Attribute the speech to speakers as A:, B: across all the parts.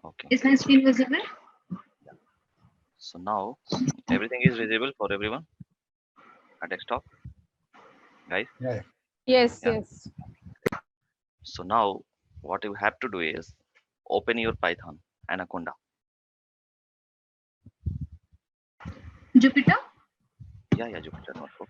A: Okay.
B: Is my screen visible?
A: So now everything is visible for everyone at desktop, guys.
C: Yeah.
D: Yes,
A: Yeah.
D: yes.
A: So now what you have to do is open your Python Anaconda.
B: Jupyter?
A: Yeah, Jupyter notebook.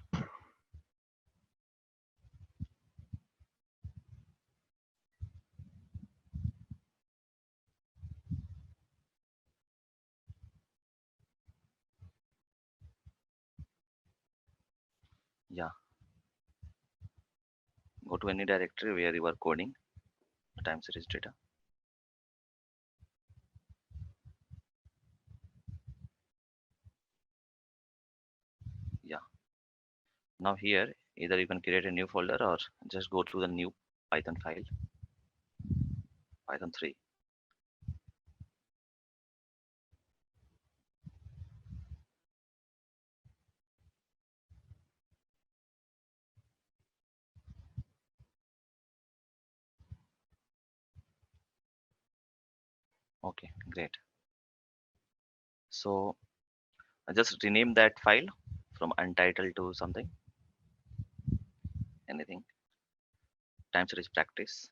A: Yeah. Go to any directory where you are coding the time series data. Yeah. Now here, either you can create a new folder or just go to the new Python file, Python 3. Okay, great. So I just rename that file from untitled to something, anything, time series practice.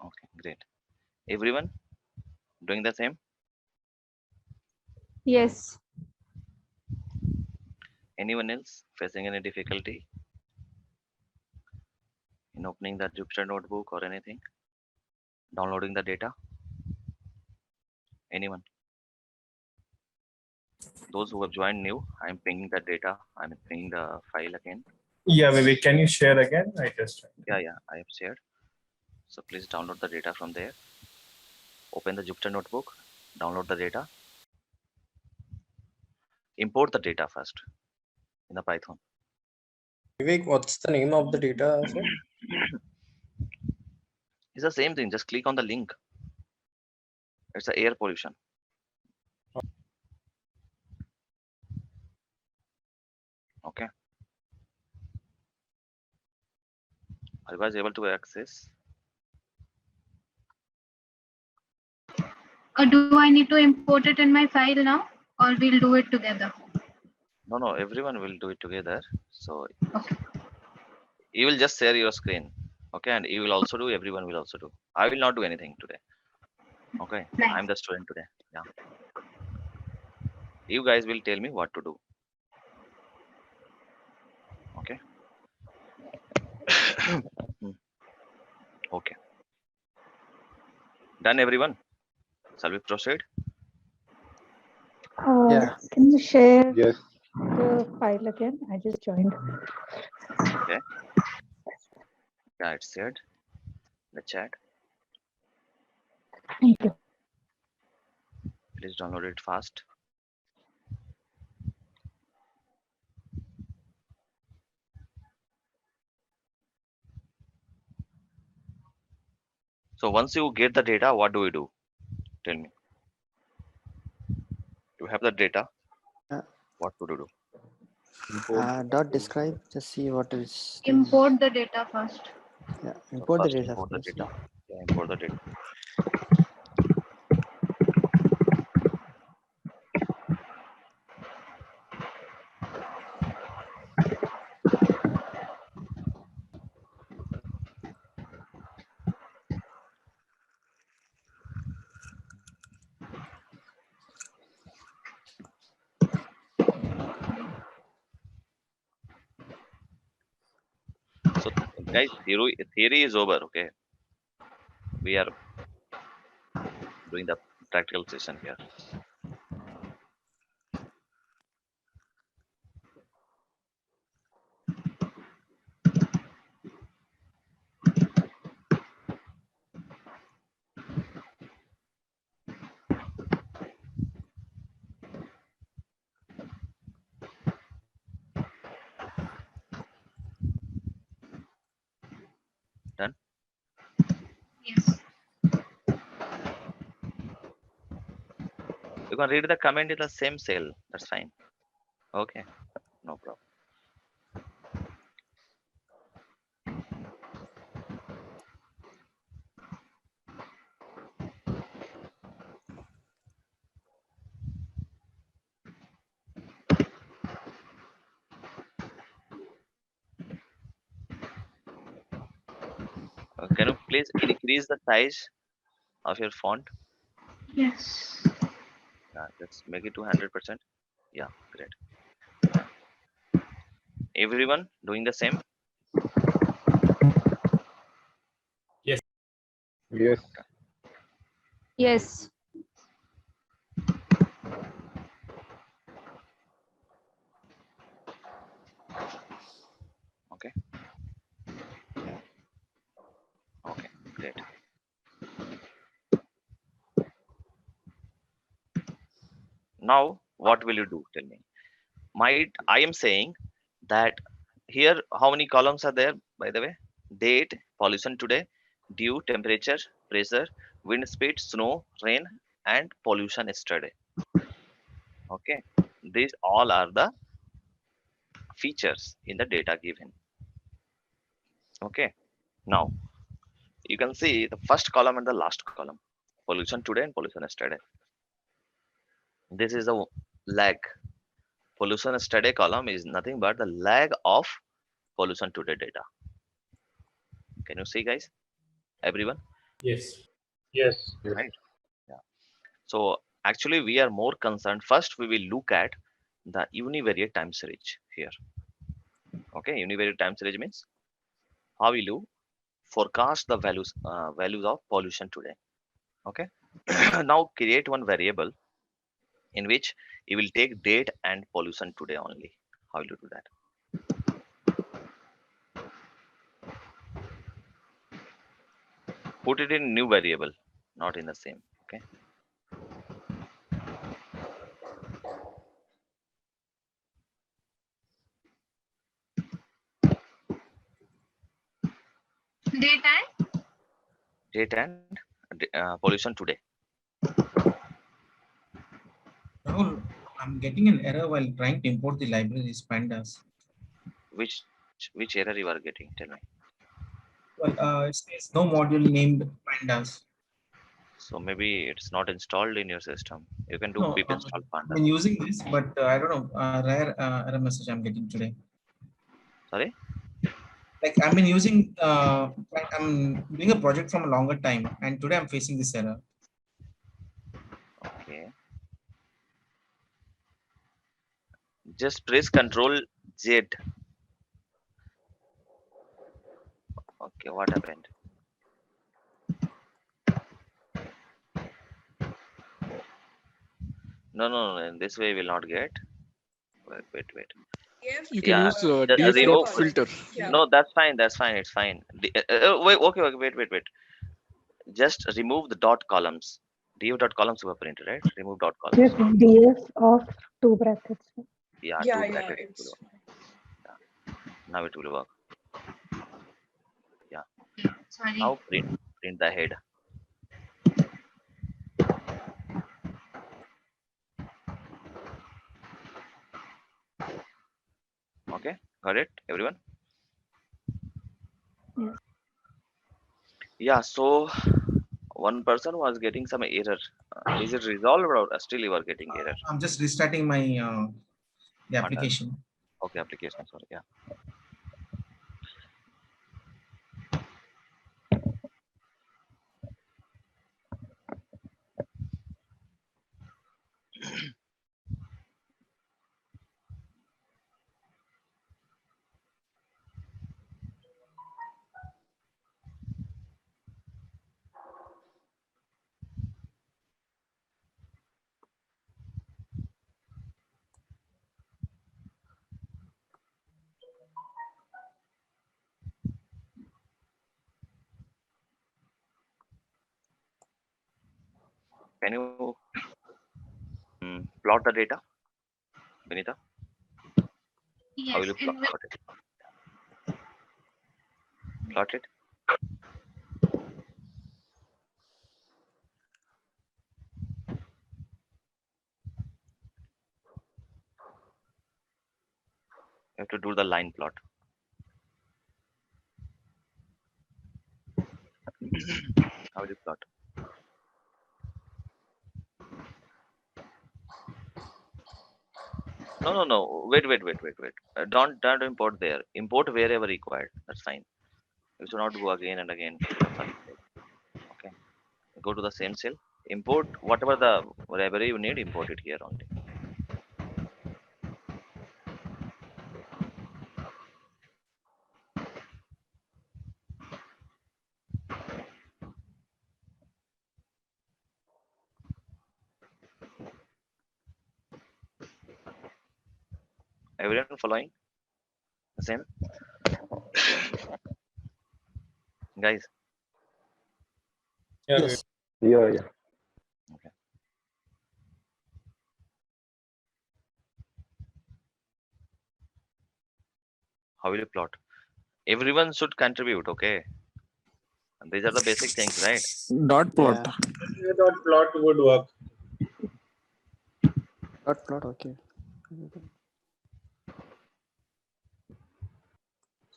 A: Okay, great. Everyone doing the same?
D: Yes.
A: Anyone else facing any difficulty in opening the Jupyter notebook or anything? Downloading the data? Anyone? Those who have joined new, I'm pinging the data. I'm pinging the file again.
C: Yeah, maybe can you share again? I just
A: Yeah, I have shared. So please download the data from there. Open the Jupyter notebook, download the data, import the data first in the Python.
E: Vivek, what's the name of the data set?
A: It's the same thing. Just click on the link. It's the air pollution. Okay. Are you guys able to access?
B: Do I need to import it in my file now, or we'll do it together?
A: No, everyone will do it together. So
B: Okay.
A: you will just share your screen. Okay, and you will also do, everyone will also do. I will not do anything today. Okay,
B: Nice.
A: I'm the student today. Yeah. You guys will tell me what to do. Okay. Okay. Done, everyone? Shall we proceed?
E: Yeah.
D: Can you share
F: Yes.
D: the file again? I just joined.
A: Okay. Yeah, it's shared. The chat.
D: Thank you.
A: Please download it fast. So once you get the data, what do we do? Tell me. You have the data.
E: Yeah.
A: What to do?
E: Dot describe. Just see what is.
B: Import the data first.
E: Yeah.
A: So
E: Import the
A: first
E: data.
A: import the
E: First.
A: data. Yeah, import the data. So guys, theory is over. Okay, we are doing the practical session here. Done.
B: Yes.
A: You can read the comment in the same cell. That's fine. Okay, no problem. Can you please increase the size of your font?
B: Yes.
A: Let's make it to 100%. Yeah, great. Everyone doing the same?
C: Yes.
D: Yes.
A: Okay. Okay, great. Now, what will you do? Tell me. I am saying that here, how many columns are there, by the way? Date, pollution today, dew, temperature, pressure, wind speed, snow, rain, and pollution yesterday. Okay. These all are the features in the data given. Okay. Now, you can see the first column and the last column. Pollution today and pollution yesterday. This is a lag. Pollution yesterday column is nothing but the lag of pollution today data. Can you see, guys? Everyone?
C: Yes.
A: Right? Yeah. So actually, we are more concerned. First, we will look at the univariate time series here. Okay, univariate time series means how will you forecast the values of pollution today. Okay. Now create one variable in which you will take date and pollution today only. How will you do that? Put it in new variable, not in the same. Okay.
B: Daytime?
A: Date and pollution today.
F: Rahul, I'm getting an error while trying to import the libraries pandas.
A: Which error you are getting? Tell me.
F: Well, it says no module named pandas.
A: So maybe it's not installed in your system. You can do
F: No,
A: pip install
F: I've
A: panda.
F: been using this, but I don't know, rare error message I'm getting today.
A: Sorry.
F: Like I've been using, I'm doing a project from a longer time, and today I'm facing this error.
A: Okay. Just press Control Z. Okay, what happened? No. This way will not get. Wait.
G: You can
A: Yeah,
G: use
A: remove.
G: DF filter.
A: No, that's fine. That's fine. It's fine. Wait. Okay. Wait. Just remove the dot columns. Div dot columns were printed, right? Remove dot columns.
D: Just ds of two brackets.
A: Yeah, two brackets. It will work. Yeah. Now it will work. Yeah.
B: Sorry.
A: Now print the head. Okay, got it, everyone?
D: Yes.
A: Yeah, so one person was getting some error. Is it resolved or still you are getting error?
F: I'm just restarting my the application.
A: Okay, application, sorry, yeah. Can you plot the data, Benita?
B: Yes.
A: How will you plot it? Plot it. have to do the line plot. How will you plot? No. Wait. Don't import there. Import wherever required. That's fine. You should not go again and again to the first cell. Okay. Go to the same cell. Import whatever the library you need. Import it here only. Everyone following the same, guys?
C: Yeah,
E: Yes.
G: Yeah.
A: Okay. How will you plot? Everyone should contribute. Okay. And these are the basic things, right?
H: Dot plot.
E: Yeah.
C: dot plot would work.
E: Dot plot. Okay.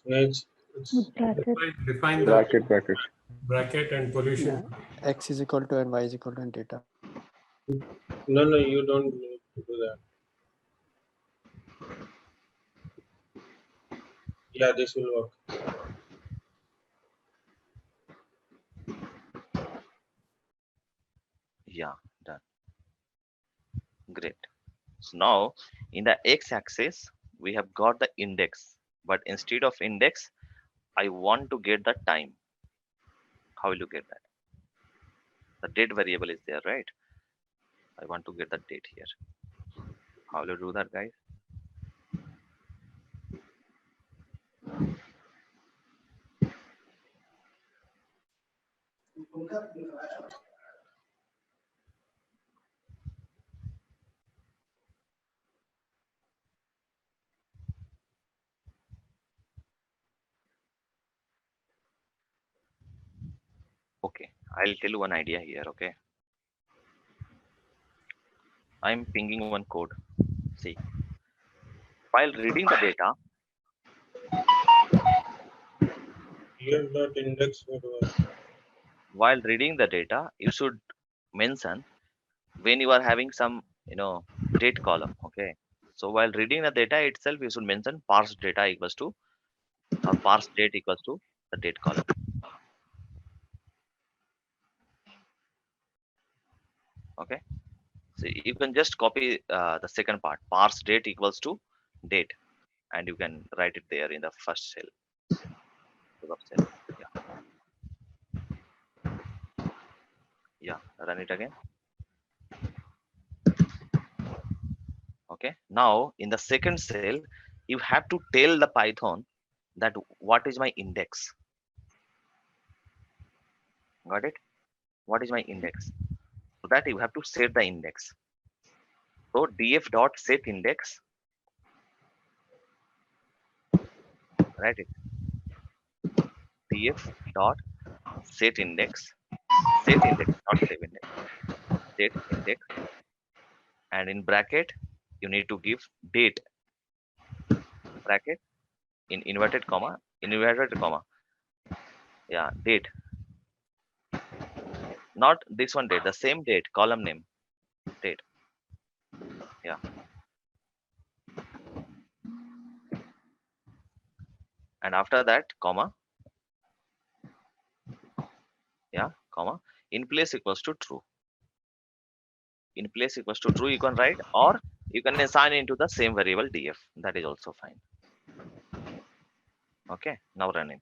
C: It's
D: Bracket.
C: define the
G: Bracket.
C: bracket and pollution.
E: Yeah. X is equal to and Y is equal to and data.
C: No, you don't need to do that. Yeah, this will work.
A: Yeah, done. Great. So now in the x-axis, we have got the index, but instead of index, I want to get the time. How will you get that? The date variable is there, right? I want to get the date here. How will you do that, guys? Okay, I'll tell you one idea here. Okay, I'm pinging one code. See, while reading the data,
C: Here dot index would work.
A: you should mention when you are having some, date column. Okay, so while reading the data itself, you should mention parse data equals to, or parse date equals to the date column. Okay, so you can just copy the second part, parse date equals to date, and you can write it there in the first cell. Yeah, run it again. Okay, now in the second cell, you have to tell the Python that what is my index. Got it? What is my index? So that you have to set the index. So df dot set index, right? Df dot set index, not save index, set index, and in bracket you need to give date, bracket in inverted comma, yeah, date, not this one date, the same date, column name, date. Yeah, and after that comma, yeah, comma, in place equals to true. In place equals to true you can write, or you can assign into the same variable df, that is also fine. Okay, now run it.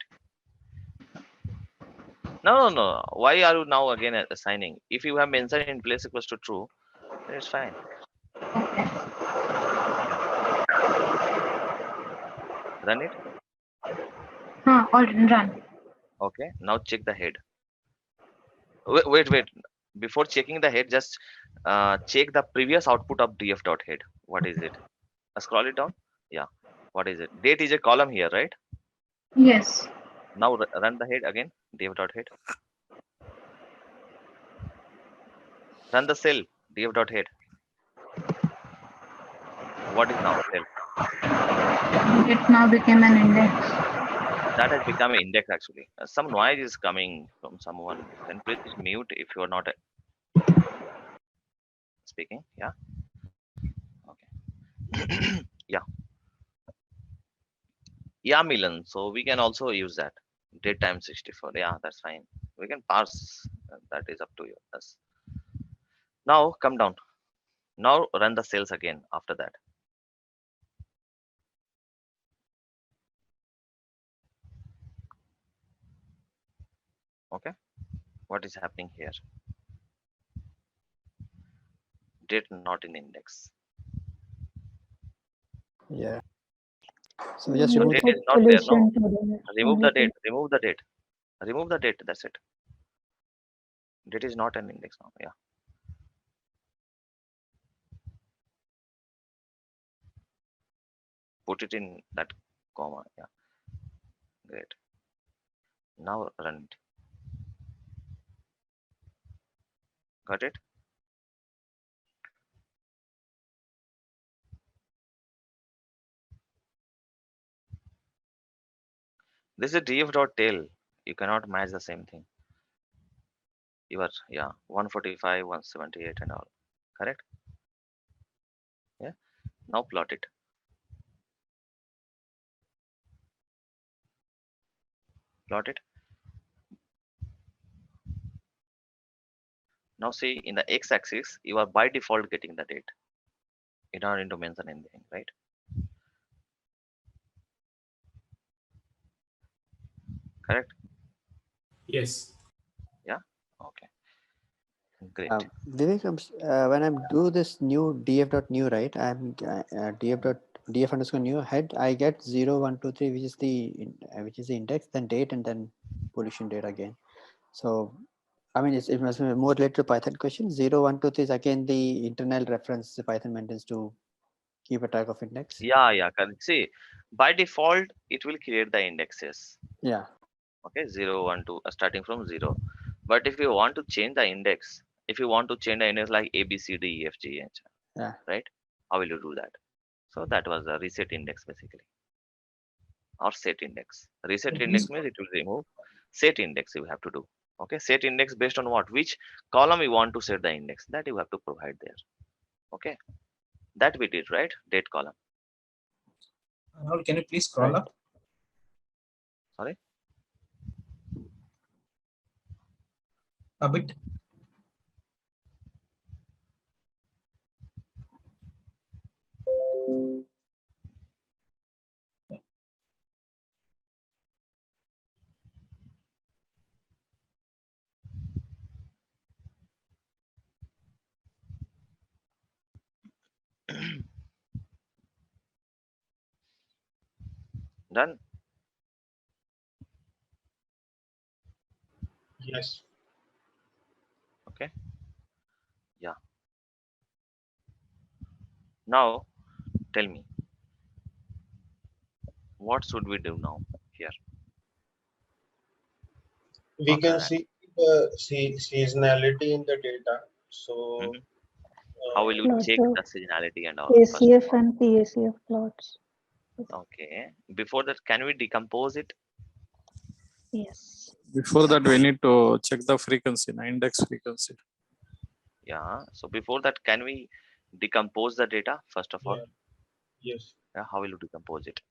A: No, why are you now again assigning? If you have mentioned in place equals to true, then it's fine. Run it.
B: All run.
A: Okay, now check the head. Wait. Before checking the head, just check the previous output of df dot head. What is it? Scroll it down. Yeah. What is it? Date is a column here, right?
B: Yes.
A: Now run the head again. Df dot head. Run the cell. Df dot head. What is now cell?
B: It now became an index.
A: That has become an index actually. Some noise is coming from someone. Then please mute if you are not speaking. Yeah. Okay. Yeah. Yeah, Milan. So we can also use that. Date time 64. Yeah, that's fine. We can parse. That is up to you. Yes. Now come down. Now run the cells again after that. Okay. What is happening here? Date not in index.
E: Yeah. So just
A: So
E: remove
A: date
E: the,
A: is not there. No.
D: Population to the
A: Remove the date. Remove the date. Remove the date. That's it. Date is not an index now. Yeah. Put it in that comma. Yeah. Great. Now run it. Got it? This is df.tail. You cannot match the same thing. You are, yeah, 145, 178 and all. Correct? Yeah. Now plot it. Plot it. Now see in the x-axis, you are by default getting the date. You don't need to mention anything, right? Correct?
C: Yes.
A: Yeah. Okay. Great.
E: Vivek, when I'm do this new df.new, right? I'm df underscore new head. I get 0, 1, 2, 3, which is the index, then date, and then pollution date again. So I mean, it must be more related to Python question. 0, 1, 2, 3 is again the internal reference the Python maintains to keep a track of index.
A: Yeah, correct. See, by default, it will create the indexes.
E: Yeah.
A: Okay, 0, 1, 2, starting from 0. But if you want to change the index, if you want to change the index like A, B, C, D, E, F, G, H,
E: Yeah.
A: right? How will you do that? So that was the reset index basically, or set index. Reset index means it will remove. Set index you have to do. Okay, set index based on what? Which column you want to set the index, that you have to provide there. Okay, that we did, right? Date column.
F: Arnold, can you please scroll
E: Right.
F: up
A: Sorry.
F: a bit?
A: Done.
C: Yes.
A: Okay. Yeah. Now tell me, what should we do now here
C: We
A: after
C: can
A: that?
C: see the seasonality in the data. So,
A: Mhm. How will you
D: plot
A: check
D: the
A: the seasonality and all? First of
D: ACF
A: all.
D: and PACF plots.
A: Okay. Before that, can we decompose it?
D: Yes.
G: Before that, we need to check the frequency, index frequency.
A: Yeah. So before that, can we decompose the data first of all?
C: yeah, yes.
A: Yeah. How will you decompose it?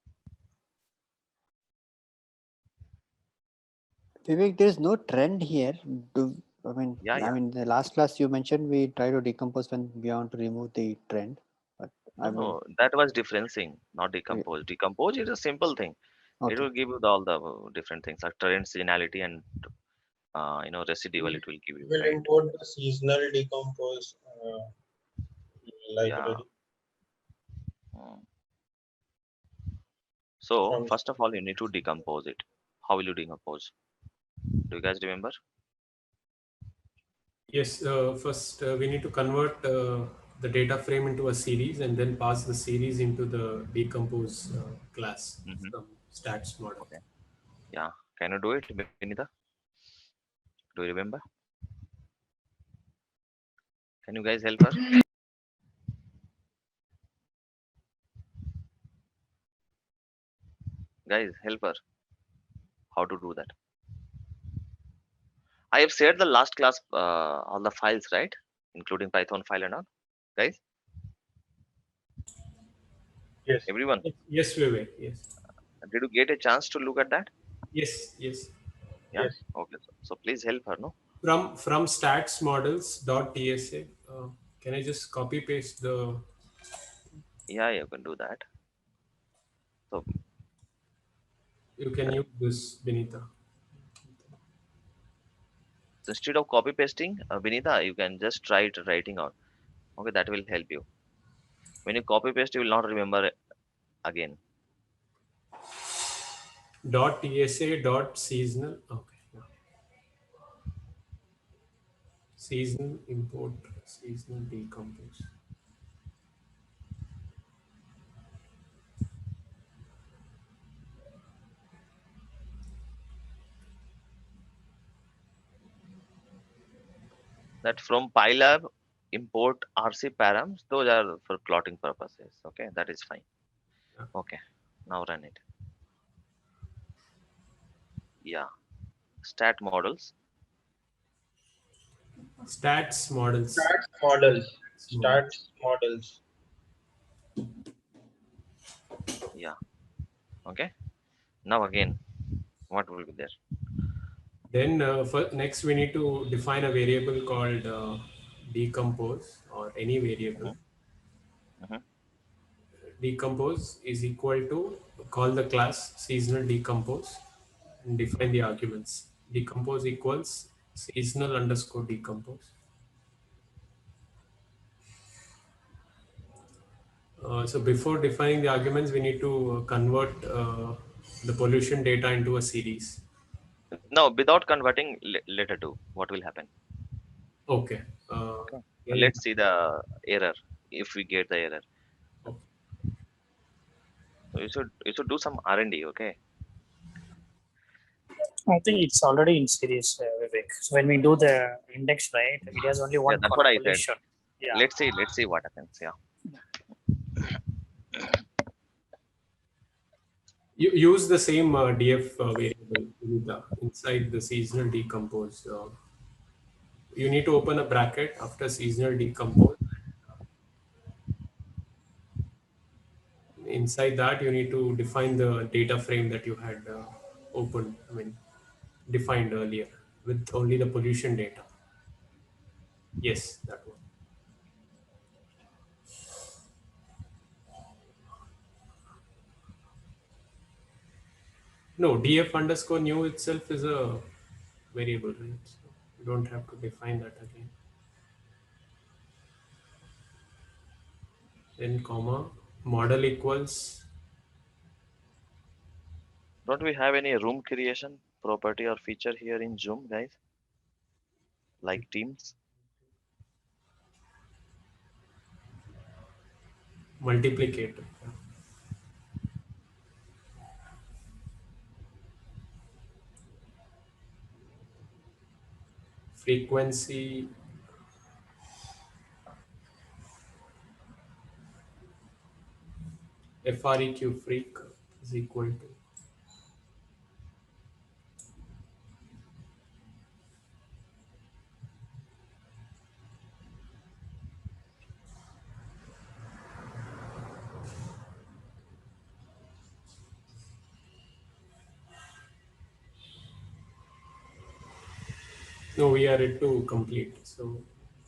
E: Vivek, there is no trend here.
A: Yeah,
E: I
A: yeah.
E: mean, the last class you mentioned we try to decompose when we want to remove the trend, but I mean,
A: No, that was differencing, not decompose. Decompose is a simple thing. It
E: okay.
A: will give you all the different things like trend, seasonality, and residual. It will give
C: We
A: you,
C: will
A: right?
C: import the seasonal decompose
A: Yeah.
C: library
A: Mm. So
C: from.
A: first of all, you need to decompose it. How will you decompose? Do you guys remember?
H: Yes, first we need to convert the data frame into a series and then pass the series into the decompose class
A: Mm-hmm.
H: from stats model.
A: Okay. Yeah. Can you do it, Benita? Do you remember? Can you guys help her? Guys, help her. How to do that? I have shared the last class all the files, right? Including Python file and all. Guys,
C: Yes.
A: everyone,
H: Yes, Vivek. Yes.
A: did you get a chance to look at that?
H: Yes. Yes.
A: Yeah.
C: Yes.
A: Okay. So please help her. No.
H: From stats models dot TSA. Can I just copy paste the?
A: Yeah, you can do that. So
H: You can use this, Benita.
A: instead of copy pasting, Vinita, you can just try it writing out. Okay, that will help you. When you copy paste, you will not remember it again.
H: Dot TSA dot seasonal. Okay. Yeah. Seasonal import seasonal decompose.
A: That from Pylab import RC params. Those are for plotting purposes. Okay, that is fine.
H: Yeah.
A: Okay, now run it. Yeah, stat models.
H: Stats models.
C: Stats models.
H: Stats models.
C: Stats models.
A: Yeah. Okay. Now again, what will be there?
H: Then for next we need to define a variable called decompose or any variable.
A: Mhm, mhm.
H: Decompose is equal to call the class seasonal decompose and define the arguments. Decompose equals seasonal underscore decompose. So before defining the arguments, we need to convert the pollution data into a series.
A: Now, without converting letter two, what will happen?
H: Okay.
A: Okay.
H: Again,
A: Let's see the error if we get the error.
H: okay.
A: So you should do some R&D. Okay.
I: I think it's already in series, Vivek. So when we do the index, right, it has only
A: Yeah,
I: one
A: that's what I said.
I: pollution. Yeah.
A: Let's see. Let's see what happens. Yeah.
H: You use the same df variable inside the seasonal decompose. You need to open a bracket after seasonal decompose. Inside that, you need to define the data frame that you had opened, defined earlier with only the pollution data. Yes, that one. No, df underscore new itself is a variable, right? So you don't have to define that again. Then comma, model equals.
A: Don't we have any room creation property or feature here in Zoom, guys? Like Teams?
H: Multiplicator. Frequency FREQ freak is equal to no, we are it to complete. So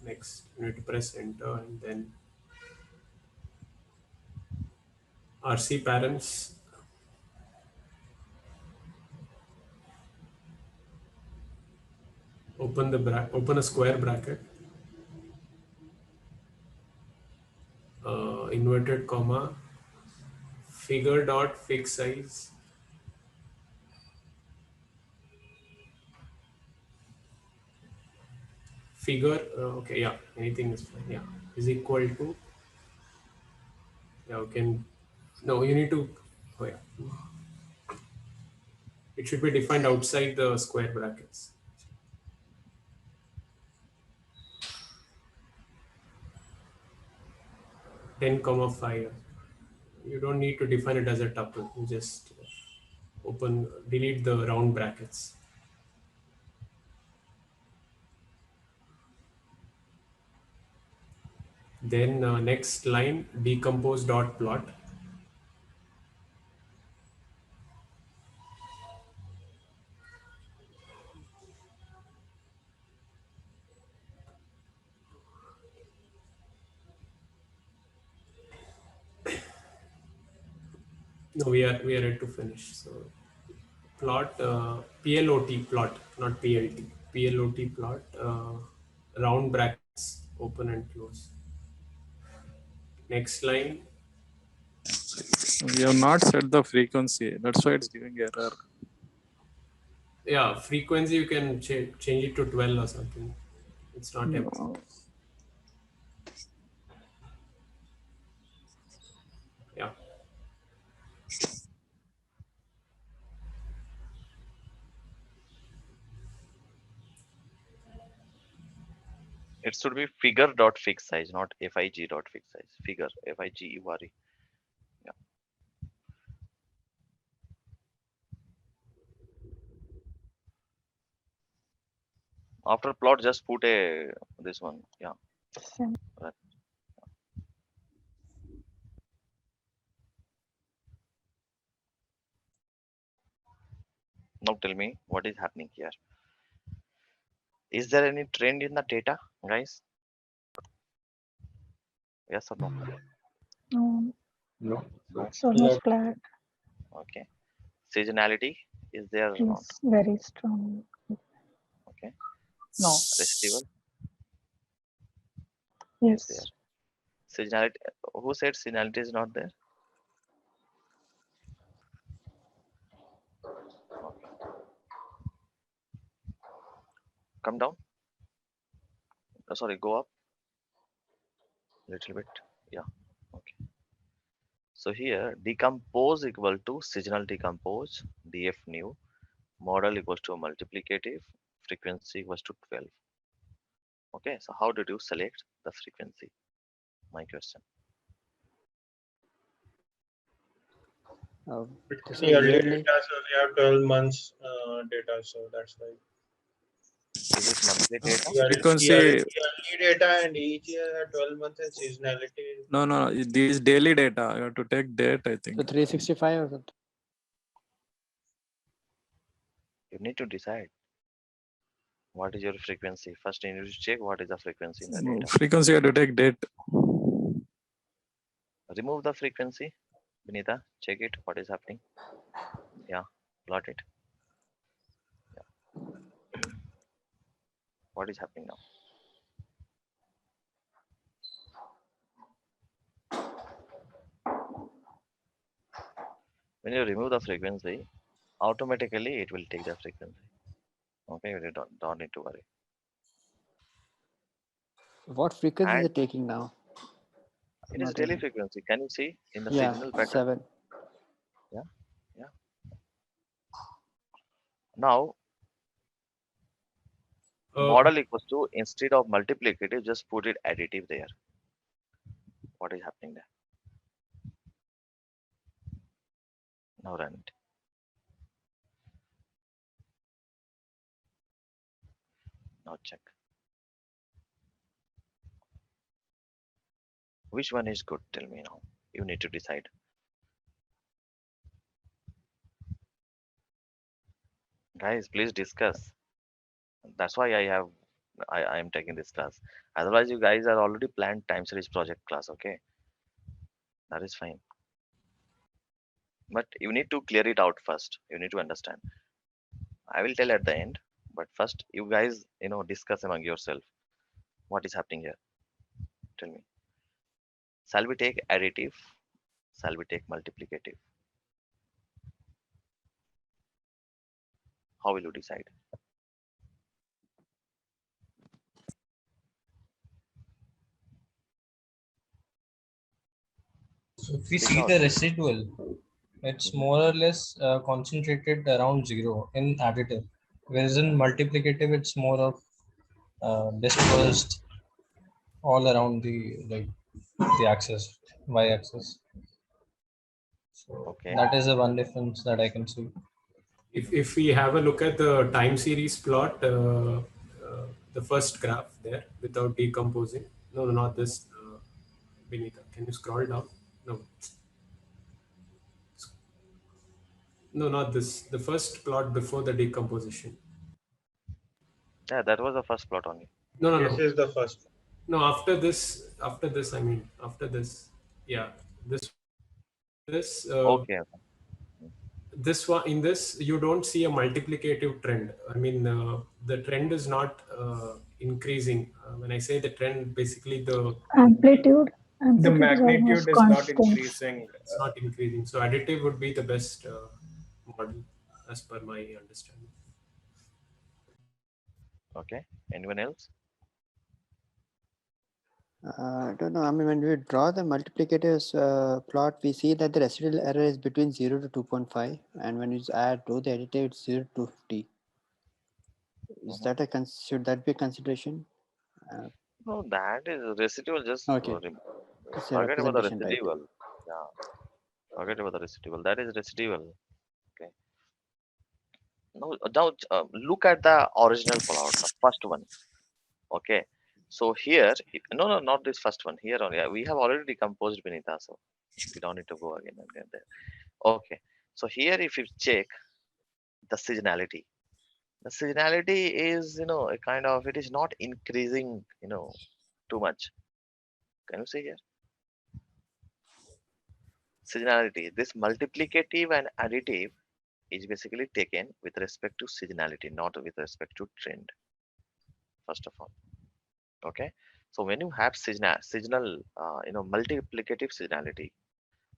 H: next you need to press enter and then RC params. Open a square bracket, inverted comma, figure dot fix size figure. Okay, yeah, anything is fine. Yeah, is equal to. Yeah, we can. No, you need to. Oh yeah, it should be defined outside the square brackets. 10 comma 5. You don't need to define it as a tuple. You just delete the round brackets. Then next line, decompose dot plot. No, we are ready to finish. So plot PLOT plot, not PLT. PLOT plot, round brackets, open and close. Next line.
G: We have not set the frequency. That's why it's giving error.
H: Yeah, frequency you can change it to 12 or something. It's not empty.
G: No.
H: Yeah.
A: It should be figure dot fixed size, not fig dot fixed size. Figure figure. Yeah. After plot, just put this one. Yeah.
D: Sim.
A: Right. Now tell me what is happening here. Is there any trend in the data, guys? Yes or no?
D: No,
C: No.
A: No.
D: it's almost flat.
A: Okay. Seasonality is there or not?
D: Yes, very strong.
A: Okay.
D: No.
A: Residual is there.
D: Yes.
A: Seasonality. Who said seasonality is not there? Okay. Come down. Sorry, go up little bit. Yeah. Okay. So here decompose equal to seasonal decompose df new, model equals to multiplicative, frequency equals to 12. Okay, so how did you select the frequency? My question.
E: This is
C: The early
E: yearly.
C: data, so we have 12 months data, so that's why.
A: Is it monthly data?
G: Frequency.
C: Yearly data and each year had 12 months and seasonality.
G: No. These daily data. You have to take date, I think.
E: So 365 or something.
A: You need to decide what is your frequency. First you need to check what is the frequency in the data.
G: Frequency you have to take date.
A: Remove the frequency. Vinita, check it. What is happening? Yeah, plot it. Yeah. What is happening now? When you remove the frequency, automatically it will take the frequency. Okay, you don't need to worry.
E: What frequency is
A: And
E: it taking now?
A: it is
E: Not
A: daily
E: able-
A: frequency. Can you see in the
E: Yeah,
A: seasonal pattern?
E: 7.
A: Yeah. Now model equals to, instead of multiplicative, just put it additive there. What is happening there? Now run it. Now check. Which one is good? Tell me now. You need to decide. Guys, please discuss. That's why I am taking this class. Otherwise, you guys are already planned time series project class. Okay, that is fine. But you need to clear it out first. You need to understand. I will tell at the end. But first, you guys, discuss among yourself. What is happening here? Tell me. Shall we take additive? Shall we take multiplicative? How will you decide?
F: So if we
A: Speak
F: see
A: out.
F: the residual, it's more or less concentrated around 0 in additive, whereas in multiplicative, it's more of dispersed all around the axis, y-axis. So
A: Okay.
F: that is the one difference that I can see.
H: If we have a look at the time series plot, the first graph there without decomposing. No, not this. Benita, can you scroll down? No, no, not this. The first plot before the decomposition.
A: Yeah, that was the first plot only.
H: No, no,
C: This
H: no.
C: is the first.
H: No, after this, I mean, after this, yeah, this,
A: Okay.
H: this one, in this, you don't see a multiplicative trend. I mean, the trend is not increasing. When I say the trend, basically the
D: Amplitude.
F: The
D: Amplitude is
F: magnitude
D: almost
F: is not
D: constant.
F: increasing.
H: it's not increasing. So additive would be the best model as per my understanding.
A: Okay. Anyone else?
E: I don't know. I mean, when we draw the multiplicative plot, we see that the residual error is between 0 to 2.5, and when you do the additive, it's 0 to 50. Is that should that be a consideration?
A: No, that is residual. Just
E: Okay, it's a
A: forget about the
E: representation, right?
A: residual. Yeah, forget about the residual. That is residual. Okay. Now look at the original plot, the first one. Okay. So here, no, no, not this first one. Here only, we have already decomposed Benita, so we don't need to go again and get there. Okay. So here, if you check the seasonality is, a kind of, it is not increasing, too much. Can you see here? Seasonality. This multiplicative and additive is basically taken with respect to seasonality, not with respect to trend. First of all, okay. So when you have seasonal, multiplicative seasonality,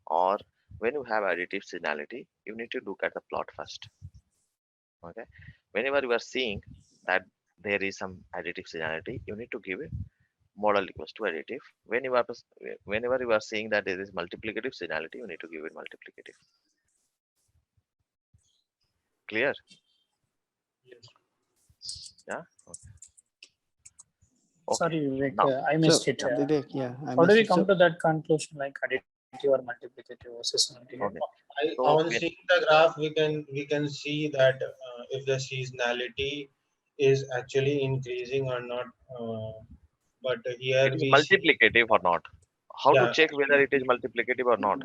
A: or when you have additive seasonality, you need to look at the plot first. Okay. Whenever you are seeing that there is some additive seasonality, you need to give it model equals to additive. Whenever you are seeing that there is multiplicative seasonality, you need to give it multiplicative. Clear? Yeah. Okay.
I: Sorry, Vivek,
A: Now,
I: I
E: So
I: missed it.
E: Vivek, yeah, I
I: How do
E: missed
I: we
E: it.
I: come
E: So
I: to that conclusion, like additive or multiplicative versus non-negative?
A: okay. So
C: On seeing the graph, we can see that if the seasonality is actually increasing or not. But here
A: it is
C: we see,
A: multiplicative or not? How to
C: yeah,
A: check whether it is multiplicative or not?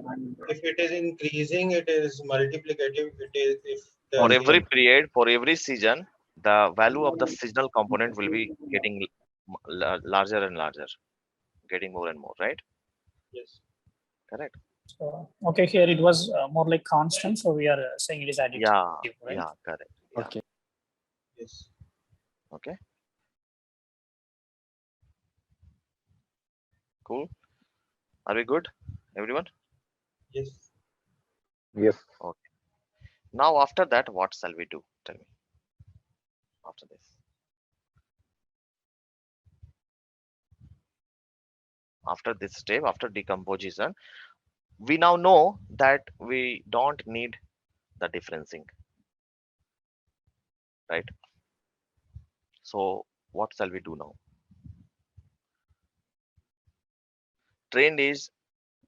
C: if it is increasing, it is multiplicative. It is if
A: For
C: the
A: every
C: season.
A: period, for every season, the value of the seasonal component will be getting larger and larger, getting more and more, right?
C: Yes.
A: Correct.
I: So, okay, here it was more like constant, so we are saying it is additive,
A: Yeah,
I: right?
A: yeah, correct. Yeah.
E: okay.
C: Yes.
A: Okay, cool. Are we good, everyone?
C: Yes.
J: Yes.
A: Okay. Now after that, what shall we do? Tell me. After this. After this step, after decomposition, we now know that we don't need the differencing, right? So what shall we do now? Trend is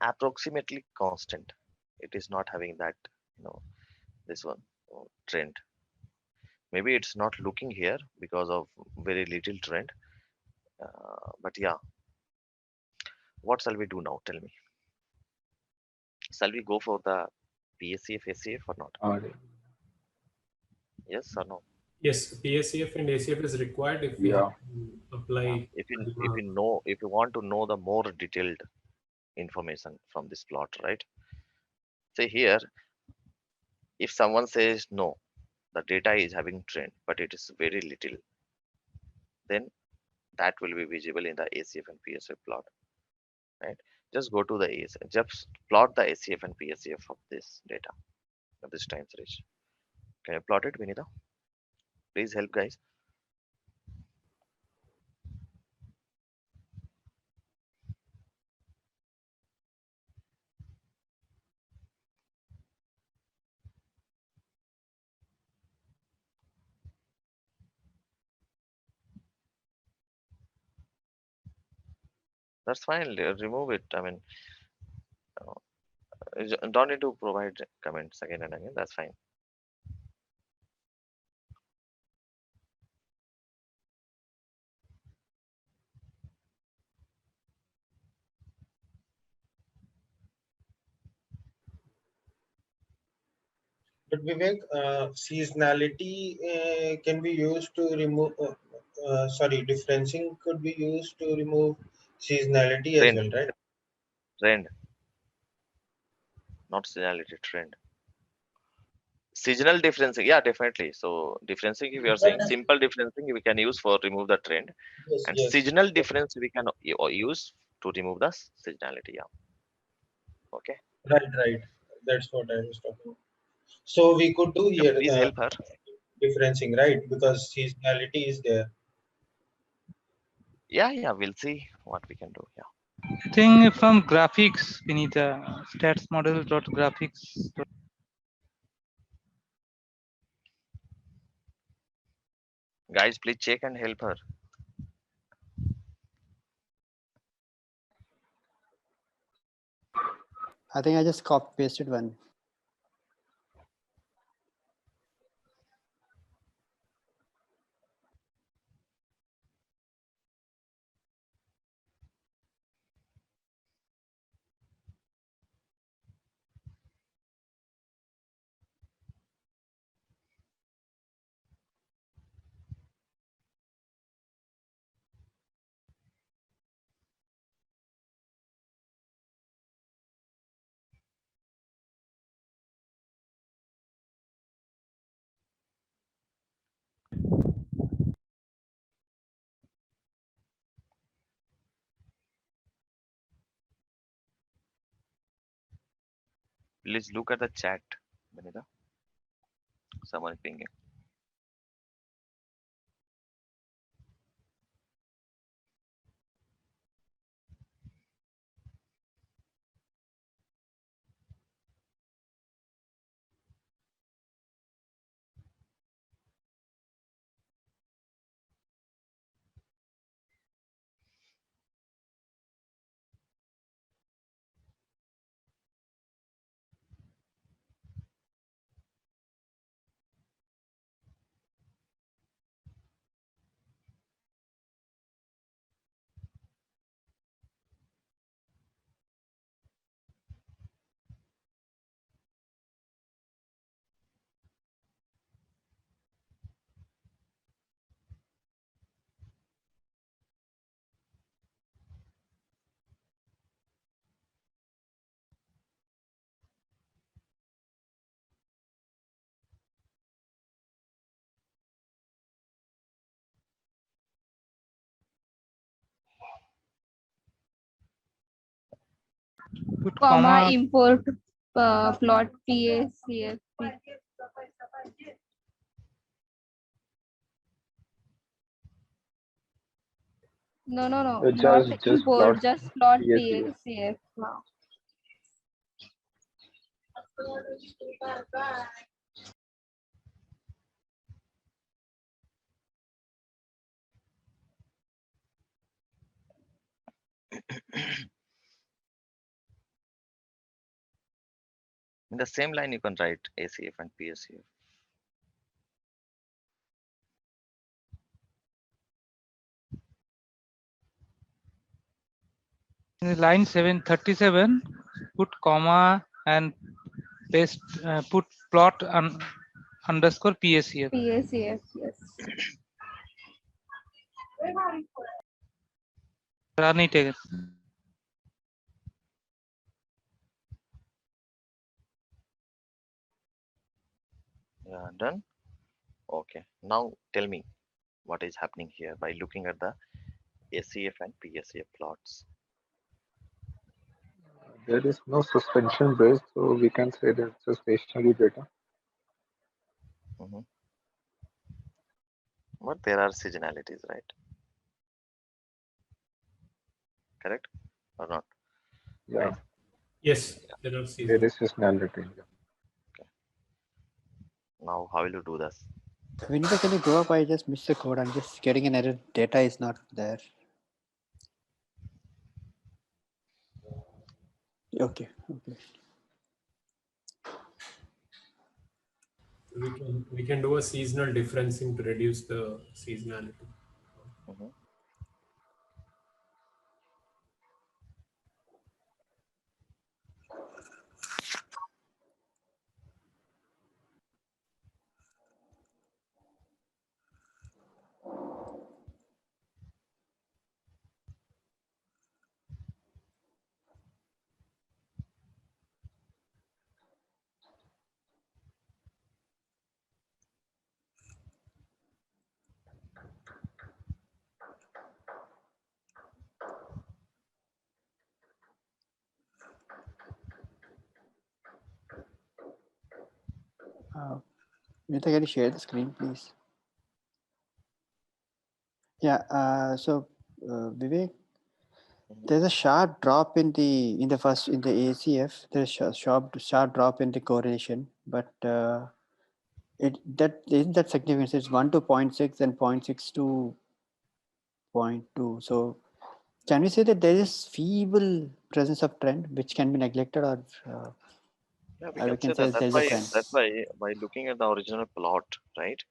A: approximately constant. It is not having that, you know, this one trend. Maybe it's not looking here because of very little trend. But yeah, what shall we do now? Tell me. Shall we go for the PACF, ACF or not? Yes or no?
H: Yes, PACF and ACF is required if we
J: Yeah.
H: have to apply.
A: If you want to know the more detailed information from this plot, right? Say here, if someone says no, the data is having trend, but it is very little, then that will be visible in the ACF and PSF plot, right? Just go to the ACF, just plot the ACF and PSF of this data, of this time series. Can you plot it, Vinita? Please help, guys. That's fine. Remove it. I mean, don't need to provide comments again and again. That's fine.
C: But Vivek, seasonality can be used to remove. Sorry, differencing could be used to remove seasonality as
A: Trend,
C: well, right?
A: trend, not seasonality, trend. Seasonal differencing, yeah, definitely. So differencing, if you are saying simple differencing, we can use for remove the trend,
C: Yes,
A: and
C: yes.
A: seasonal difference we can use to remove the seasonality. Yeah. Okay.
C: Right, right. That's what I was talking. So we could do
A: Yeah,
C: here
A: please help her.
C: differencing, right? Because seasonality is there.
A: Yeah, yeah. We'll see what we can do. Yeah.
J: Thing from graphics, we need a stats model dot graphics.
A: Guys, please check and help her.
E: I think I just copy pasted one.
A: Please look at the chat, Benita. Someone is pinging.
J: Put
B: Comma
J: comma.
B: import plot PACF. No, no, no, not
K: Just plot
B: import, just plot
K: PSEF.
B: PACF. Wow.
A: In the same line, you can write ACF and PSCF.
J: In line 737, put comma and paste. Put plot underscore PACF.
B: PACF, yes.
J: Run it again.
A: Yeah, done. Okay. Now tell me what is happening here by looking at the ACF and PSCF plots.
K: There is no suspension base, so we can say that it's a stationary data.
A: Mhm. But there are seasonalities, right? Correct or not,
K: Yeah,
A: guys?
H: Yes,
A: Yeah.
H: there are
K: there
H: seasonal.
K: is seasonality.
A: Okay. Now, how will you do this?
E: Vinita, can you go up? I just missed the code. I'm just getting an error. Data is not there. Okay. Okay.
H: We can do a seasonal differencing to reduce the seasonality.
A: Mhm.
E: Nita, can you share the screen, please? Yeah. So, Vivek, there's a sharp drop in the ACF. There's a sharp drop in the correlation, but that isn't that significant. It's 1 to 0.6 and 0.6 to 0.2. So, can we say that there is feeble presence of trend which can be neglected, or
A: Yeah, we
E: we
A: can say
E: can say
A: that.
E: there's a trend?
A: That's why by looking at the original plot, right,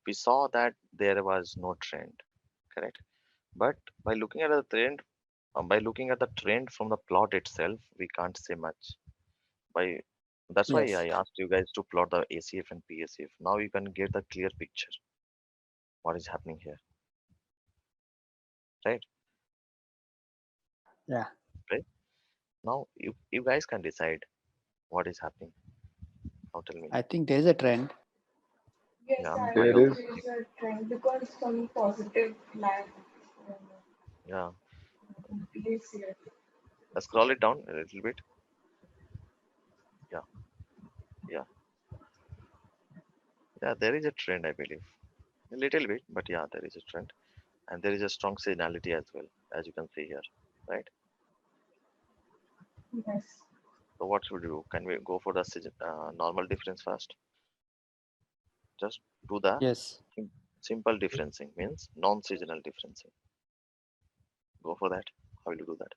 A: we saw that there was no trend, correct? But by looking at the trend from the plot itself, we can't say much. By That's why
E: Yes.
A: I asked you guys to plot the ACF and PACF. Now you can get the clear picture what is happening here, right?
E: Yeah.
A: Right. Now you guys can decide what is happening. Now tell me.
E: I think there is a trend.
L: Yes,
A: Yeah,
L: I
A: why
K: There
A: you?
L: think
K: is,
L: there is a trend because some positive lag
A: Yeah,
L: appears here.
A: scroll it down a little bit. Yeah, yeah, yeah. There is a trend, I believe, a little bit, but yeah, there is a trend, and there is a strong seasonality as well, as you can see here, right?
L: Yes.
A: So what should we do? Can we go for the normal difference first? Just do the
E: Yes.
A: simple differencing, means non-seasonal differencing. Go for that. How will you do that?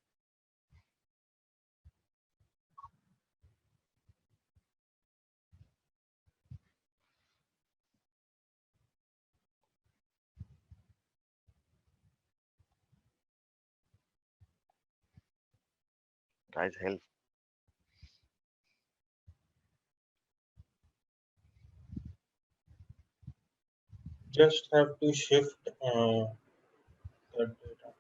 A: Guys, help.
C: Just have to shift the data.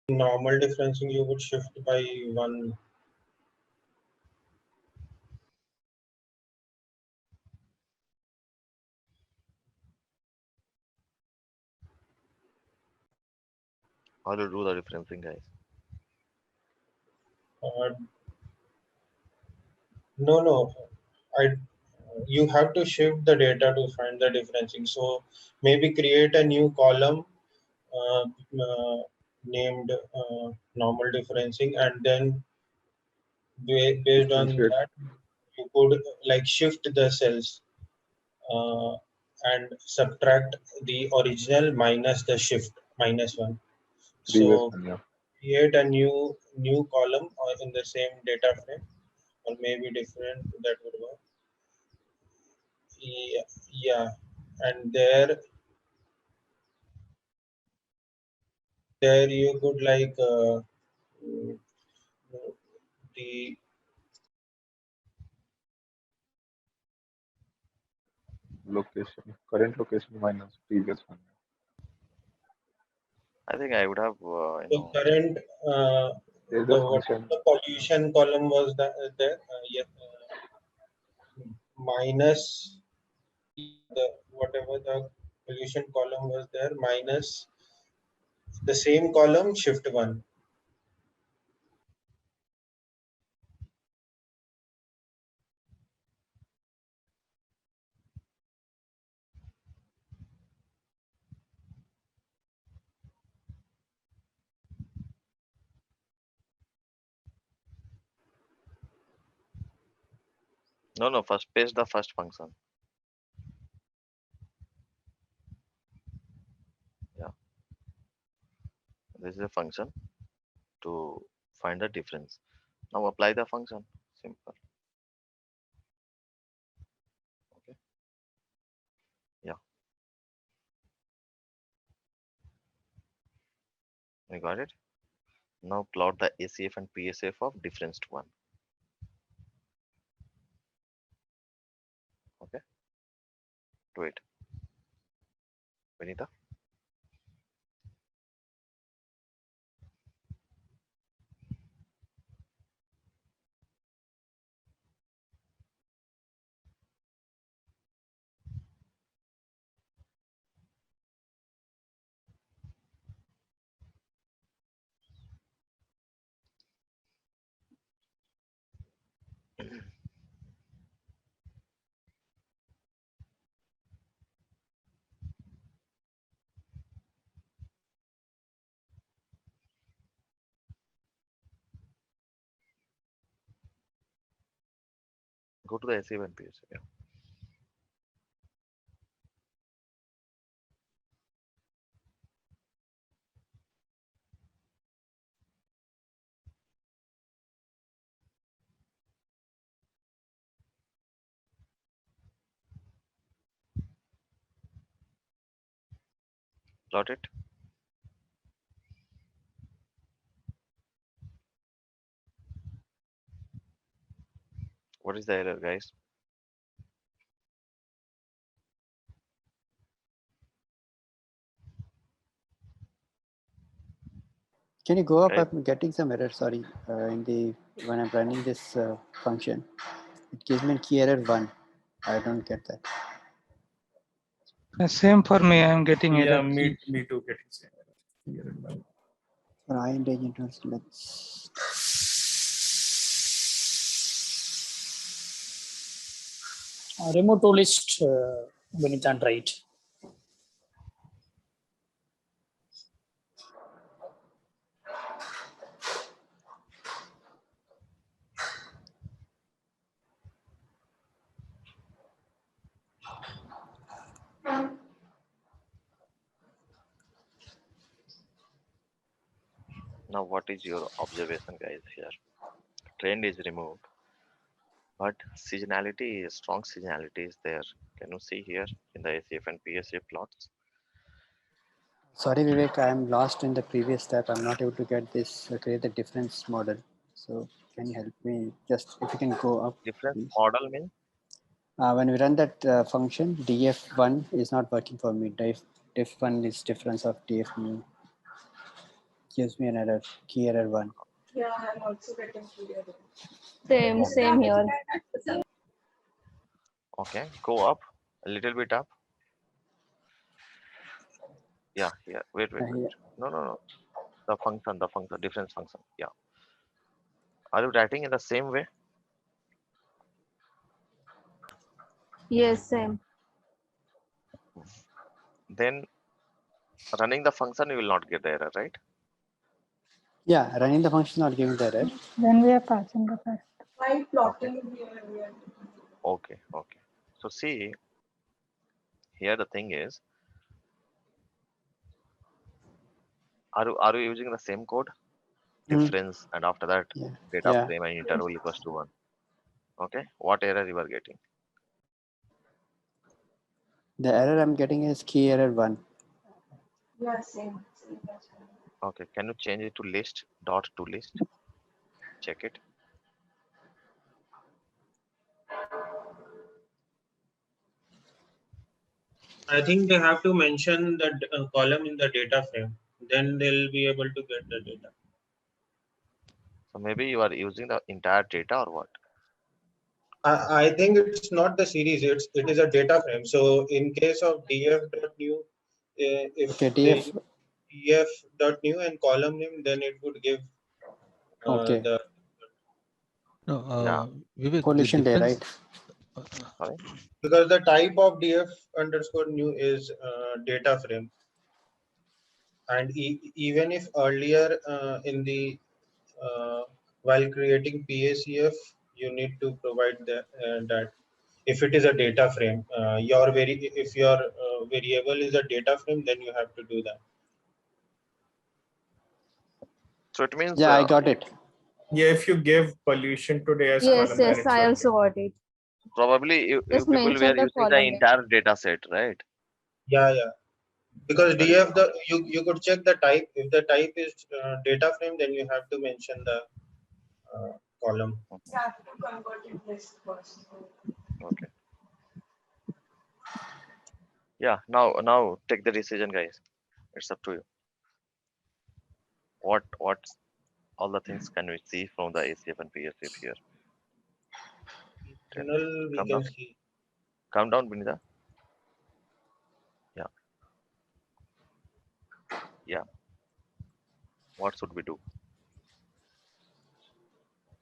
C: Normal differencing you would shift by 1.
A: How do you do the differencing, guys?
C: No, I you have to shift the data to find the differencing. So maybe create a new column uh, named normal differencing, and then based on
K: differentiate.
C: that you could like shift the cells and subtract the original minus the shift -1.
K: Previous
C: So
K: one, yeah.
C: create a new column in the same data frame, or maybe different, that would work. Yeah, and there you could like mm, the
K: Location, current location minus previous one.
A: I think I would have,
C: current
K: There's a
C: what
K: function.
C: the pollution column was that there, yeah, minus the whatever the pollution column was there, minus the same column shift 1.
A: no, first paste the first function. Yeah, this is a function to find the difference. Now apply the function. Simple. Okay. Yeah, we got it. Now plot the ACF and PSF of differenced one. Okay. Do it. Vinita. Go to the ACF and PSF. Yeah. Got it? What is the error, guys?
E: Can you go up?
A: Right.
E: I'm getting some error. Sorry, when I'm running this function, it gives me key error 1. I don't get that.
J: Same for me. I'm getting
F: Yeah,
J: error
F: me
J: key.
F: too getting same error.
E: For I and agent, let's.
I: Remove to list when you can write.
A: Now, what is your observation, guys? Here, trend is removed, but seasonality, strong seasonality is there. Can you see here in the ACF and PSF plots?
E: Sorry, Vivek, I'm lost in the previous step. I'm not able to get this create the difference model. So can you help me? Just if you can go up,
A: Difference
E: please.
A: model means
E: When we run that function, df1 is not working for me. Def1 is difference of df mu. Gives me an error, key error 1.
L: Yeah, I'm also getting clear.
M: Same here.
A: okay. Go up a little bit up. Yeah, here. Wait.
E: Yeah.
A: No. The function, difference function. Yeah. Are you writing in the same way?
M: Yes, same.
A: Then running the function, you will not get the error, right?
E: Yeah, running the function not giving the error.
D: When we are passing the first.
L: While plotting here, we are
A: Okay. So see, here the thing is, are you using the same code? Difference, and after that, data
E: Yeah.
A: frame and interval equals to 1. Okay. What error you are getting?
E: The error I'm getting is key error 1.
L: yeah, same.
A: Okay. Can you change it to list dot to list? Check it.
C: I think they have to mention the column in the data frame. Then they'll be able to get the data.
A: So maybe you are using the entire data or what?
C: I think it's not the series. It is a data frame. So in case of df.new, if
E: Okay,
C: they
E: df.
C: df.new and column name, then it would give
E: Okay.
C: the
N: No, Vivek, the
E: Pollution day,
N: difference.
E: right?
A: Sorry?
C: because the type of df underscore new is data frame, and even if earlier in the while creating PACF, you need to provide that if it is a data frame, if your variable is a data frame, then you have to do that.
A: So it means
E: Yeah, I got it.
F: Yeah, if you give pollution today as
M: Yes,
F: column, then it's
M: I
F: okay.
M: also got it.
A: probably you
M: Just
A: people were
M: mention the
A: using the
M: column name.
A: entire data set, right?
C: Yeah. Because
A: That is
C: DF you could check the type. If the type is data frame, then you have to mention the column.
L: You have to convert it list first.
A: okay. Yeah. Now take the decision, guys. It's up to you. What's all the things can we see from the ACF and PSF here? Tell me.
C: Signal we
A: Come
C: can
A: down.
C: see.
A: Come down, Binida. Yeah. What should we do?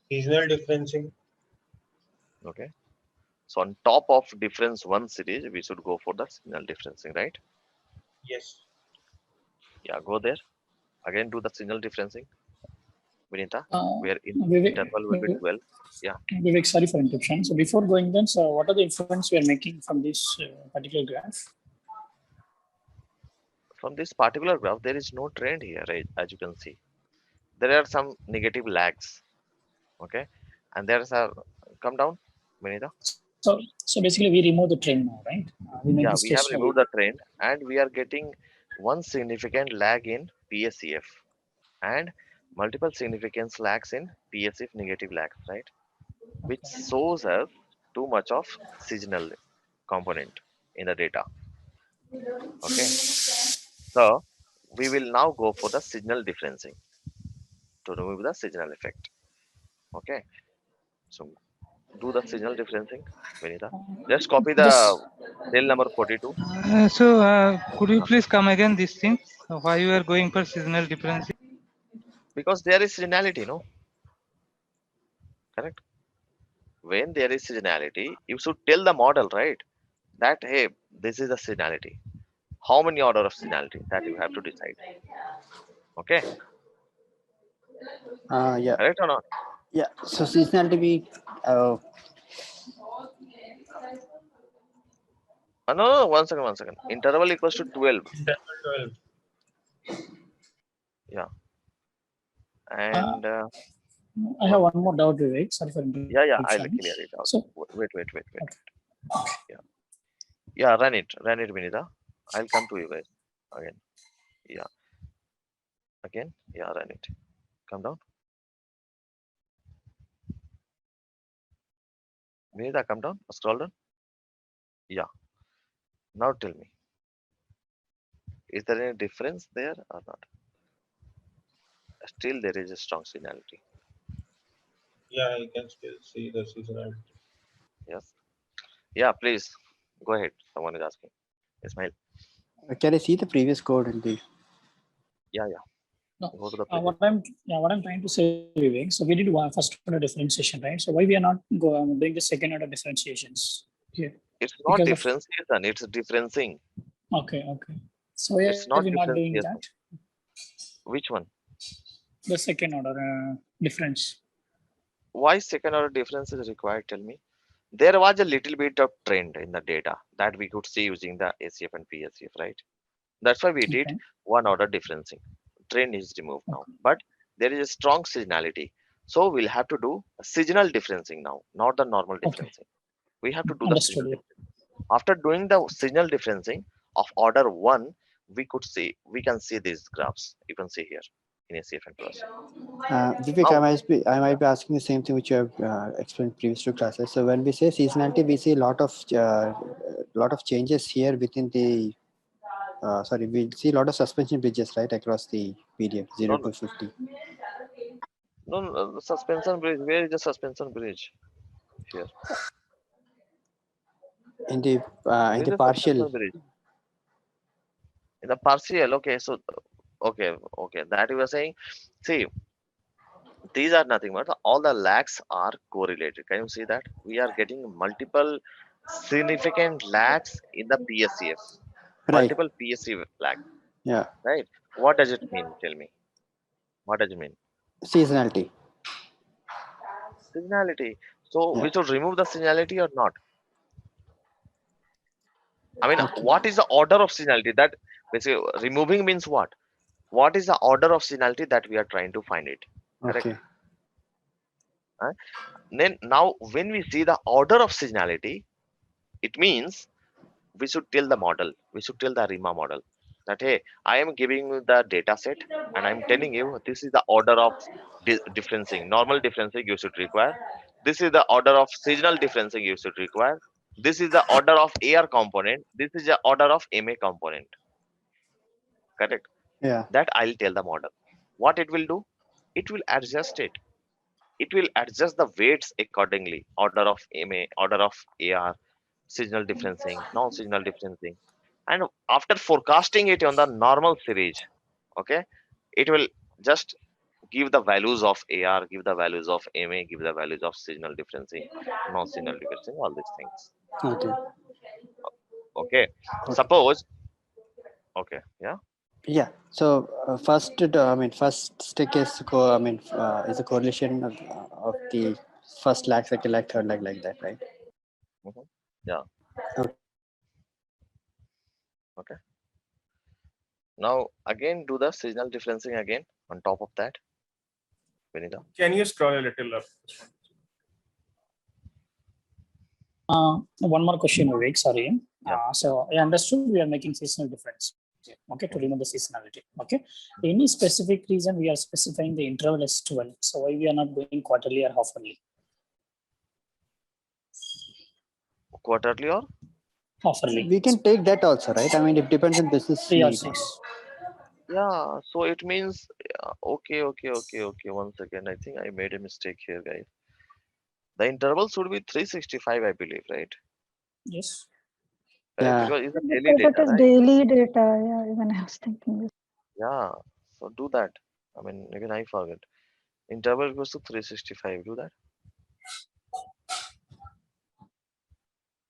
C: Seasonal differencing.
A: Okay. So on top of difference 1 series, we should go for the signal differencing, right?
C: Yes.
A: Yeah. Go there. Again, do the signal differencing. Vinita,
I: Uh,
A: where interval will be 12. Yeah.
I: Vivek, sorry for interruption. So before going then, so what are the inference we are making from this particular graph?
A: From this particular graph, there is no trend here, right? As you can see. There are some negative lags. Okay. And there's a come down, Vinita.
I: So basically we remove the trend now, right? We make
A: Yeah,
I: this
A: we have
I: stationary.
A: removed the trend and we are getting one significant lag in PSCF and multiple significance lags in PSF negative lags, right? Which shows us too much of seasonal component in the data. Okay, so we will now go for the signal differencing to remove the signal effect. Okay, so do the signal differencing, Vinita. Just copy the
I: Just
A: cell number 42.
J: Could you please come again this thing? Why you are going for seasonal difference?
A: Because there is seasonality, no? Correct. When there is seasonality, you should tell the model, right? That hey, this is the seasonality. How many order of seasonality that you have to decide. Okay,
E: Yeah.
A: correct or not?
E: Yeah. So seasonality we
A: No, 1 second, 1 second. Interval equals to 12.
C: Interval 12.
A: Yeah, and
I: I have one more doubt, Vivek. Sorry for
A: yeah,
I: interruption.
A: I'll clear it out.
I: So
A: Wait. Yeah, run it, Vinita. I'll come to you guys again. Yeah, again. Yeah, run it. Come down, Vinita. Come down. Scroll down. Yeah. Now tell me, is there any difference there or not? Still, there is a strong seasonality.
C: Yeah, I can still see the seasonality.
A: Yes. Yeah, please go ahead. Someone is asking. Ismail.
E: can I see the previous code in the
A: Yeah.
I: no,
A: Go to the
I: what I'm trying to say, Vivek. So we did one first order differentiation, right? So why we are not doing the second order differentiations here?
A: It's not
I: Because of
A: differentiation, it's differencing.
I: okay. So why
A: It's
I: are
A: not
I: we not doing
A: differentiation.
I: that?
A: Which one?
I: The second order difference.
A: Why second order difference is required? Tell me. There was a little bit of trend in the data that we could see using the ACF and PSCF, right? That's why we did
I: Okay.
A: one order differencing. Trend is removed now, but there is a strong seasonality. So we'll have to do a seasonal differencing now, not the normal differencing. We have to do the
I: Understood.
A: seasonal differencing. After doing the seasonal differencing of order 1, we can see these graphs. You can see here in ACF and PSCF.
E: Vivek,
A: Now,
E: I might be asking the same thing which you have explained previous two classes. So when we say seasonality, we see a lot of changes here within the. Sorry, we see a lot of suspension bridges right across the period 0 to 50.
A: No, suspension bridge. Where is the suspension bridge? Here.
E: In the
A: Where is the
E: partial.
A: suspension bridge? In the partial. Okay, so okay. That you were saying. See, these are nothing but all the lags are correlated. Can you see that? We are getting multiple significant lags in the PSCF.
E: Right.
A: Multiple PSCF lag.
E: Yeah.
A: Right. What does it mean? Tell me. What does it mean?
E: Seasonality.
A: Seasonality. So
E: Yeah.
A: we should remove the seasonality or not? I mean,
E: Okay.
A: what is the order of seasonality? That basically removing means what? What is the order of seasonality that we are trying to find it? Correct.
E: Okay.
A: Then now when we see the order of seasonality, it means we should tell the model, we should tell the ARMA model that hey, I am giving you the data set and I'm telling you this is the order of differencing. Normal differencing you should require. This is the order of seasonal differencing you should require. This is the order of AR component. This is the order of MA component. Correct.
E: Yeah.
A: That I'll tell the model. What it will do? It will adjust it. It will adjust the weights accordingly. Order of MA, order of AR, seasonal differencing, non-seasonal differencing. And after forecasting it on the normal series, okay, it will just give the values of AR, give the values of MA, give the values of seasonal differencing, non-seasonal differencing, all these things.
E: Okay.
A: Okay. Suppose, okay, yeah.
E: Yeah. So first, first stick is is a correlation of the first lag, second lag, third lag, like that, right?
A: Yeah.
E: Okay.
A: Okay. Now again, do the seasonal differencing again on top of that. Vinita.
O: Can you scroll a little up?
I: One more question, Vivek. Sorry.
A: Yeah.
I: So I understood we are making seasonal difference. Okay, to remove the seasonality. Okay. Any specific reason we are specifying the interval as 12? So why we are not going quarterly or half-yearly?
A: Quarterly or
I: half-yearly?
E: We can take that also, right? I mean, it depends on business
I: 3 or
E: need.
I: 6.
A: yeah. So it means okay. 1 second. I think I made a mistake here, guys. The interval should be 365, I believe, right?
I: Yes.
A: Correct?
E: Yeah.
A: Because it's a daily
D: Because it
A: data,
D: is
A: right?
D: daily data. Yeah, even I was thinking this.
A: Yeah. So do that. I mean, even I forget. Interval goes to 365. Do that.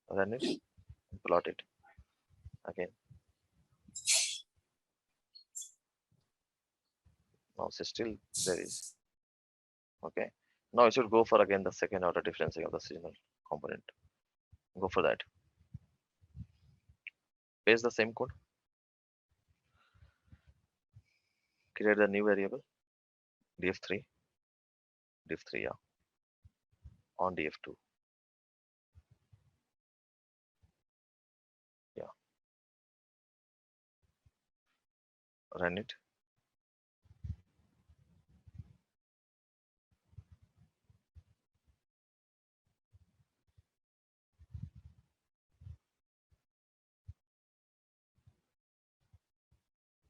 A: Run it. Plot it again. Now still there is. Okay. Now it should go for again the second order differencing of the seasonal component. Go for that. Paste the same code. Create the new variable. df3. df3, yeah. On df2. Yeah. Run it.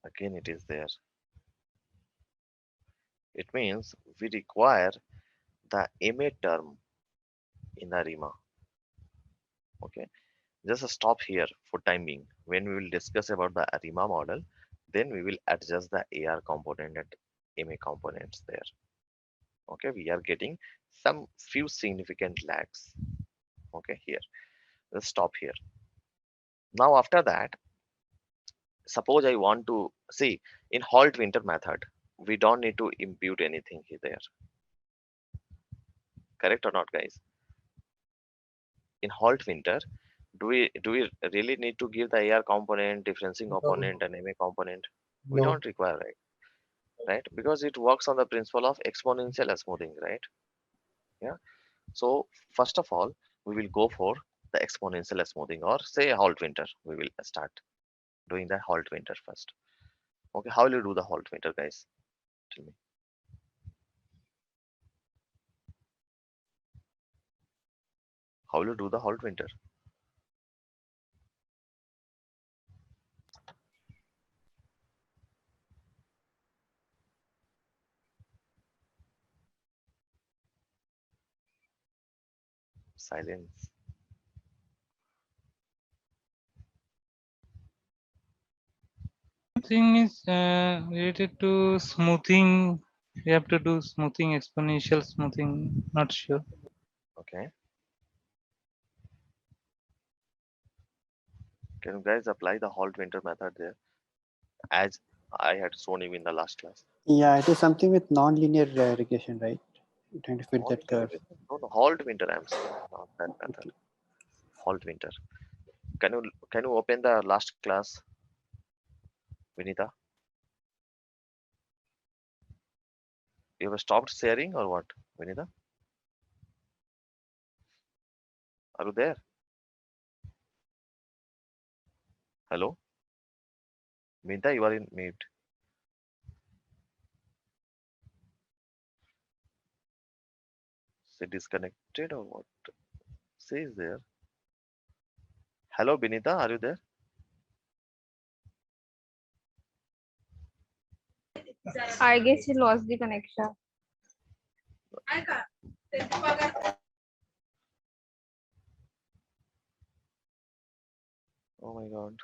A: Again it is there. It means we require the MA term in ARIMA. Okay. Just stop here for time being. When we will discuss about the ARIMA model, then we will adjust the AR component and MA components there. Okay, we are getting some few significant lags. Okay, here. Let's stop here. Now after that, suppose I want to see in halt winter method, we don't need to impute anything here there. Correct or not, guys? In halt winter, do we really need to give the AR component, differencing component, and MA component? We
C: No.
A: don't require, right? Because it works on the principle of exponential smoothing, right? Yeah. So first of all, we will go for the exponential smoothing, or say halt winter. We will start doing the halt winter first. Okay, how will you do the halt winter, guys? Tell me. How will you do the halt winter? Silence.
J: Thing is related to smoothing. We have to do smoothing, exponential smoothing. Not sure.
A: Okay. Can you guys apply the halt winter method there, as I had shown you in the last class?
E: Yeah, it is something with non-linear regression, right? You're trying to fit that curve.
A: No, no, halt winter I'm saying, not that method. Halt winter. Can you open the last class, Vinita? You have stopped sharing or what, Vinita? Are you there? Hello? Vinita, you are in mute. Say disconnected or what? Say is there. Hello, Vinita, are you there?
M: I guess he lost the connection.
A: Oh my god.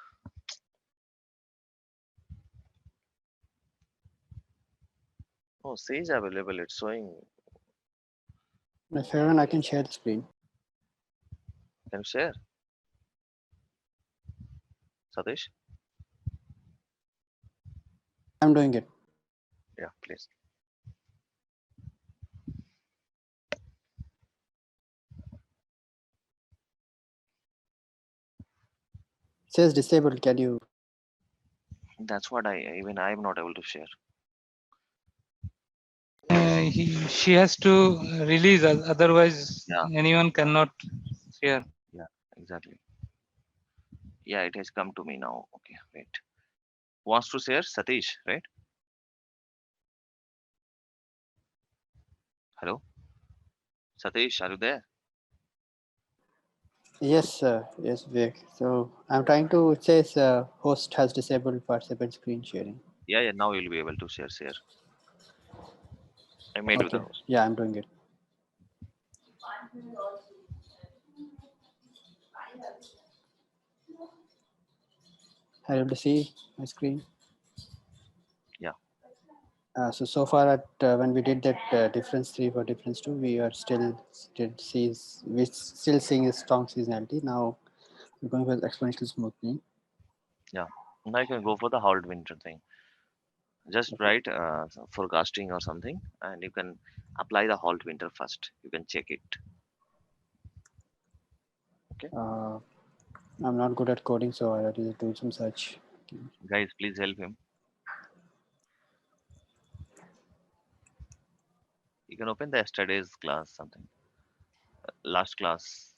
A: Oh, Sage available. It's showing.
E: If you want, I can share the screen.
A: Can you share? Satish?
E: I'm doing it.
A: Yeah, please.
E: It says disabled. Can you?
A: That's what I'm not able to share.
J: She has to release, otherwise
A: Yeah,
J: anyone cannot share.
A: yeah, exactly. Yeah, it has come to me now. Okay, wait. Wants to share? Satish, right? Hello? Satish, are you there?
E: Yes, yes, Vivek. So I'm trying to. It says host has disabled participant screen sharing.
A: Yeah, now you'll be able to share. I made you the
E: Okay.
A: host.
E: Yeah, I'm doing it. Are you able to see my screen?
A: Yeah.
E: So far at when we did that difference 3 for difference 2, we are still seeing a strong seasonality. Now we're going with exponential smoothing.
A: Yeah. Now you can go for the howled winter thing. Just write forecasting or something, and you can apply the halt winter first. You can check it. Okay.
E: I'm not good at coding, so I have to do some search.
A: Guys, please help him. You can open the yesterday's class something. Last class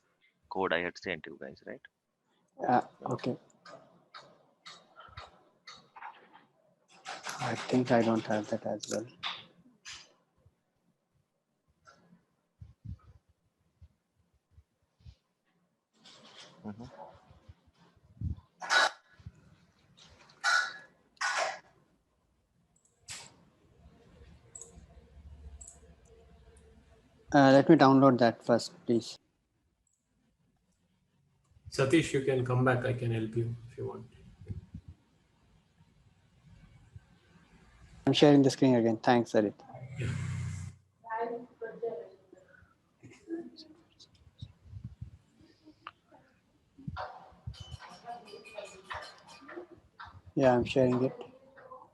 A: code I had sent you guys, right?
E: Okay. I think I don't have that as well.
A: Mm-hmm.
E: Let me download that first, please.
H: Satish, you can come back. I can help you if you want.
E: I'm sharing the screen again. Thanks, Arit.
H: Yeah.
E: Yeah, I'm sharing it.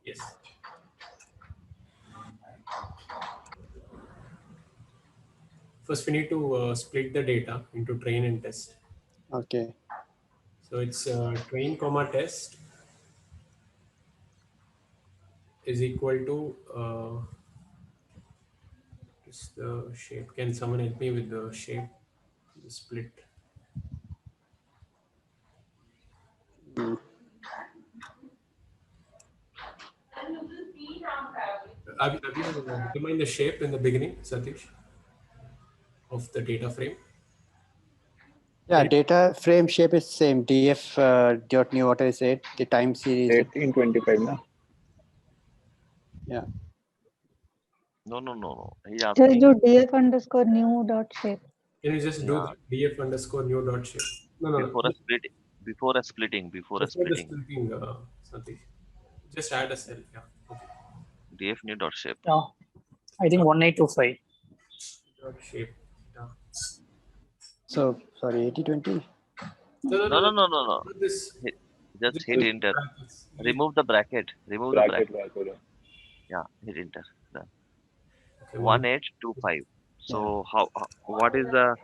H: Yes. First, we need to split the data into train and test.
E: Okay.
H: So it's train comma test is equal to is the shape. Can someone help me with the shape, the split?
E: Mm.
H: Have you determined the shape in the beginning, Satish, of the data frame?
E: Yeah, data frame shape is same. DF dot new water is 8. The time series.
K: 1825 now.
E: Yeah.
A: No. He's
D: Just
A: asking.
D: do df underscore new dot shape.
H: Can you just do
A: Yeah.
H: that? df underscore new dot shape. No.
A: Before a splitting. Before a splitting.
H: Before the splitting, Satish. Just add a cell. Yeah. Okay.
A: df new dot shape.
I: Yeah, I think 1825.
H: Dot shape. Yeah.
E: So sorry, 8020.
A: No.
H: Not this.
A: Just hit enter. Remove the bracket. Remove the bracket. Yeah, hit enter. Done.
H: Okay,
A: 1825. So what is the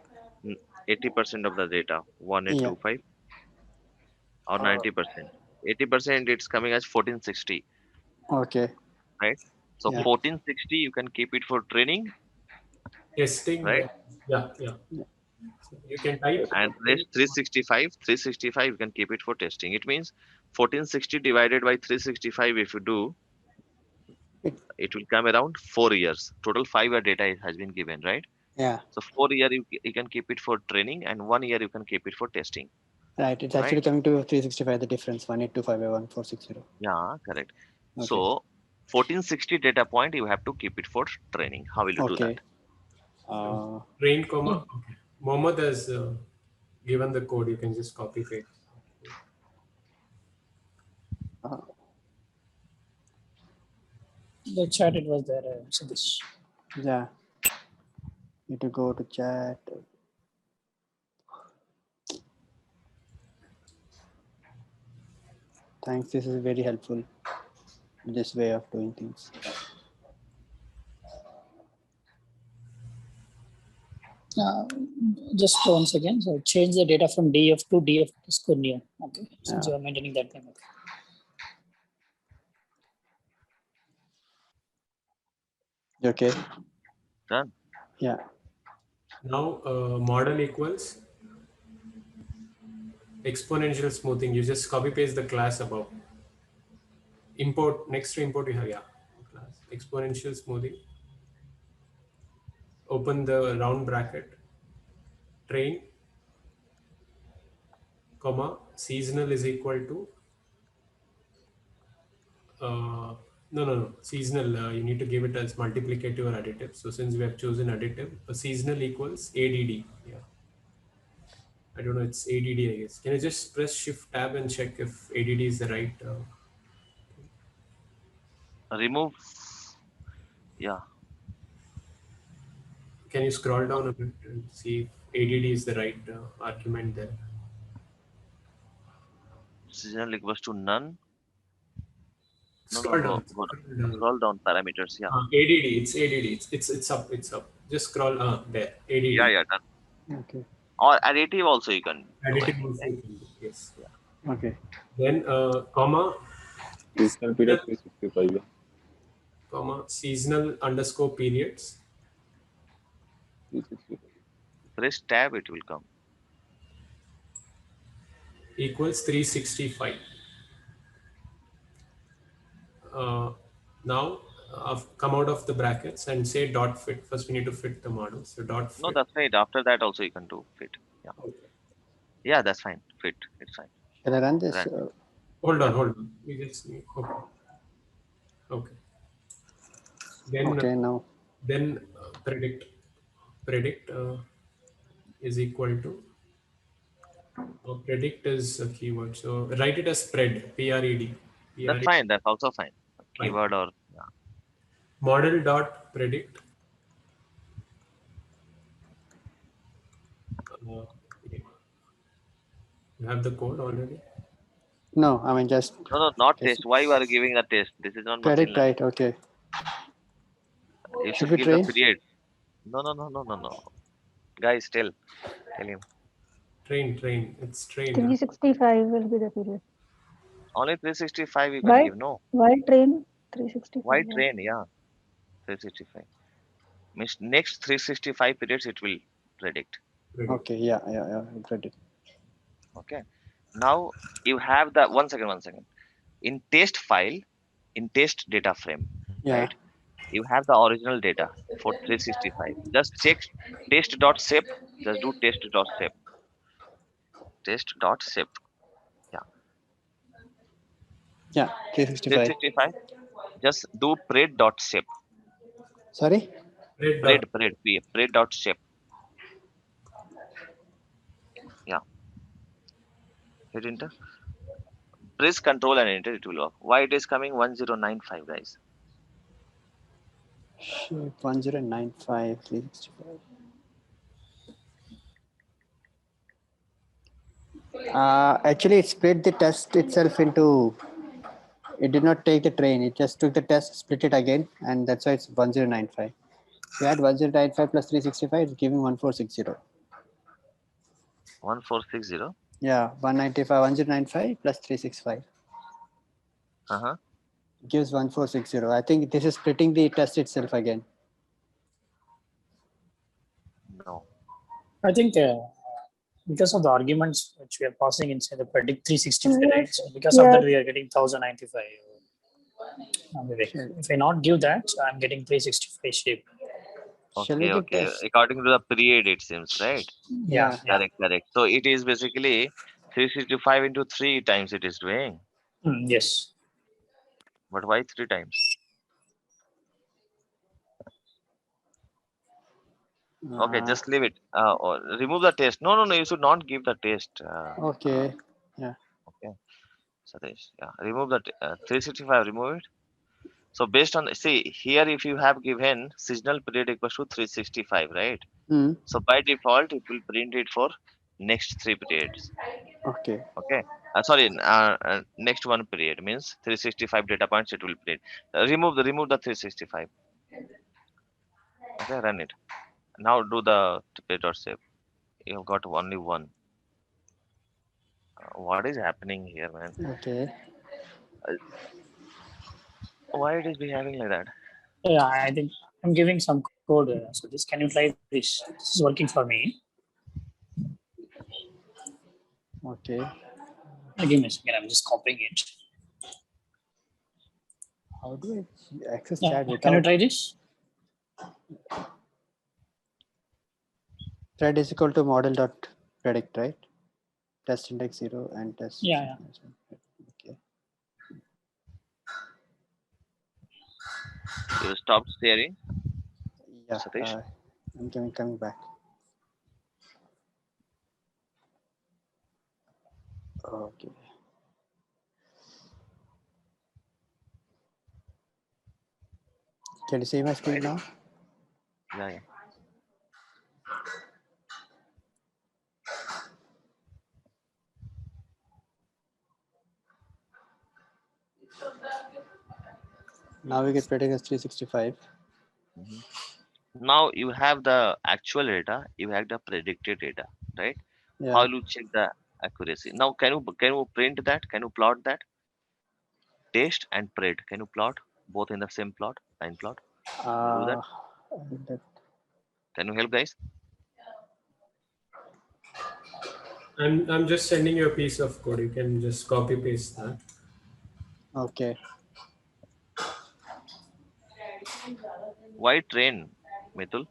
A: 80% of the data? 1825 or 90%? 80% it's coming as 1460,
E: Okay.
A: right? So
E: Yeah.
A: 1460 you can keep it for training,
H: testing.
A: right?
H: Yeah. So you can type.
A: And rest 365 you can keep it for testing. It means 1460 divided by 365 if you do, it will come around 4 years. Total 5-year data has been given, right?
E: Yeah.
A: So 4 year you can keep it for training, and 1 year you can keep it for testing.
E: Right. It's
A: Right?
E: actually coming to 365. The difference 1825 by 1460.
A: Yeah, correct.
E: Okay.
A: So 1460 data point you have to keep it for training. How will you do that?
H: Train comma. Okay. Mohammed has given the code. You can just copy paste.
I: The chat it was there, Satish.
E: Yeah. Need to go to chat. Thanks. This is very helpful. this way of doing things.
I: Just once again, so change the data from df to df underscore new. Okay, since you are maintaining that thing.
E: Okay.
A: Done.
E: Yeah.
H: Now model equals exponential smoothing. You just copy paste the class above. Import, next to import you have class exponential smoothing. Open the round bracket. Train, comma, seasonal is equal to no, seasonal, you need to give it as multiplicative or additive. So since we have chosen additive, a seasonal equals ADD. Yeah, I don't know, it's ADD, I guess. Can you just press shift tab and check if ADD is the right
A: Remove. Yeah.
H: can you scroll down a bit and see if ADD is the right argument there?
A: Seasonal equals to none. No,
H: Scroll down.
A: Scroll down parameters. Yeah.
H: ADD, it's ADD. It's up. Just scroll there. ADD.
A: Yeah, done.
E: Okay.
A: Or additive also you can do, I
H: Additive
A: think,
H: also
A: right?
H: you can do, yes.
A: Yeah.
E: Okay.
H: Then comma.
K: Seasonal period 365. Yeah.
H: Comma seasonal underscore periods
K: 365.
A: Press tab, it will come.
H: equals 365. Now come out of the brackets and say dot fit. First we need to fit the model. So dot fit.
A: No, that's right. After that also you can do fit. Yeah.
H: Okay.
A: Yeah, that's fine. Fit. It's fine.
E: Shall I run this?
A: Run.
H: Hold on. We just need, okay. Then
E: okay, now.
H: Then predict is equal to predict is a keyword. So write it as spread. PRED.
A: That's fine. That's also fine. Keyword or
H: model dot predict. You have the code already?
E: No, I mean just.
A: No, not test. Why you are giving a test? This is not machine
E: Predict,
A: learning.
E: right? Okay.
A: You
E: Should
A: should
E: we
A: give
E: train?
A: the period. No. Guys, tell him.
H: Train. It's train.
D: 365 will be the period.
A: Only 365 you can
D: Why?
A: give. No.
D: Why train 365?
A: Why train? Yeah. 365. Means next 365 periods it will predict.
E: Okay. Yeah. Predict.
A: Okay. Now you have the one second. In test file, in test data frame, right? You have the original data for 365. Just check test.sep. Just do test.sep. Test.sep. Yeah.
E: Yeah. 365.
A: 365. Just do pred.sep.
E: Sorry?
A: Pred.sep. Yeah. Hit enter. Press control and enter, it will work. Why it is coming 1095, guys?
E: Shape 1095, 365. Actually, it split the test itself into. It did not take the train. It just took the test, split it again, and that's why it's 1095. So you add 1095 plus 365, it's giving 1460.
A: 1460.
E: Yeah, 195, 1095 plus 365. Gives 1460. I think this is splitting the test itself again.
A: No.
I: I think because of the arguments which we are passing inside the predict 365, right? So because of that, we are getting 1095. If I not give that, I'm getting 365 shape.
A: Okay. According to the period, it seems, right?
I: Yeah.
A: Correct. So it is basically 365 into 3 times it is doing.
I: Yes.
A: But why 3 times? Okay, just leave it. Or remove the test. No. You should not give the test.
E: Okay. Yeah.
A: Okay. So this. Yeah. Remove the 365. Remove it. So based on here, if you have given seasonal period equals to 365, right? So by default, it will print it for next 3 periods.
E: Okay.
A: Okay. Sorry. Next one period means 365 data points it will print. Remove the 365. Okay, run it. Now do the save. You have got only one. What is happening here, man?
E: Okay.
A: Uh, Why it is behaving like that?
I: Yeah, I think I'm giving some code. So this, can you try this? This is working for me.
E: Okay.
I: Give me a second. I'm just copying it.
E: How do I access
I: Yeah,
E: chat
I: can you
E: without
I: try this?
E: thread is equal to model dot predict, right? Test index 0 and test.
I: Yeah.
E: Okay.
A: You stopped sharing.
E: Yeah.
A: Satish?
E: I'm coming back. Okay. Can you see my screen now?
A: Yeah.
E: Now we get predict as 365.
A: Now you have the actual data, you have the predicted data, right?
E: Yeah.
A: How you check the accuracy? Now can you print that? Can you plot that? Test and pred. Can you plot both in the same plot, line plot? Do that. Can you help, guys?
H: I'm just sending you a piece of code. You can just copy paste that.
E: Okay.
A: Why train, Mithul?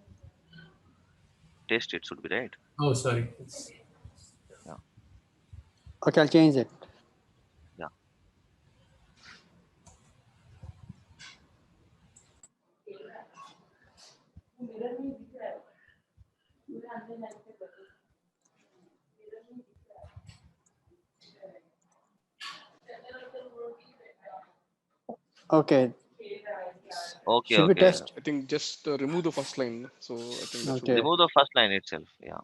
A: Test it should be right.
H: Oh, sorry.
A: Yeah.
E: Okay, I'll change it.
A: Yeah.
E: Okay.
A: Okay.
E: Should we
A: Okay.
E: test?
O: I think just remove the first line. So I think that should
E: Okay.
A: Remove the first line itself. Yeah.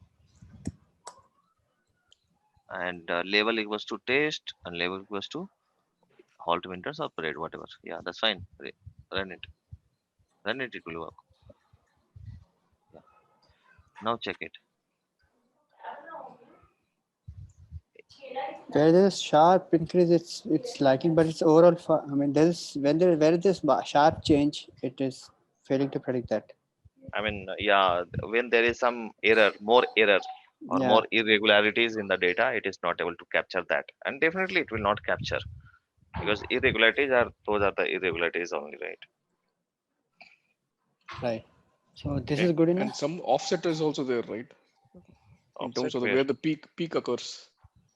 A: And label equals to test and label equals to halt winters or parade, whatever. Yeah, that's fine. Run it. Run it. It will work. Yeah. Now check it.
E: Where there's a sharp increase, it's liking, but it's overall. I mean, where this sharp change, it is failing to predict that.
A: I mean, yeah, when there is some error, more error or
E: Yeah.
A: more irregularities in the data, it is not able to capture that. And definitely it will not capture because irregularities are, those are the irregularities only, right?
E: Right. So this
A: Okay.
E: is good enough.
O: And some offset is also there, right? In terms
A: Offset
O: of
A: where?
O: where the peak occurs.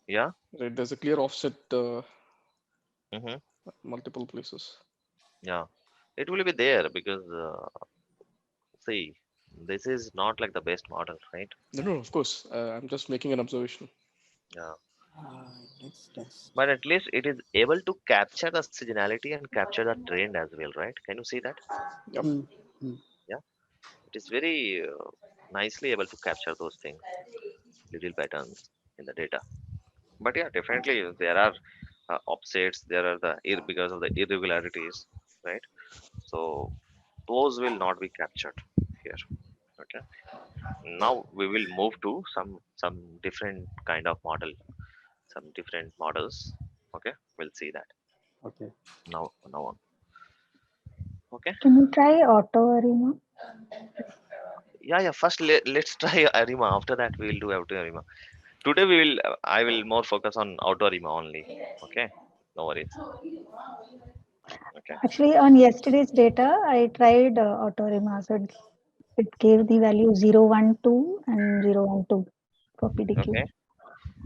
A: Yeah.
O: Right. There's a clear offset.
A: Mm-hmm.
O: Multiple places.
A: Yeah. It will be there because, see, this is not like the best model, right?
O: No, of course. I'm just making an observation.
A: Yeah.
E: Let's test.
A: But at least it is able to capture the seasonality and capture the trend as well, right? Can you see that?
O: Yep.
A: Yeah. It is very nicely able to capture those things, little patterns in the data. But yeah, definitely there are offsets. There are because of the irregularities, right? So those will not be captured here. Okay. Now we will move to some different kind of model, some different models. Okay, we'll see that
E: Okay.
A: now on. Okay.
D: Can you try Autoarima?
A: Yeah. First, let's try Arima. After that, we will do Autoarima. Today we will. I will more focus on Autoarima only. Okay. No worries. Okay.
D: Actually, on yesterday's data, I tried Autoarima. So it gave the value 0, 1, 2 and 0, 1, 2 for PDQ.
A: Okay.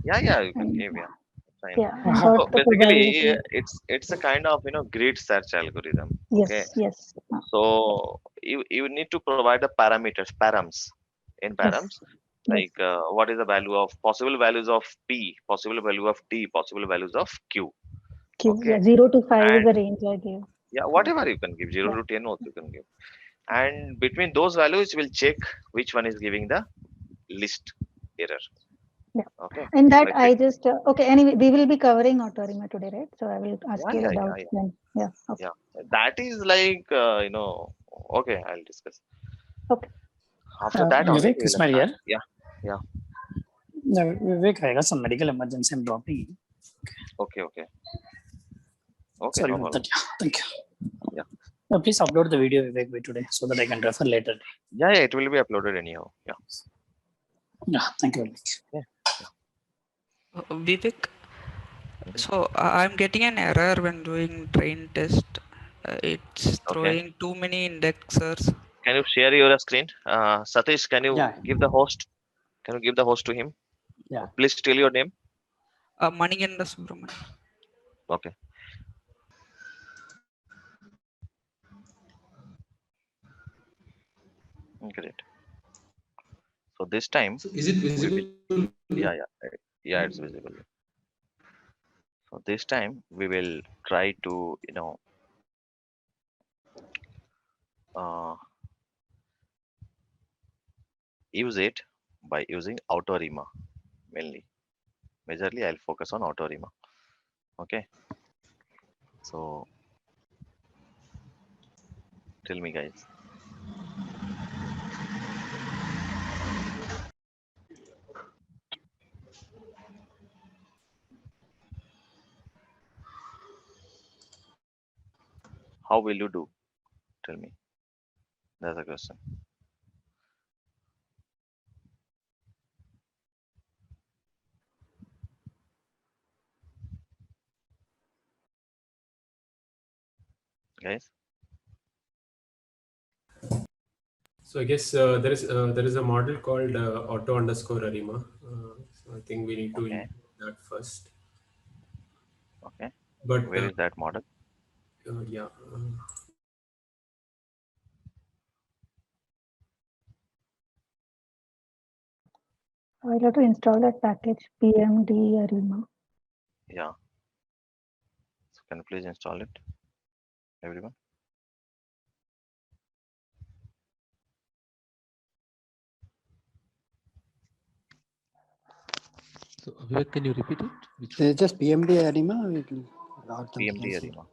A: Yeah. You can
D: And
A: give. Yeah. Fine.
D: yeah, and got
A: So
D: the
A: basically,
D: probability.
A: it's a kind of grid search algorithm. Okay.
D: Yes.
A: So you need to provide the parameters, params. In params,
D: Yes.
A: like what is the value of possible values of P, possible value of T, possible values of Q.
D: Q,
A: Okay.
D: yeah, 0 to 5 is
A: And
D: the range I gave.
A: yeah, whatever you can give, 0
D: Yeah.
A: to 10 also you can give. And between those values, we'll check which one is giving the least error. Okay.
D: In that,
A: So
D: I just okay. Anyway, we will be covering Autoarima today, right? So I will ask
A: yeah,
D: you
A: yeah,
D: the
A: yeah,
D: doubts
A: yeah,
D: then. Yeah. Okay.
A: yeah. That is like okay. I'll discuss.
D: Okay.
A: After that only
I: Vivek,
A: we will
I: Ismail
A: start.
I: here.
A: Yeah, yeah.
I: No, Vivek, I got some medical emergency. I'm dropping.
A: Okay, okay, okay.
I: Sorry
A: No
I: about
A: problem.
I: that. Thank you.
A: Yeah,
I: Please upload the video, Vivek, by today so that I can refer later.
A: yeah, yeah. It will be uploaded anyhow. Yeah,
I: Yeah, thank you very much.
A: yeah, yeah.
P: Vivek,
A: Mhm.
P: so I'm getting an error when doing train test. It's
A: Okay.
P: throwing too many indexers.
A: Can you share your screen? Satish, can you
E: Yeah,
A: give the host? Can you give the host to him?
E: yeah.
A: Please tell your name.
P: Maniganda Subramanian.
A: Okay. Great. So this time
H: So is it
A: we will.
H: visible?
A: Yeah, yeah, yeah. It's visible. So this time we will try to uh, use it by using Autoarima mainly. Majorly, I'll focus on Autoarima. Okay. So tell me, guys. How will you do? Tell me. That's a question. Guys.
H: So I guess there is a model called auto underscore arima. So I think we need to
A: Okay.
H: import that first.
A: Okay.
H: But
A: Where is that model?
H: yeah.
D: I'll have to install that package PMD Arima.
A: Yeah. So can you please install it, everyone?
N: So Vivek, can you repeat it? Which
E: So it's just PMD Arima or something
A: PMD
E: else?
A: Arima.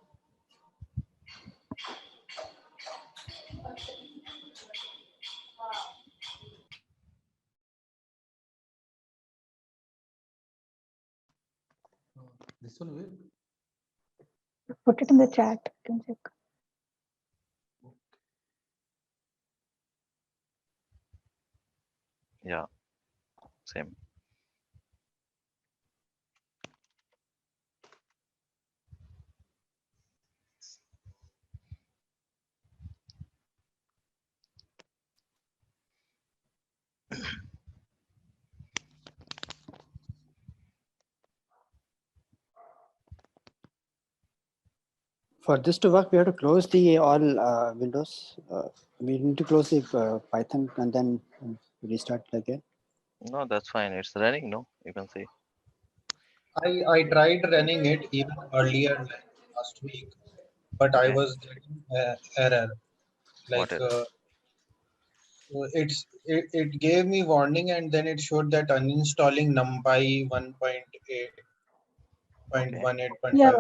N: this one, Vivek?
D: Put it in the chat. You can check.
A: Yeah. Same.
E: For this to work, we have to close the all windows. We need to close the Python and then restart it again.
A: No, that's fine. It's running. No, you can see.
C: I tried running it even earlier, like last week, but I
A: Okay.
C: was getting error.
A: What
C: Like
A: error?
C: it gave me warning, and then it showed that uninstalling NumPy 1.8.18.5.
A: Okay.
D: Yeah.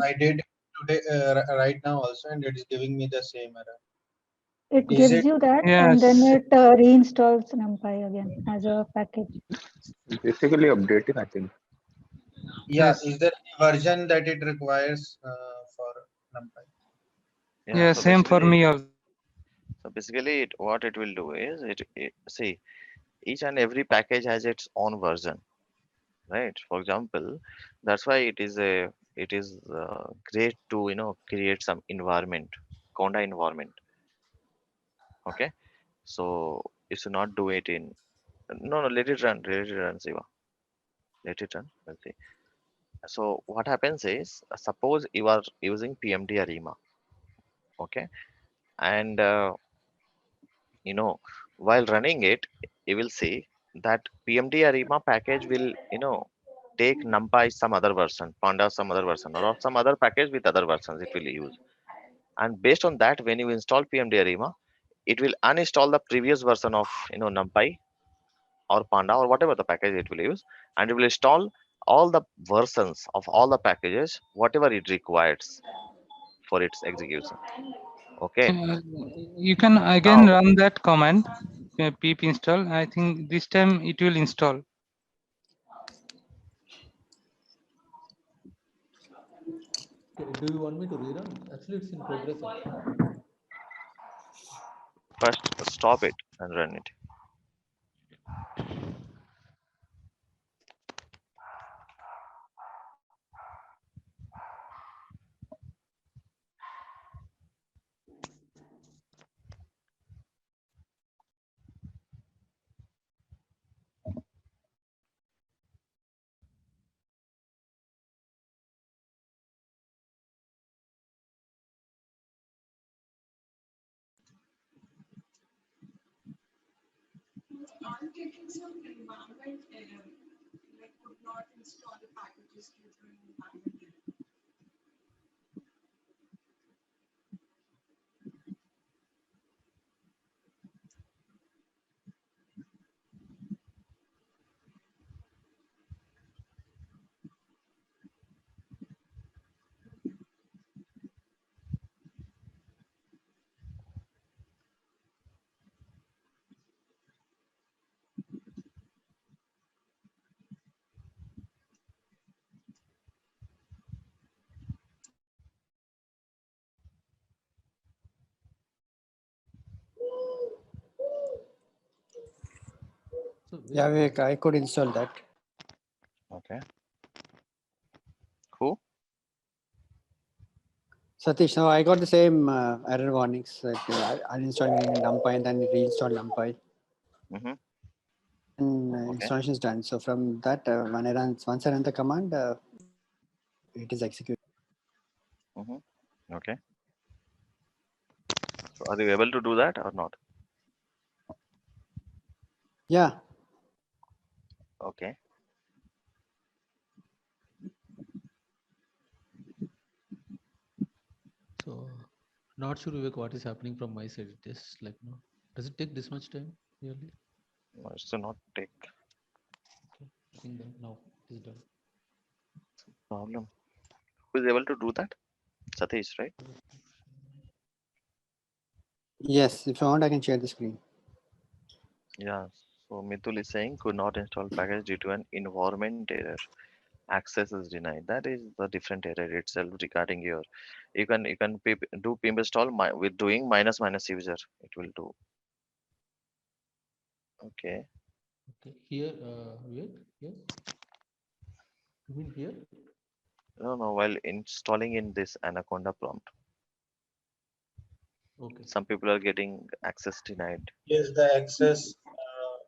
C: I did today right now also, and it is giving me the same error.
D: It
C: Is
D: gives
C: it?
D: you that, and
J: Yes.
D: then it reinstalls NumPy again as a package.
K: Basically updating, I think.
C: Yeah.
J: Yes.
C: Is there any version that it requires for NumPy?
A: Yeah.
J: Yeah.
A: So
J: Same for
A: basically,
J: me also.
A: what it will do is it see each and every package has its own version, right? For example, that's why it is great to create some environment, conda environment. Okay. So you should not do it in no, let it run, Siva. Let it run. Let's see. So what happens is, suppose you are using PMD Arima, okay, and while running it, you will see that PMD Arima package will take NumPy some other version, Panda some other version, or some other package with other versions it will use. And based on that, when you install PMD Arima, it will uninstall the previous version of NumPy or Panda or whatever the package it will use, and it will install all the versions of all the packages, whatever it requires for its execution.
J: So
A: Okay.
J: you can again
A: Now,
J: run that command pip install. I think this time it will install.
N: Okay, do you want me to rerun? Actually, it's in progress.
A: first stop it and run it.
L: I'm getting some environment error, like could not install the packages due to an environment error.
N: So
E: Yeah, Vivek, I could install that.
A: Okay. Who?
E: Satish, now I got the same error warnings that uninstalling NumPy and then reinstall NumPy.
A: Mm-hmm.
E: And
A: Okay.
E: installation is done. So from that, once I run the command, it is executed.
A: Mm-hmm. Okay. So are you able to do that or not?
E: Yeah.
A: Okay.
N: So not sure Vivek, what is happening from my side. It is like no. Does it take this much time really?
A: No, it's to not take
N: Okay. I think that now it is done.
A: problem. Who is able to do that? Satish, right?
E: Yes, if you want, I can share the screen.
A: Yeah. So Mithul is saying could not install package due to an environment error. Access is denied. That is the different error itself regarding your. You can do pip install with doing minus minus user. It will do. Okay.
N: Okay. Here, Vivek, here. You mean here?
A: No, while installing in this Anaconda prompt,
N: Okay.
A: some people are getting access denied.
C: Yes, the access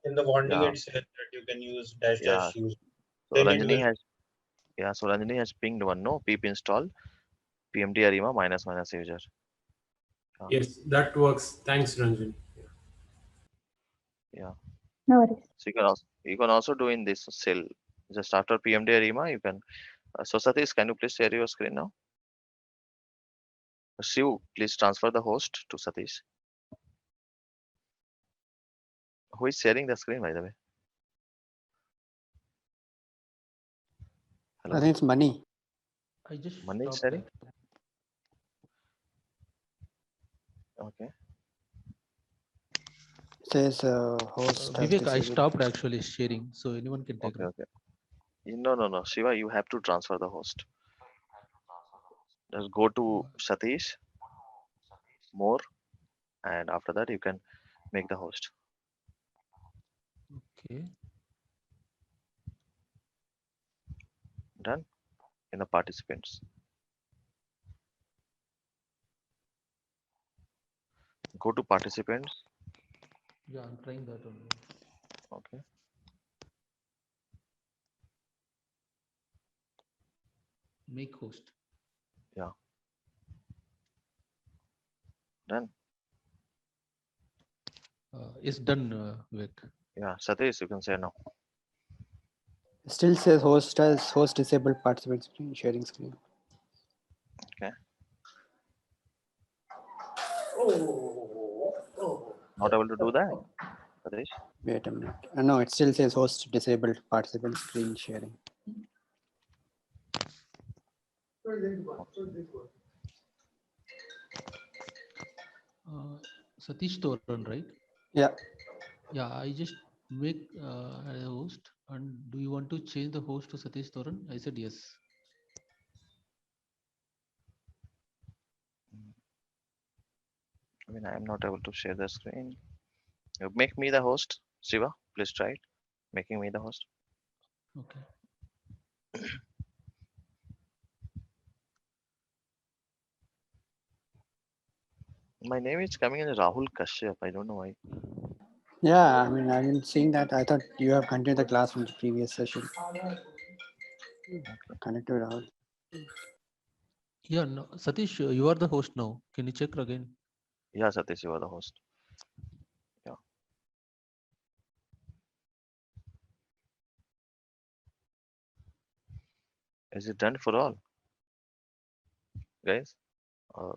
C: in the warning
A: Yeah.
C: it says that you can use dash
A: Yeah.
C: dash use.
A: So
C: Then it will.
A: Ranjani has pinged one. No, pip install pmd arima minus minus user.
H: Yes, that works. Thanks, Ranjan.
A: Yeah.
D: No worries.
A: So you can also do in this cell just after pmd arima you can. So Satish, can you please share your screen now? Shiv, please transfer the host to Satish. Who is sharing the screen, by the way?
E: I
A: Hello?
E: think it's money.
N: I just
A: Mani is
N: stopped
A: sharing?
N: that.
A: Okay.
E: It says host has
N: Vivek, I
E: disabled.
N: stopped actually sharing, so anyone can take
A: Okay,
N: now.
A: okay. No. Shiva, you have to transfer the host. Just go to Satish, more, and after that you can make the host.
N: Okay.
A: Done? In the participants. Go to participants.
N: Yeah, I'm trying that only.
A: Okay.
N: Make host.
A: Yeah. Done?
N: It's done, Vivek.
A: Yeah. Satish, you can say now.
E: It still says host disabled participant screen sharing screen.
A: Okay. Not able to do that, Satish?
E: Wait a minute. No, it still says host disabled participant screen sharing.
N: Satish Toran, right?
E: Yeah.
N: Yeah, I just make a host. And do you want to change the host to Satish Toran? I said yes.
A: I mean, I am not able to share the screen. You make me the host, Shiva. Please try it. Making me the host.
N: Okay.
A: My name is coming in Rahul Kashyap. I don't know why.
E: Yeah, I mean, I've been seeing that. I thought you have continued the class from the previous session. Connect to Rahul.
N: Yeah, no, Satish, you are the host now. Can you check again?
A: Yeah, Satish, you are the host. Yeah. Is it done for all, guys? Or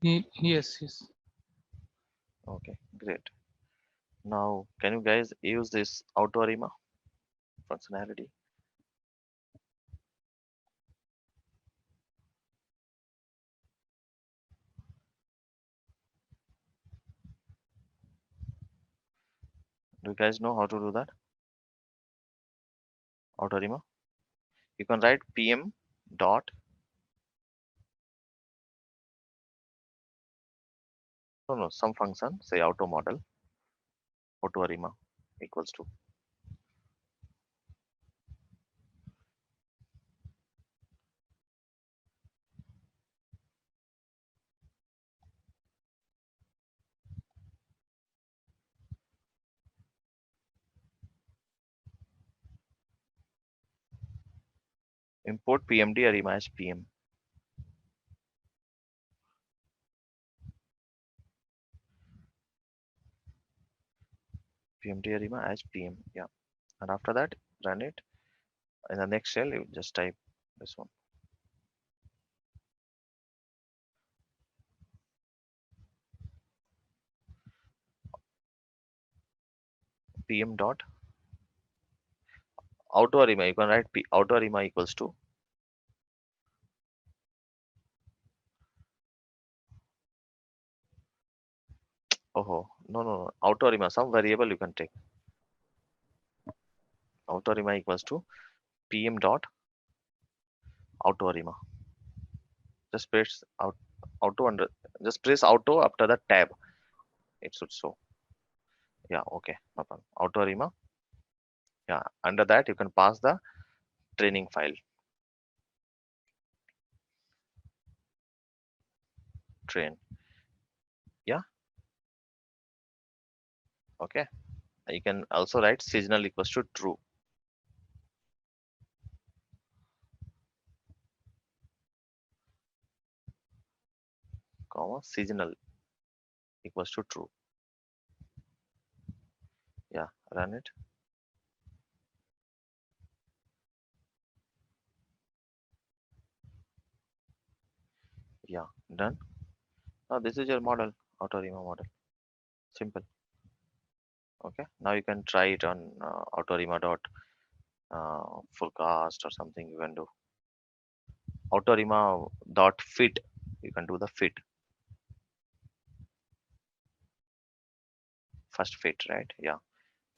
J: Yes, yes.
A: okay, great. Now, can you guys use this Autoarima functionality? Do you guys know how to do that? Autoarima. You can write PM dot. No, some function, say auto model, Autoarima equals to import PMD arima as PM. PMD arima as PM. Yeah. And after that, run it. In the next shell, you just type this one. PM dot Autoarima. You can write Autoarima equals to no. Autoarima, some variable you can take. Autoarima equals to PM dot Autoarima. Just press auto under, just press auto after the tab. It should show. Yeah, okay, no problem. Autoarima. Yeah, under that you can pass the training file. Train. Yeah. Okay. You can also write seasonal equals to true. Comma seasonal equals to true. Yeah, run it. Yeah, done. Now this is your model, Autorima model. Simple. Okay. Now you can try it on Autorima dot forecast or something. You can do Autorima dot fit. You can do the fit. First fit, right? Yeah.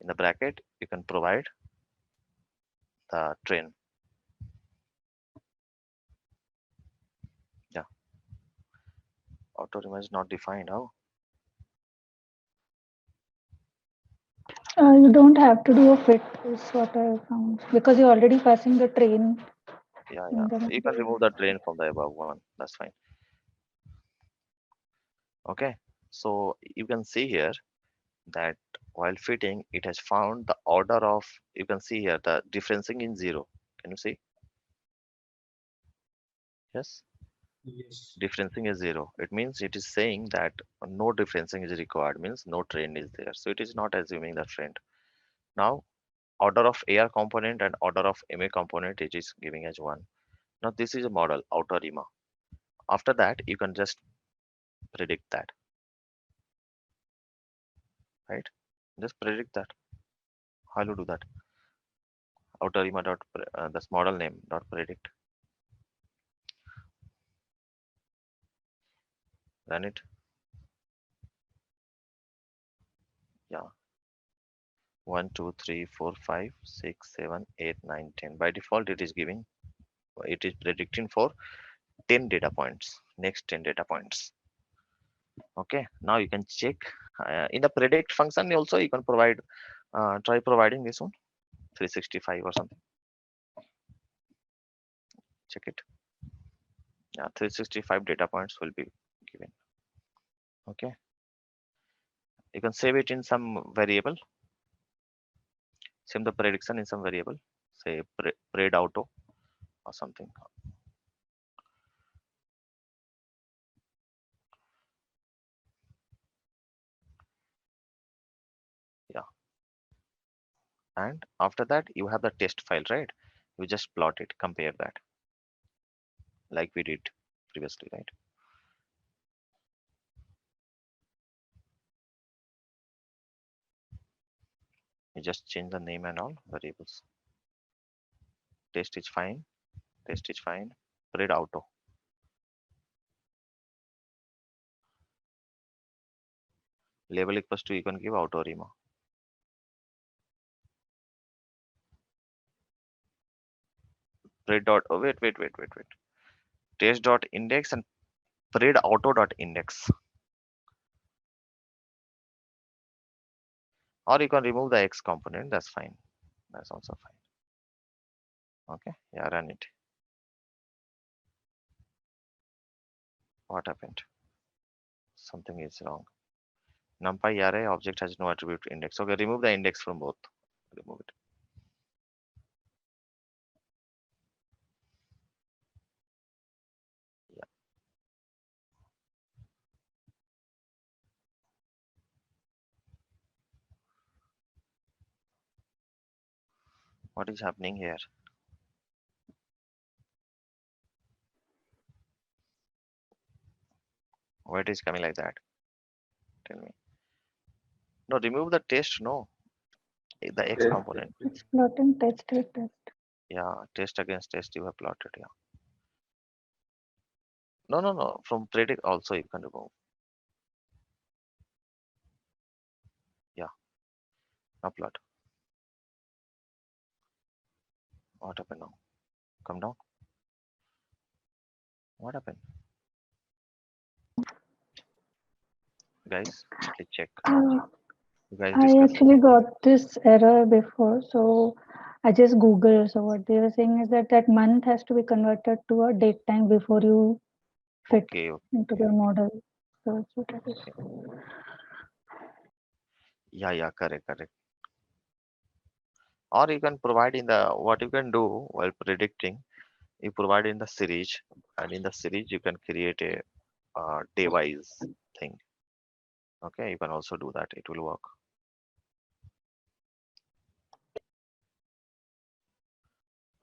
A: In the bracket, you can provide the train. Yeah. Autorima is not defined. How?
D: You don't have to do a fit, is what I found, because you're already passing the train.
A: Yeah.
D: in the
A: You can
D: middle.
A: remove the train from the above one. That's fine. Okay. So you can see here that while fitting, it has found the order of, you can see here the differencing in 0. Can you see? Yes.
C: Yes.
A: Differencing is 0. It means it is saying that no differencing is required, means no trend is there. So it is not assuming the trend. Now order of AR component and order of MA component, it is giving as 1. Now this is a model, Autoarima. After that, you can just predict that, right? Just predict that. How will you do that? Autoarima dot this model name dot predict. Run it. Yeah. 1, 2, 3, 4, 5, 6, 7, 8, 9, 10. By default, it is predicting for 10 data points. Next 10 data points. Okay. Now you can check in the predict function. Also, you can try providing this one 365 or something. Check it. Yeah, 365 data points will be given. Okay. You can save it in some variable. Save the prediction in some variable. Say pred auto or something. Yeah. And after that, you have the test file, right? You just plot it, compare that, like we did previously, right? You just change the name and all variables. Test is fine. Test is fine. Pred auto. Label equals to, you can give Autoarima. Pred dot, oh, wait. Test dot index and pred auto dot index. Or you can remove the X component. That's fine. That's also fine. Okay. Yeah, run it. What happened? Something is wrong. NumPy array object has no attribute index. Okay, remove the index from both. Remove it. Yeah. What is happening here? Why it is coming like that? Tell me. No, remove the test. No, the X component.
D: It's plotting test with test.
A: Yeah, test against test you have plotted. Yeah. No. From predict also you can remove. Yeah. Now plot. What happened now? Come down. What happened? Guys, please check. You guys
D: I
A: discuss.
D: actually got this error before, so I just Googled. So what they were saying is that that month has to be converted to a date time before you fit
A: Okay.
D: into the model. So that's what it is.
A: Yeah, correct. Or you can provide in the, what you can do while predicting, you provide in the series, and in the series you can create a day wise thing. Okay, you can also do that. It will work.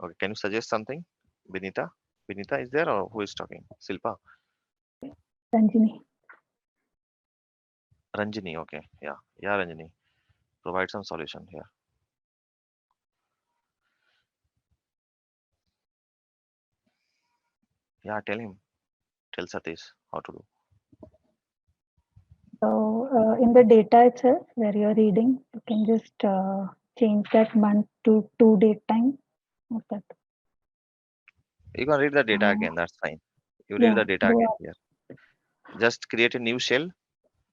A: Okay, can you suggest something? Vinita is there, or who is talking? Silpa? Ranjini, okay. Yeah, Ranjini. Provide some solution here. Yeah, tell Satish how to do.
D: So in the data itself, where you're reading, you can just change that month to date time. Like that.
A: You can read the data again, that's fine. You read
D: Yeah,
A: the data again here. Just create a new shell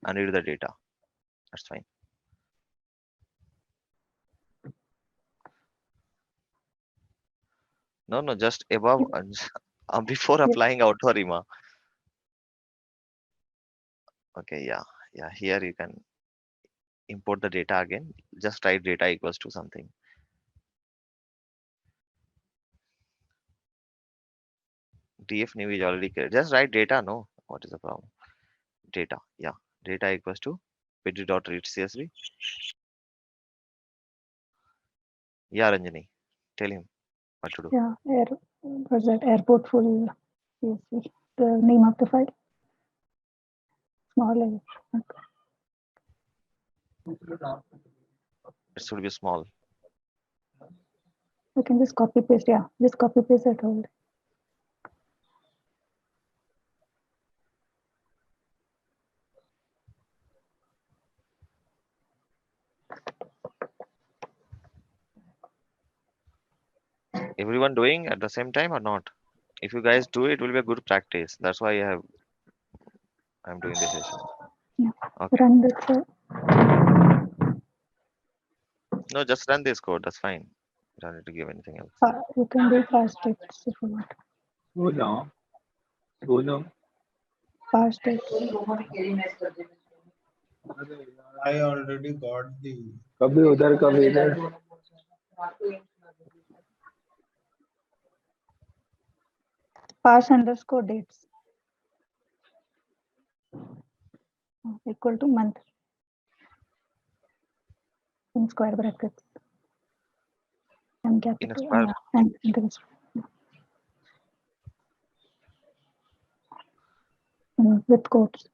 A: and read the data. That's fine. No, just above before applying Autoarima. Okay, yeah. Here you can import the data again. Just write data equals to something. df new is already created. Just write data. No, what is the problem? Data, yeah. Data equals to pd.read csv. Yeah, Ranjani, tell him what to do.
D: Yeah, was that airport full CSV, the name of the file? Small.
A: It should be small.
D: You can just copy paste. Yeah, just copy paste that whole.
A: Everyone doing at the same time or not? If you guys do, it will be a good practice. That's why I'm doing this session.
D: Yeah.
A: Okay.
D: Run this.
A: No, just run this code. That's fine. You don't need to give anything else.
D: You can do fast steps if you want.
K: Slow down. Slow down.
D: Fast steps.
C: I already got the.
K: कभी उधर कभी इधर.
D: Pass underscore dates equal to month in square brackets. M capital.
A: In a square.
D: Yeah, and this. With quotes.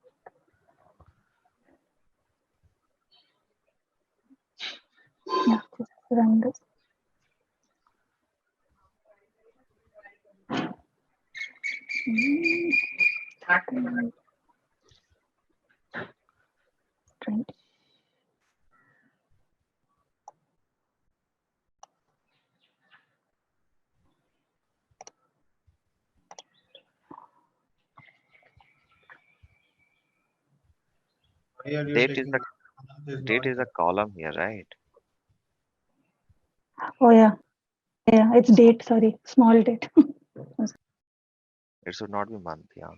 D: Yeah, just run this. Trend.
C: Why are you
A: Date is
C: taking
A: the
C: this
A: date is a column here, right?
D: Oh yeah, yeah. It's date. Sorry, small date.
A: It should not be month. Yeah.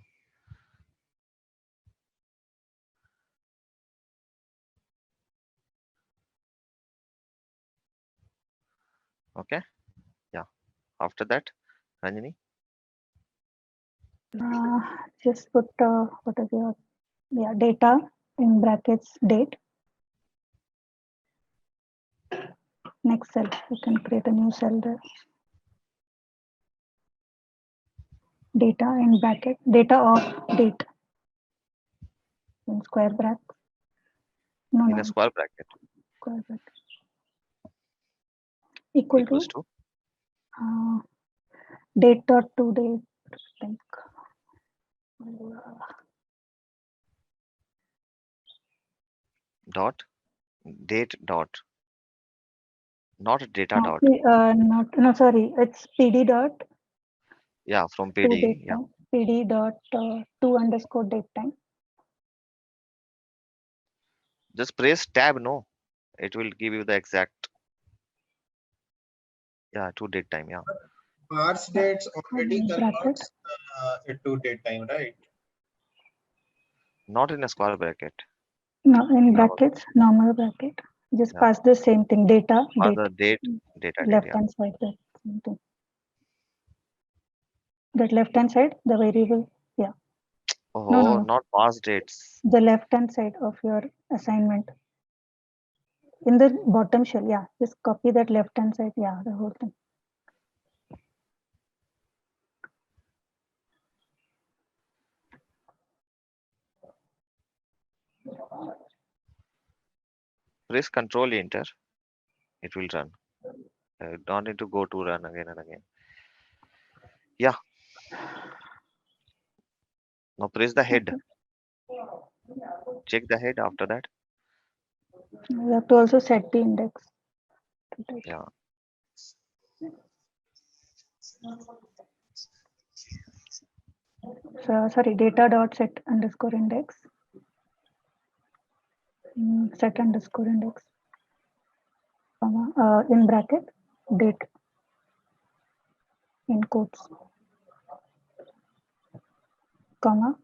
A: Okay. Yeah. After that, Ranjini.
D: Just put what is your data in brackets date. Next cell, you can create a new cell there. Data in bracket, data of date in square bracket. No,
A: In a square bracket.
D: Square bracket. Equal
A: Equals
D: to
A: to
D: date dot to date. I think.
A: Dot date dot. Not data dot.
D: No, sorry. It's PD dot
A: Yeah, from
D: to
A: PD.
D: date
A: Yeah.
D: time. PD dot to underscore date time.
A: Just press tab. No, it will give you the exact. Yeah, to date time. Yeah.
C: Parse dates already
D: Bracket.
C: converts it to date time, right?
A: Not in a square bracket.
D: No, in brackets, normal bracket. Just
A: Yeah.
D: pass the same thing. Data,
A: Or
D: date.
A: the date, data, date.
D: Left
A: Yeah.
D: hand side, that same thing. That left hand side, the variable. Yeah.
A: Oh,
D: No.
A: not past dates.
D: The left hand side of your assignment. In the bottom shell, yeah. Just copy that left hand side. Yeah, the whole thing.
A: Press Control Enter. It will run. Don't need to go to run again and again. Yeah. Now press the head. Check the head after that.
D: You have to also set the index.
A: Yeah.
D: So sorry, data dot set underscore index. Set underscore index. Comma, in bracket, date. In quotes. Comma,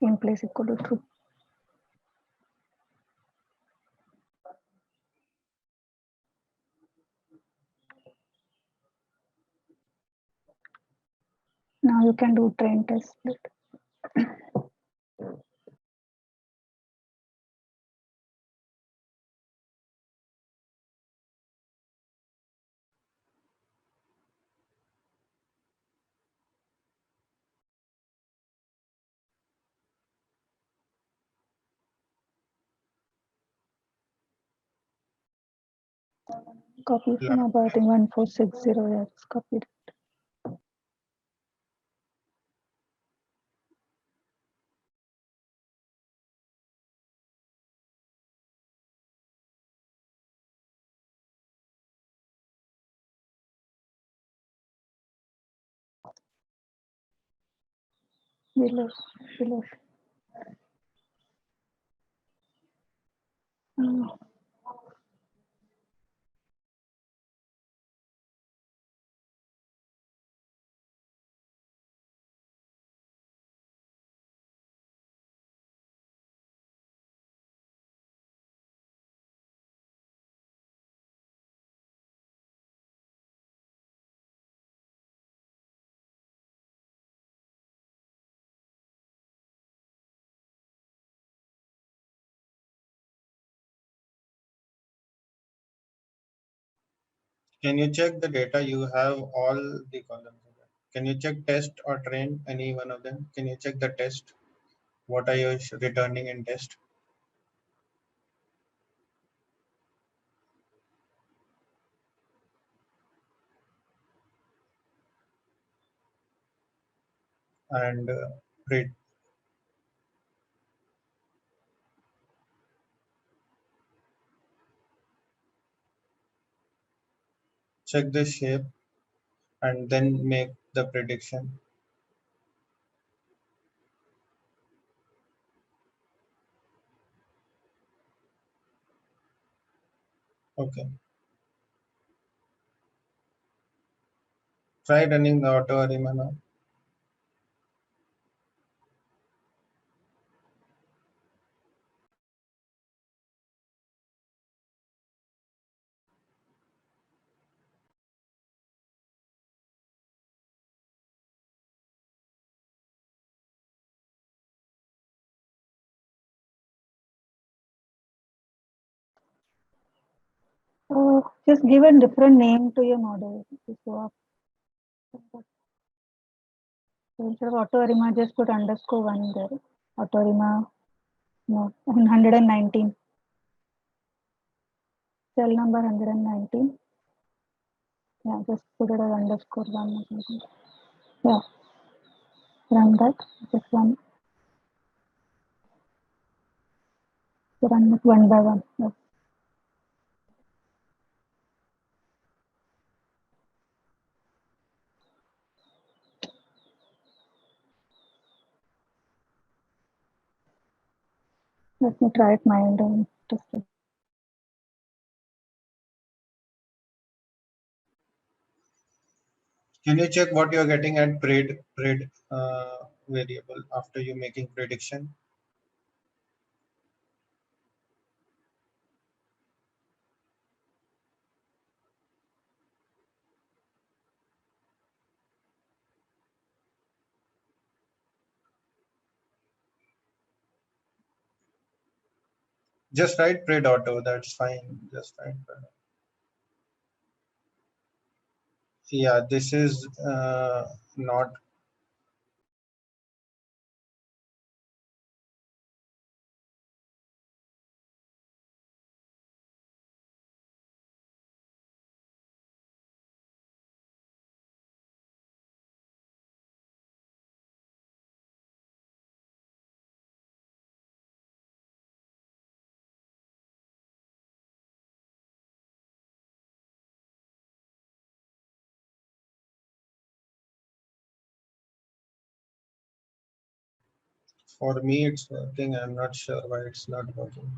D: in place equal to true. Now you can do train test split. Copy from about 1460. Yeah, it's copied. Below.
C: Can you check the data? You have all the columns. Can you check test or train any one of them? Can you check the test? What are you returning in test? And read. Check the shape and then make the prediction. Okay. Try running the Autoarima now.
D: Just give a different name to your model. So instead of Autoarima, just put _1 there. Autoarima, no, 119. Cell number 119. Yeah, just put it as _1 or something. Yeah, run that. Just run it one by one. Yeah. Let me try it my end and test it.
C: Can you check what you're getting at pred variable after you making prediction? Just write pred auto, that's fine. Just write pred. Yeah, this is not. For me, it's working. I'm not sure why it's not working.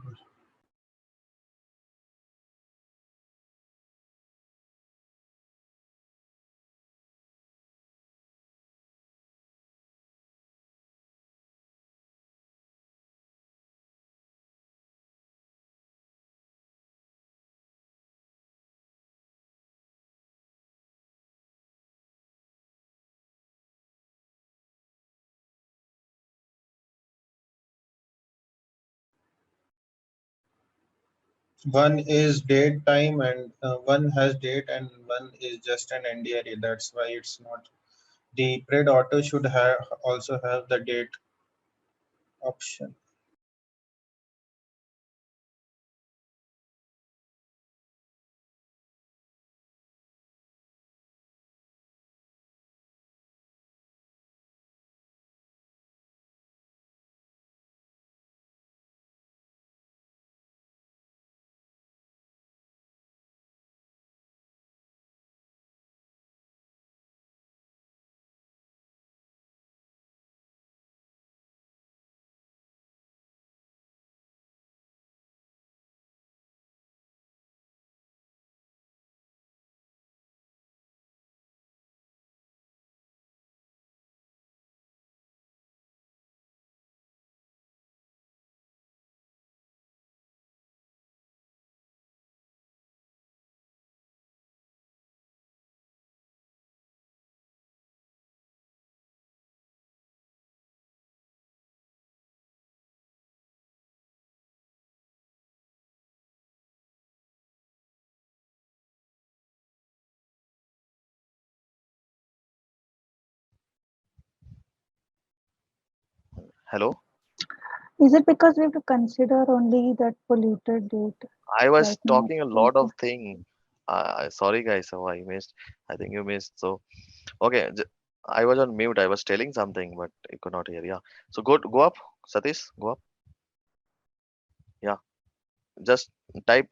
C: One is date time and one has date and one is just an ND array. That's why it's not. The pred auto should have also have the date option.
A: Hello.
D: Is it because we have to consider only that polluted date
A: I was
D: right now?
A: talking a lot of thing. Sorry guys, so I missed. I think you missed. So okay, I was on mute. I was telling something, but you could not hear. Yeah. So go up, Satish. Go up. Yeah. Just type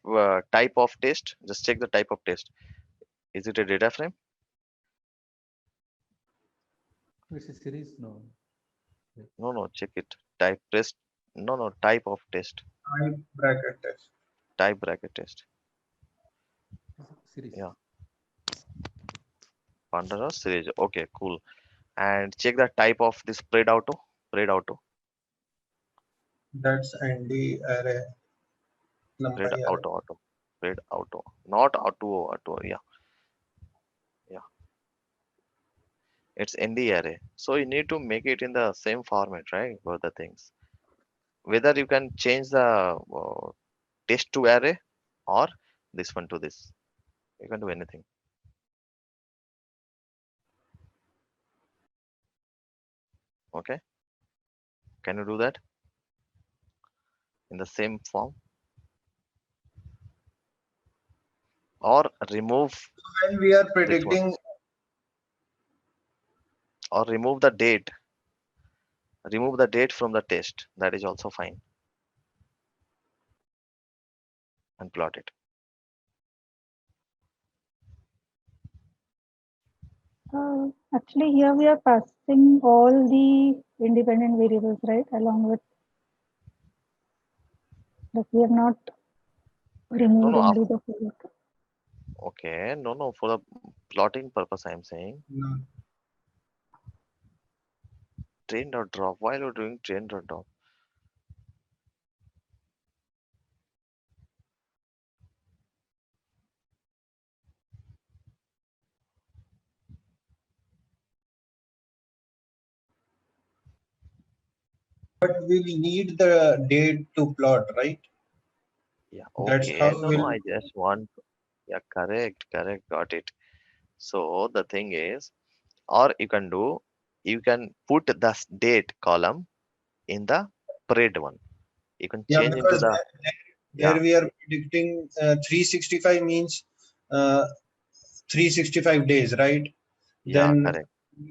A: of test. Just check the type of test. Is it a data frame?
N: It's a series now.
A: No, no. Check it. Type test. No, no. Type of test.
C: Type bracket test.
A: Type bracket test.
N: Series.
A: Yeah. Panda series. Okay, cool. And check the type of this spread auto. Spread auto.
C: That's ND array,
A: Spread
C: numpy array.
A: auto. Spread auto. Not auto. Yeah. Yeah. It's ND array. So you need to make it in the same format, right? For the things. Whether you can change the test to array or this one to this. You can do anything. Okay. Can you do that in the same form? Or remove
C: When we are
A: this one.
C: predicting,
A: Or remove the date. Remove the date from the test. That is also fine. And plot it.
D: Actually, here we are passing all the independent variables, right? Along with, like, we have not
A: No,
D: removed
A: no.
D: only the float.
A: Okay. No, no. For the plotting purpose, I am saying
C: no,
A: train dot drop. While you're doing train dot drop.
C: but we will need the date to plot, right?
A: Yeah.
C: That's how
A: Okay. No, no.
C: we'll.
A: I just want. Yeah. Correct. Correct. Got it. So the thing is, or you can put the date column in the spread one. You can
C: Yeah,
A: change into
C: because
A: the,
C: there
A: yeah,
C: we are predicting 365 means uh, 365 days, right?
A: yeah,
C: Then
A: correct.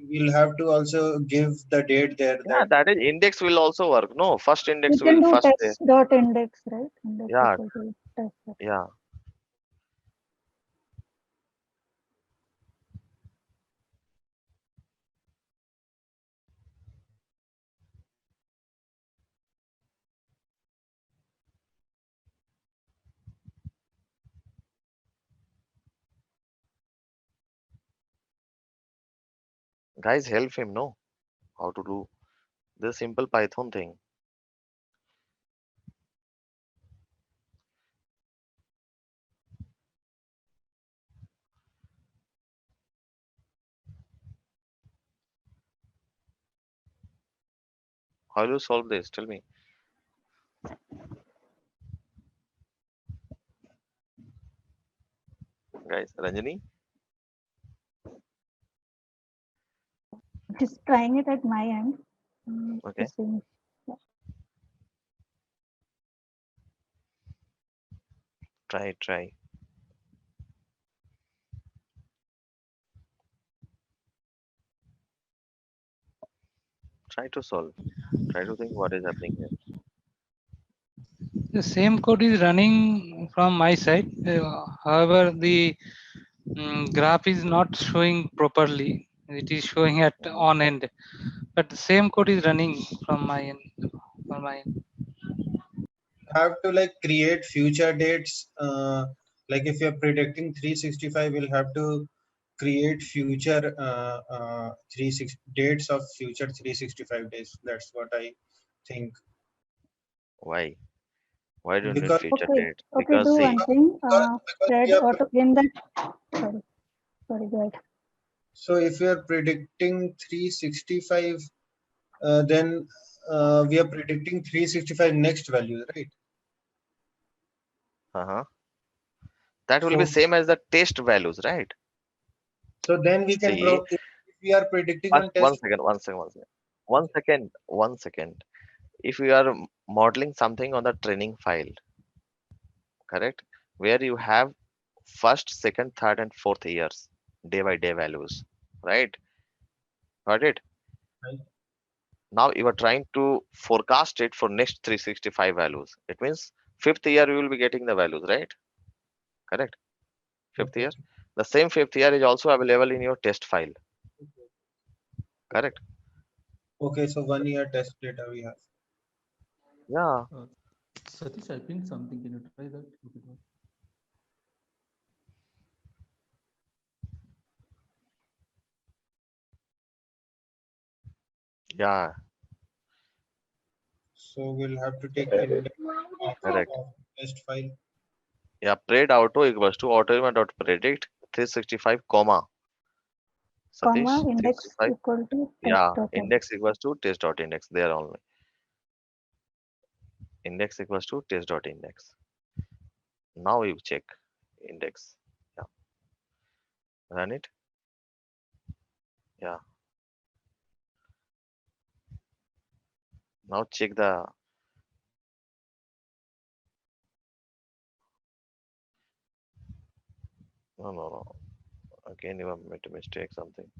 C: we'll have to also give the date there
A: Yeah,
C: that
A: that is index will also work. No, first
D: We
A: index
D: can
A: will
D: do
A: first day.
D: test dot index, right? Index
A: Yeah,
D: equal to test dot.
A: yeah. Guys, help him know how to do this simple Python thing. How do you solve this? Tell me, guys. Ranjani,
D: Just trying it at my end.
A: okay,
D: Just seeing. Yeah.
A: try. Try to solve. Try to think what is happening here.
J: The same code is running from my side. However, the graph is not showing properly. It is showing at on end, but the same code is running from my end. From my end.
C: have to like create future dates. Like if you're predicting 365, we'll have to create future 36 dates of future 365 days. That's what I think.
A: Why? Why do you need
C: Because
A: future
D: Okay.
A: date?
D: Okay.
A: Because
D: Do
A: see,
D: one thing.
C: because
D: Spread
C: we are
D: auto in that. Sorry. Sorry. Go ahead.
C: so if we are predicting 365, then we are predicting 365 next value, right?
A: uh-huh, that will be
C: So
A: same as the test values, right?
C: then we can
A: See,
C: if we are predicting
A: first
C: on test.
A: one second. One second. if you are modeling something on the training file, correct, where you have first, second, third, and fourth years day by day values, right? Got it?
C: Right.
A: Now you are trying to forecast it for next 365 values. It means fifth year you will be getting the values, right? Correct. Fifth
C: Okay.
A: year. The same fifth year is also available in your test file. Correct.
C: Okay, so 1 year test data we have.
A: Yeah.
N: Satish, I pinged something. Can you try that? If it works?
A: Yeah.
C: So we'll have to take index
A: Correct.
C: of test file.
A: Yeah. Pred auto equals to autoregressive dot predict 365 comma.
D: Comma
A: Satish
D: index
A: 365.
D: equal to test
A: Yeah.
D: dot index.
A: Index equals to test dot index. There only. Index equals to test dot index. Now you check index. Yeah. Run it. Yeah. Now check the. No, no, no. Again, you have made a mistake. Something.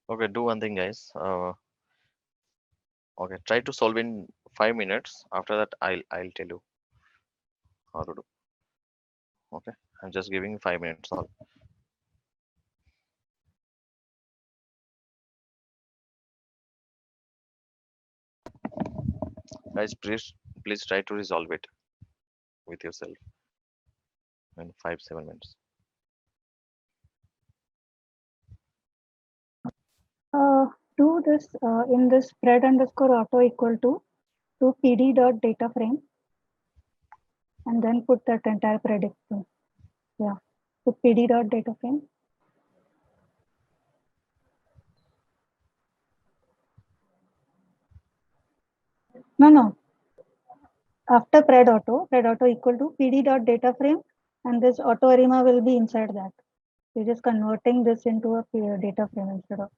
A: Okay. Do one thing, guys. Okay. Try to solve in 5 minutes. After that, I'll tell you how to do. Okay. I'm just giving 5 minutes all. Guys, please try to resolve it with yourself in 5 7 minutes.
D: Do this in this spread underscore auto equal to pd dot data frame, and then put that entire prediction. Yeah, put pd dot data frame. No. After pred auto equal to pd dot data frame, and this Autoarima will be inside that. You're just converting this into a data frame instead of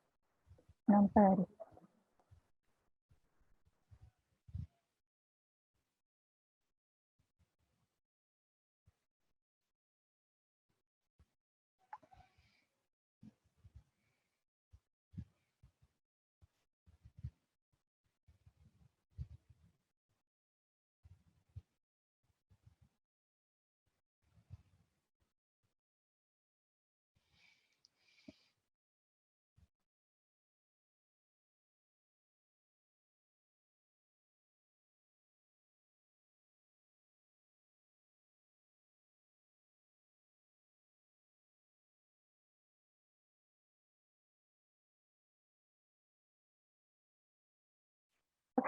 D: numpy array.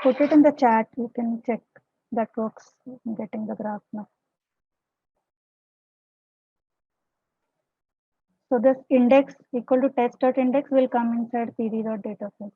D: Put it in the chat. You can check that works. I'm getting the graph now. So this index equal to test dot index will come inside pd dot data frame.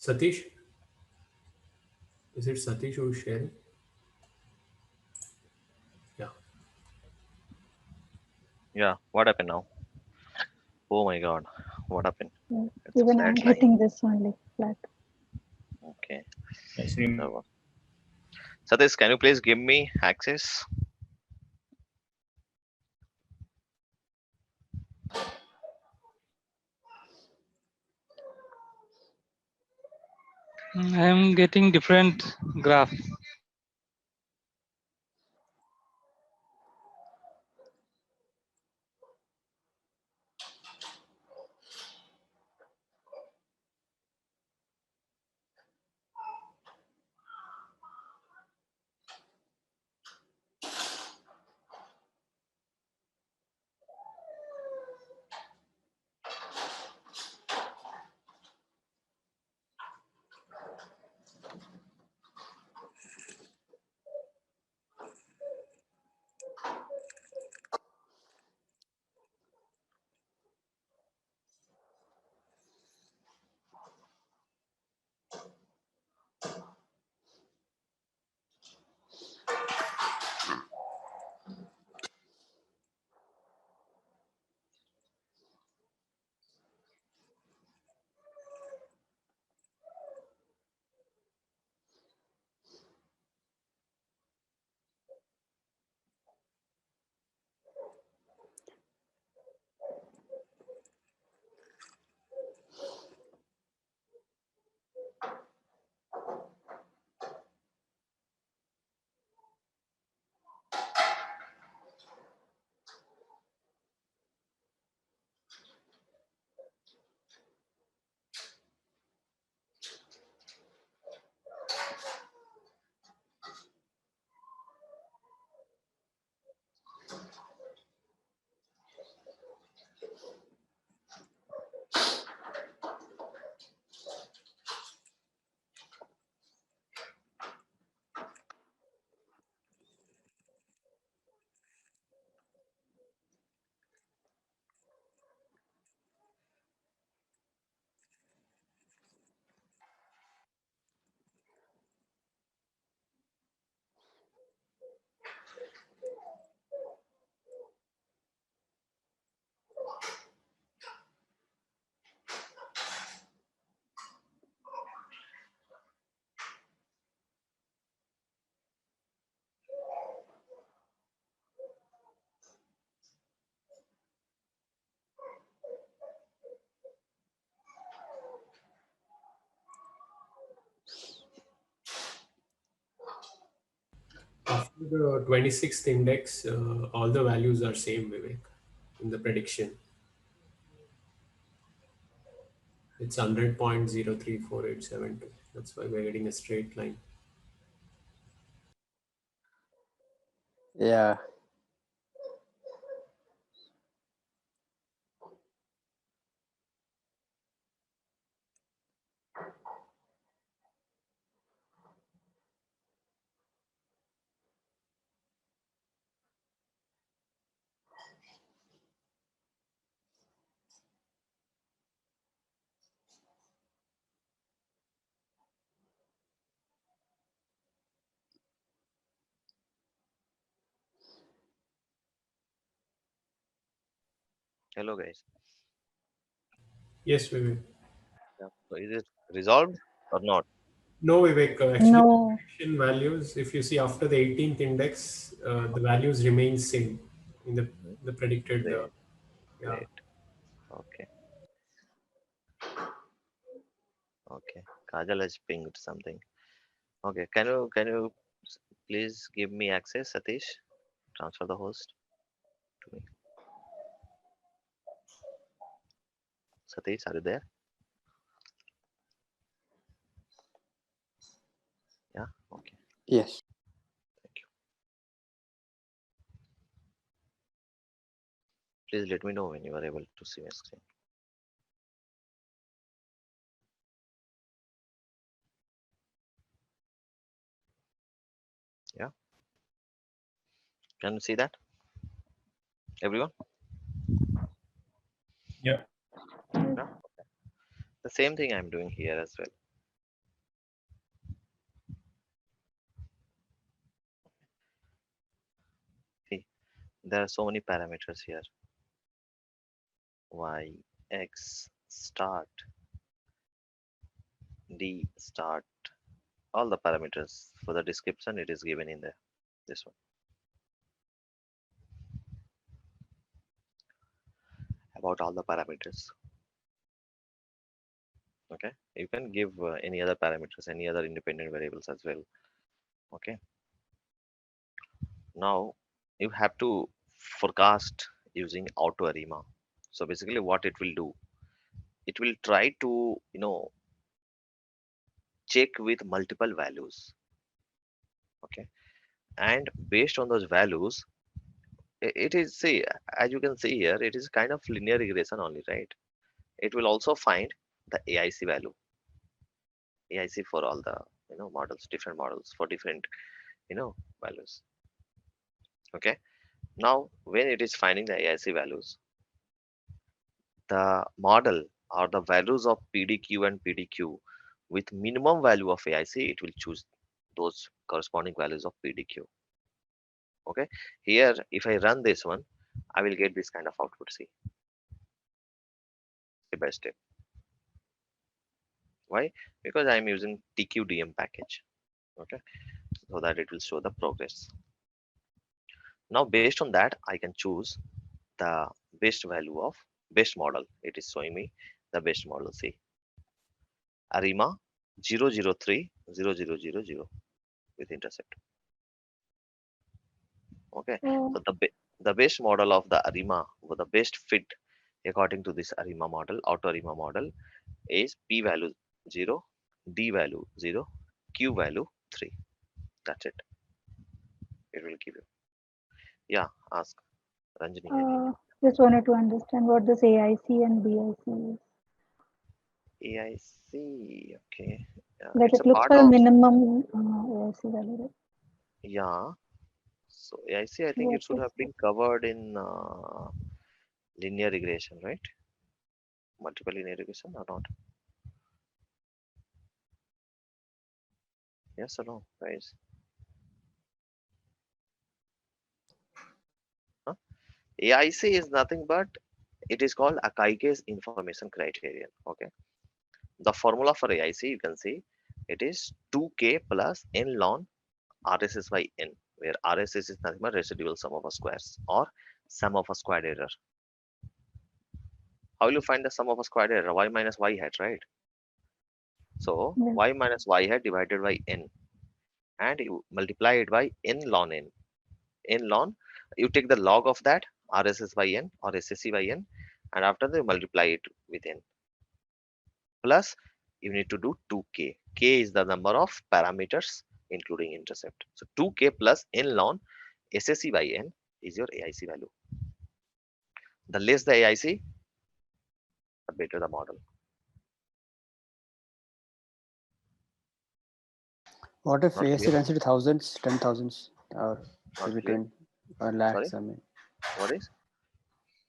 H: Satish? Is it Satish who's sharing? Yeah.
A: Yeah. What happened now? Oh my God. What happened?
D: Yeah,
A: It's a
D: even
A: flat
D: I'm
A: line.
D: getting this only flat.
A: Okay.
Q: Yes, we-
A: So, Satish, can you please give me access?
J: I am getting different graph.
H: After the 26th index, all the values are same, Vivek, in the prediction. It's 100.034872. That's why we're getting a straight line.
E: Yeah.
A: Hello, guys.
H: Yes, Vivek.
A: Yeah. So is it resolved or not?
H: No, Vivek. Actually,
D: No.
H: prediction values, if you see after the 18th index, the values remain same in the predicted.
A: Great.
H: Yeah.
A: Great. Okay. Okay. Kajal has pinged something. Okay. Can you please give me access, Satish? Transfer the host to me. Satish, are you there? Yeah. Okay.
E: Yes.
A: Thank you. Please let me know when you are able to see my screen. Yeah. Can you see that? Everyone?
Q: Yeah.
A: Yeah. The same thing I'm doing here as well. There are so many parameters here. Y, X, start, D, start. All the parameters for the description it is given in there. This one. About all the parameters. Okay. You can give any other parameters, any other independent variables as well. Okay. Now you have to forecast using Autoarima. So basically what it will do, it will try to, check with multiple values. Okay. And based on those values, it is, see, as you can see here, it is kind of linear regression only, right? It will also find the AIC value, AIC for all the, models, different models for different, values. Okay. Now, when it is finding the AIC values, the model or the values of PDQ and PDQ with minimum value of AIC, it will choose those corresponding values of PDQ. Okay. Here, if I run this one, I will get this kind of output. See, step by step. Why? Because I am using TQDM package. Okay. So that it will show the progress. Now, based on that, I can choose the best value of best model. It is showing me the best model. See, ARIMA 0030000 with intercept. Okay, so the best model of the ARIMA, or the best fit according to this ARIMA model, Autoarima model, is P value 0, D value 0, Q value 3. That's it. It will give you. Yeah, ask Ranjani. I think.
D: Just wanted to understand what this AIC and BIC is.
A: AIC, okay.
D: Like
A: It's a
D: it looks
A: part
D: for a
A: of,
D: minimum AIC value, right?
A: yeah. So AIC, I think
D: What
A: it should
D: is
A: have been covered in linear regression, right? Multiple linear regression or not? Yes or no, guys? Huh? AIC is nothing but it is called Akaige's information criterion. Okay. The formula for AIC, you can see it is 2k plus n ln RSS by n, where RSS is nothing but residual sum of a squares or sum of a squared error. How will you find the sum of a squared error? Y minus y hat, right? So y minus y hat divided by n, and you multiply it by n ln n. N ln, you take the log of that RSS by n or SSC by n, and after that you multiply it with n. Plus you need to do 2k. K is the number of parameters including intercept. So 2k plus n ln SSC by n is your AIC value. The less the AIC, the better the model.
E: What if
A: Not
E: ASC
A: clear?
E: runs into thousands, 10,000s, or
A: Not
E: maybe
A: clear.
E: 20 or lakhs?
A: Sorry,
E: I mean,
A: what is?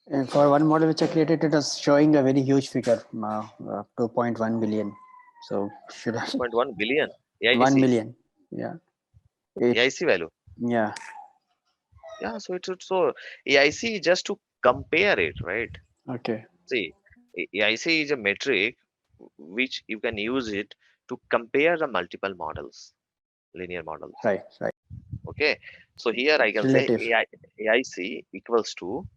E: and for one model which I created, it was showing a very huge figure, 2.1 billion. So should I?
A: 2.1 billion
E: 1
A: AIC.
E: million. Yeah.
A: AIC value.
E: Yeah.
A: Yeah, so so AIC just to compare it, right?
E: Okay.
A: See, AIC is a metric which you can use it to compare the multiple models, linear models.
E: Right. Right.
A: Okay, so here I can say
E: Relative.
A: AIC equals to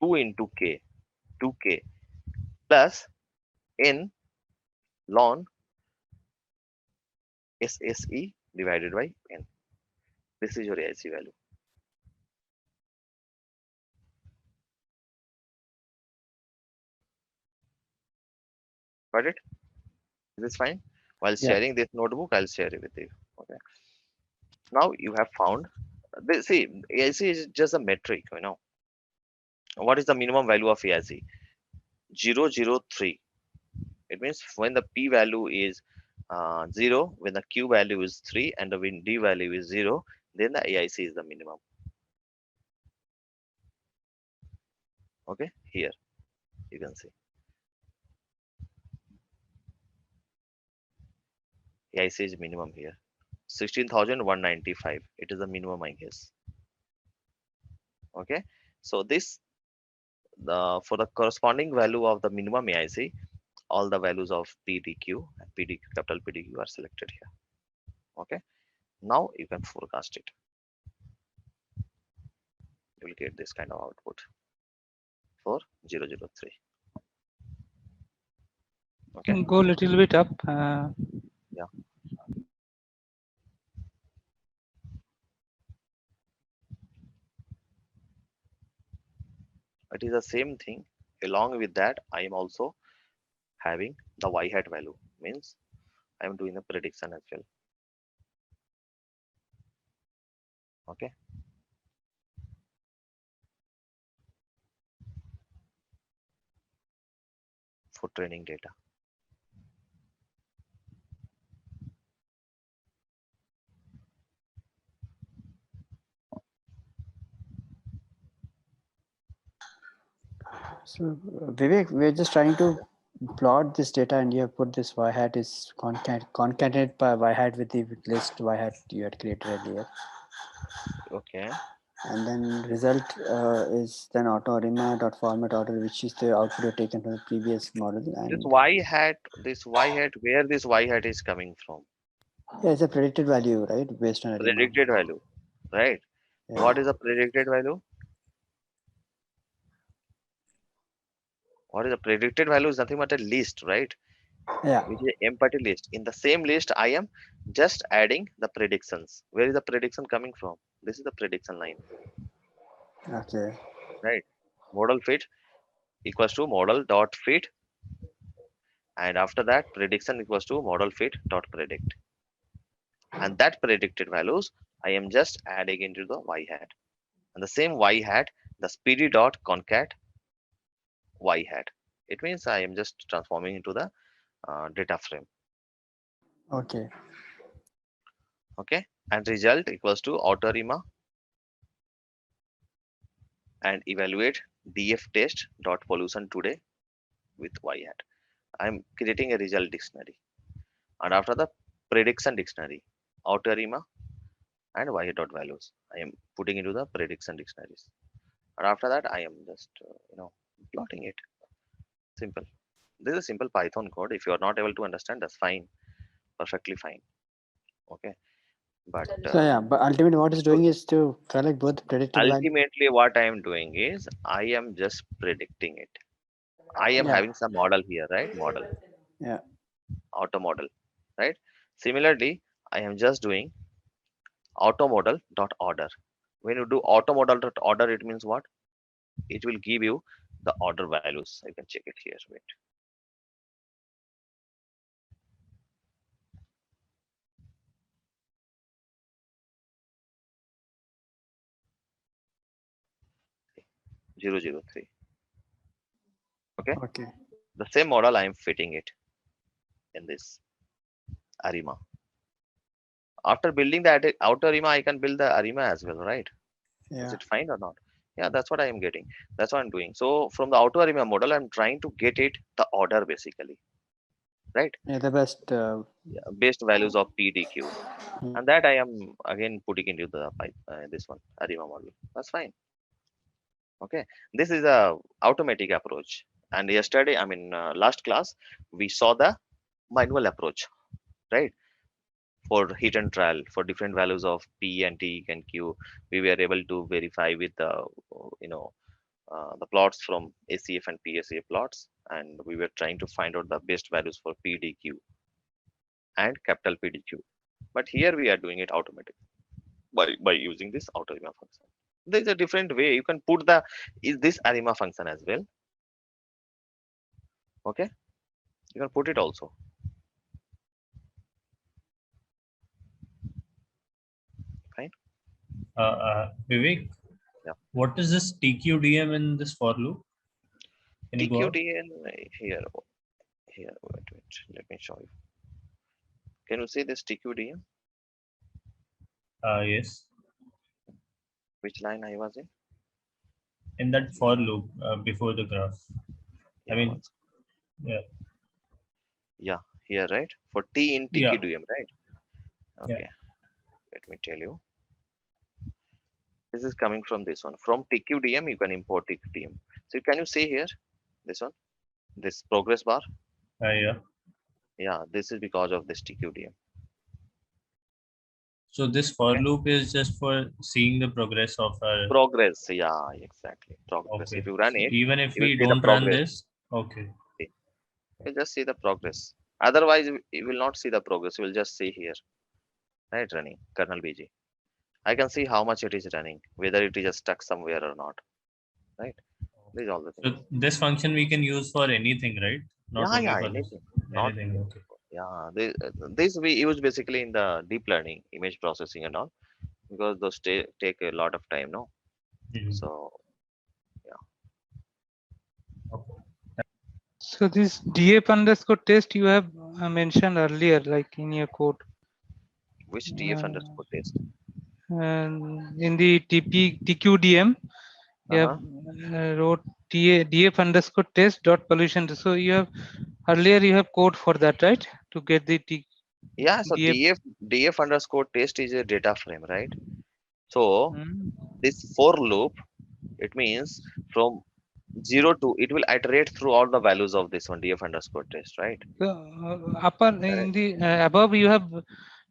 A: 2 into k, 2k plus n ln SSE divided by n. This is your AIC value. Got it? Is this fine? While
E: Yeah.
A: sharing this notebook, I'll share it with you. Okay. Now you have found. See, AIC is just a metric. What is the minimum value of AIC? 003. It means when the p value is 0, when the q value is 3, and the when d value is 0, then the AIC is the minimum. Okay, here you can see AIC is minimum here. 16,195. It is the minimum, I guess. Okay, so this for the corresponding value of the minimum AIC, all the values of PDQ and PDQ, capital PDQ are selected here. Okay, now you can forecast it. You will get this kind of output for 003. Okay,
J: Go a little bit up.
A: yeah. It is the same thing. Along with that, I am also having the y hat value, means I am doing a prediction as well. Okay, for training data.
E: So Vivek, we're just trying to plot this data, and you have put this y hat is concatenate by y hat with the list y hat you had created earlier.
A: Okay.
E: And then result is then autoarima.format order, which is the output you've taken from the previous model.
A: This
E: And
A: y hat, where this y hat is coming from?
E: yeah, it's a predicted value, right? Based on ARIMA.
A: Predicted value, right?
E: Yeah.
A: What is the predicted value? What is the predicted value is nothing but a list, right?
E: Yeah.
A: Which is empty list. In the same list, I am just adding the predictions. Where is the prediction coming from? This is the prediction line,
E: Okay.
A: right? Model fit equals to model dot fit, and after that prediction equals to model fit dot predict. And that predicted values I am just adding into the y hat. And the same y hat, the speedy dot concat y hat. It means I am just transforming into the data frame.
E: Okay.
A: Okay, and result equals to Autoarima and evaluate df test dot pollution today with y hat. I'm creating a result dictionary, and after the prediction dictionary, Autoarima and y hat dot values I am putting into the prediction dictionaries, and after that I am just plotting it. Simple. This is a simple Python code. If you are not able to understand, that's fine, perfectly fine. Okay, but
E: So yeah, but ultimately what it's
A: so
E: doing is to collect both predicted value.
A: ultimately what I am doing is I am just predicting it. I am
E: Yeah.
A: having some model here, right? Model,
E: Yeah.
A: auto model, right? Similarly, I am just doing auto model dot order. When you do auto model dot order, it means what? It will give you the order values. You can check it here. Wait. Zero zero three. Okay.
E: Okay.
A: The same model I am fitting it in this Arima. After building the outer Arima, I can build the Arima as well, right? Is
E: Yeah.
A: it fine or not? Yeah, that's what I am getting. That's what I'm doing. So from the auto Arima model, I'm trying to get it the order basically, right?
E: Yeah, the best.
A: Yeah, based values of PDQ, and that I am again putting into the this one Arima model. That's fine. Okay, this is a automatic approach. And yesterday, I mean last class, we saw the manual approach, right? For hit and trial for different values of P and T and Q, we were able to verify with the you know the plots from ACF and PSA plots, and we were trying to find out the best values for PDQ and capital PDQ. But here we are doing it automatic by using this autoarima function. There's a different way you can put the is this arima function as well. Okay, you can put it also. Fine.
F: Vivek,
A: Yeah.
F: what is this TQDM in this for loop? Can you go out?
A: TQDN here. Here, wait. Let me show you. Can you see this TQDM?
F: Yes.
A: Which line I was in?
F: In that for loop before the graph.
A: Yeah,
F: I mean, yeah.
A: Yeah, here, right? For T in
F: Yeah.
A: TQDM, right?
F: Yeah.
A: Okay. Let me tell you. This is coming from this one. From TQDM, you can import TQDM. So can you see here, this one, this progress bar?
F: Yeah.
A: Yeah, this is because of this TQDM.
F: So this for loop is just for seeing the progress of our
A: progress. Yeah, exactly. Progress.
F: Okay.
A: If you run
F: So
A: it,
F: even if
A: you will
F: we
A: see the
F: don't run
A: progress.
F: this, okay.
A: You just see the progress. Otherwise, you will not see the progress. You will just see here, right? Running kernel BG. I can see how much it is running, whether it is just stuck somewhere or not, right? These are all the things.
F: So this function we can use for anything, right? Not
A: Yeah,
F: only
A: yeah,
F: for this.
A: anything. Not
F: Anything, okay.
A: yeah. This we use basically in the deep learning, image processing and all, because those take a lot of time, no? So
J: So this df underscore test you have mentioned earlier, like in your code.
A: which df underscore test?
J: And in the TQDM, you have wrote df underscore test dot pollution. So you have earlier you have code for that, right? To get the
A: Yeah, so df underscore test is a data frame, right? So this for loop, it means from 0 to, it will iterate through all the values of this one df underscore test, right?
J: So, upper in the above you have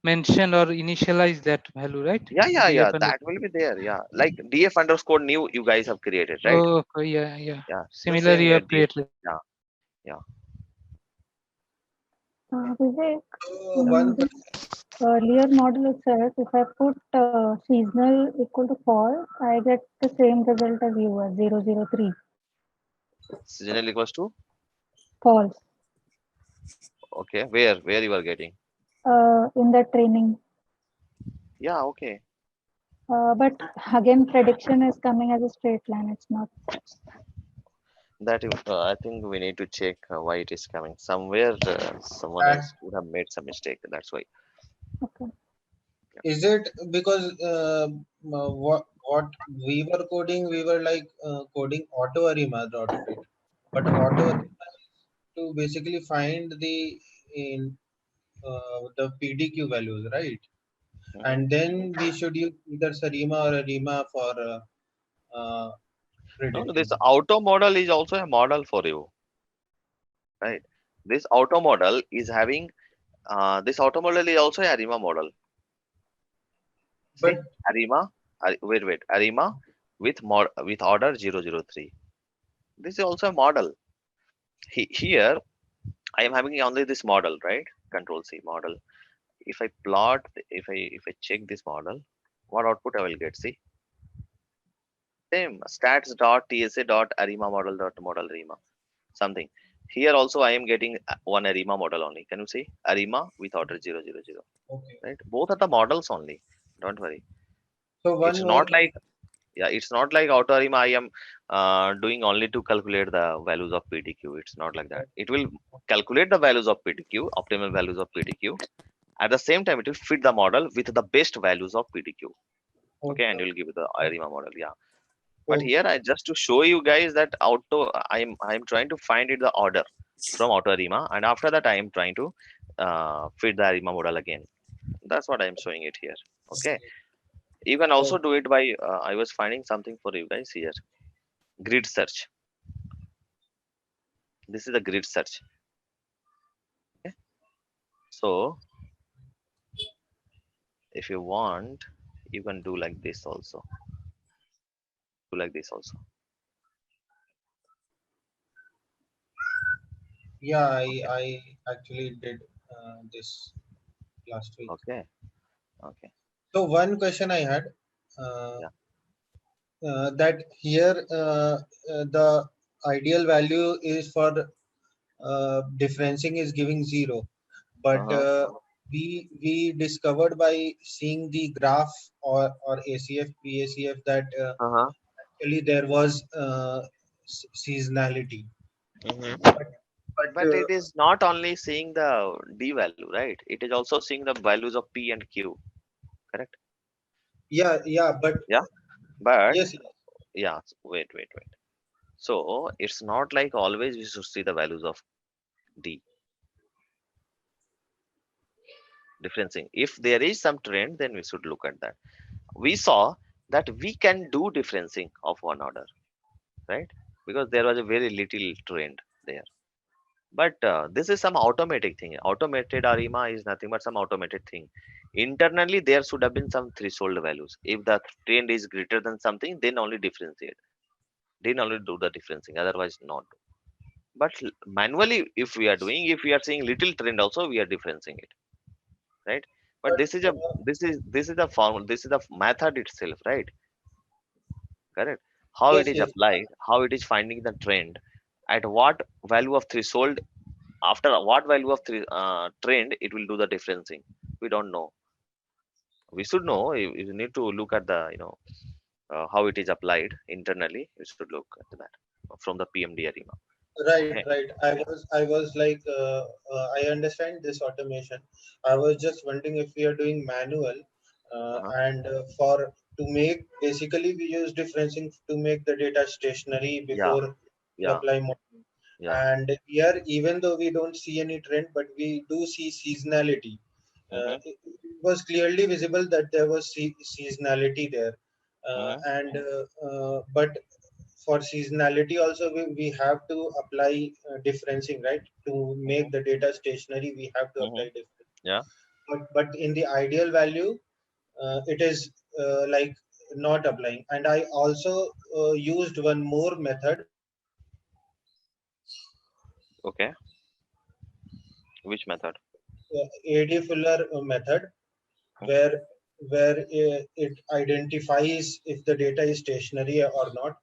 J: mentioned or initialized that value, right?
A: Yeah, that will be there. Yeah, like df underscore new you guys have created, right?
J: Oh, okay, yeah.
A: Yeah, the
J: Similar
A: same
J: you
A: here
J: have
A: df.
J: created.
A: Yeah.
D: Vivek,
C: One
D: in this earlier model itself, if I put seasonal equal to false, I get the same result as you as 003.
A: Seasonal equals to
D: False.
A: okay. Where you are getting?
D: In the training.
A: Yeah, okay.
D: But again, prediction is coming as a straight line. It's not.
A: That I think we need to check why it is coming. Somewhere someone
C: that
A: else would have made some mistake. That's why.
C: is it because what we were coding, we were like coding autoarima dot fit, but autoarima is to basically find in the PDQ values, right? And then we should use either Sarima or Arima for
A: No,
C: predicting.
A: this auto model is also a model for you, right? This auto model is having this auto model is also a Arima model. See,
C: But
A: Arima, wait, Arima with order 003. This is also a model. Here, I am having only this model, right? Control C model. If I plot, if I check this model, what output I will get? See, same stats dot TSA dot Arima model dot model Arima something. Here also I am getting one Arima model only. Can you see Arima with order 000?
C: okay.
A: Right? Both are the models only. Don't worry.
C: So one
A: It's
C: more
A: not like it's not like Autoarima I am doing only to calculate the values of PTQ. It's not like that. It will calculate the values of PTQ, optimal values of PTQ. At the same time, it will fit the model with the best values of PTQ. Okay, and you'll give the Arima model. Yeah. But here I just to show you guys that I'm trying to find it the order from Autoarima, and after that I am trying to fit the Arima model again. That's what I'm showing it here. Okay. You can also do it by I was finding something for you guys here. Grid search. This is a grid search. Okay. So if you want, you can do like this also. Do like this also.
C: Yeah, I actually did this last week.
A: Okay. Okay.
C: So one question I had that here the ideal value is for differencing is giving 0, but we discovered by seeing the graph or ACF PACF that actually there was seasonality.
A: But it is not only seeing the D value, right? It is also seeing the values of P and Q, correct?
C: Yeah, but
A: Yeah, but
C: yes.
A: yeah, wait. So it's not like always we should see the values of D. Differencing. If there is some trend, then we should look at that. We saw that we can do differencing of one order, right? Because there was a very little trend there. But this is some automatic thing. Automated ARIMA is nothing but some automated thing. Internally, there should have been some threshold values. If the trend is greater than something, then only differentiate. Then only do the differencing. Otherwise, not. But manually, if we are doing, if we are seeing little trend, also we are differencing it, right? But
C: But
A: this is a form. This is the method itself, right? Correct. How it
C: yes,
A: is
C: yes.
A: applied, how it is finding the trend, at what value of threshold, after what value of trend it will do the differencing. We don't know. We should know. You need to look at the how it is applied internally. We should look at that from the PMD ARIMA.
C: Right,
A: Okay.
C: right. I was like, I understand this automation. I was just wondering if we are doing manual,
A: Uh-huh.
C: and for to make basically we use differencing to make the data stationary
A: Yeah.
C: before we
A: Yeah.
C: apply more.
A: Yeah.
C: And here, even though we don't see any trend, but we do see seasonality.
A: Mm-hmm.
C: It was clearly visible that there was seasonality there,
A: Mm-hmm.
C: and but for seasonality also we have to apply differencing, right? To
A: Mm-hmm.
C: make the data stationary, we have to
A: Mm-hmm.
C: apply difference.
A: Yeah.
C: But in the ideal value, it is like not applying. And I also used one more method,
A: Okay. Which method?
C: AD Fuller method, where it identifies if the data is stationary or not.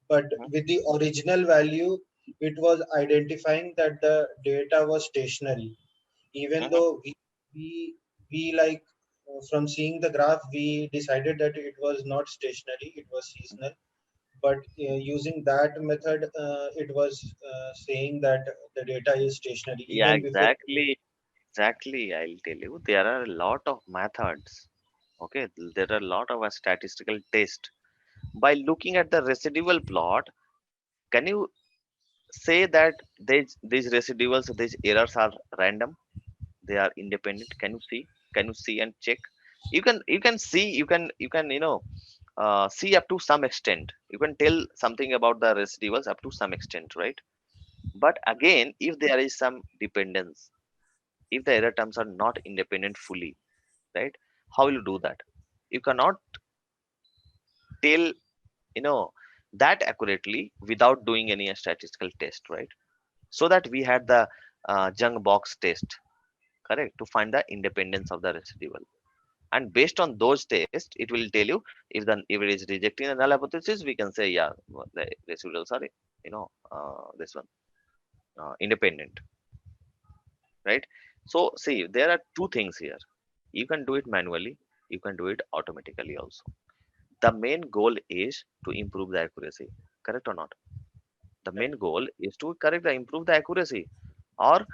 C: But
A: Mm-hmm.
C: with the original value, it was identifying that the data was stationary, even
A: Mm-hmm.
C: though we, we like from seeing the graph, we decided that it was not stationary, it was seasonal. But using that method, it was saying that the data is stationary
A: Yeah,
C: even before.
A: exactly. Exactly. I'll tell you. There are a lot of methods. Okay. There are a lot of statistical tests. By looking at the residual plot, can you say that these residuals, these errors are random? They are independent. Can you see and check? You can see, you can see up to some extent. You can tell something about the residuals up to some extent, right? But again, if there is some dependence, if the error terms are not independent fully, right? How will you do that? You cannot tell, you know that accurately without doing any statistical test, right? So that we had the junk box test, correct, to find the independence of the residual. And based on those tests, it will tell you if it is rejecting the null hypothesis, we can say, yeah, the residuals are, this one, independent, right? So see, there are two things here. You can do it manually, you can do it automatically also. The main goal is to improve the accuracy, correct or not? The main goal is to improve the accuracy, or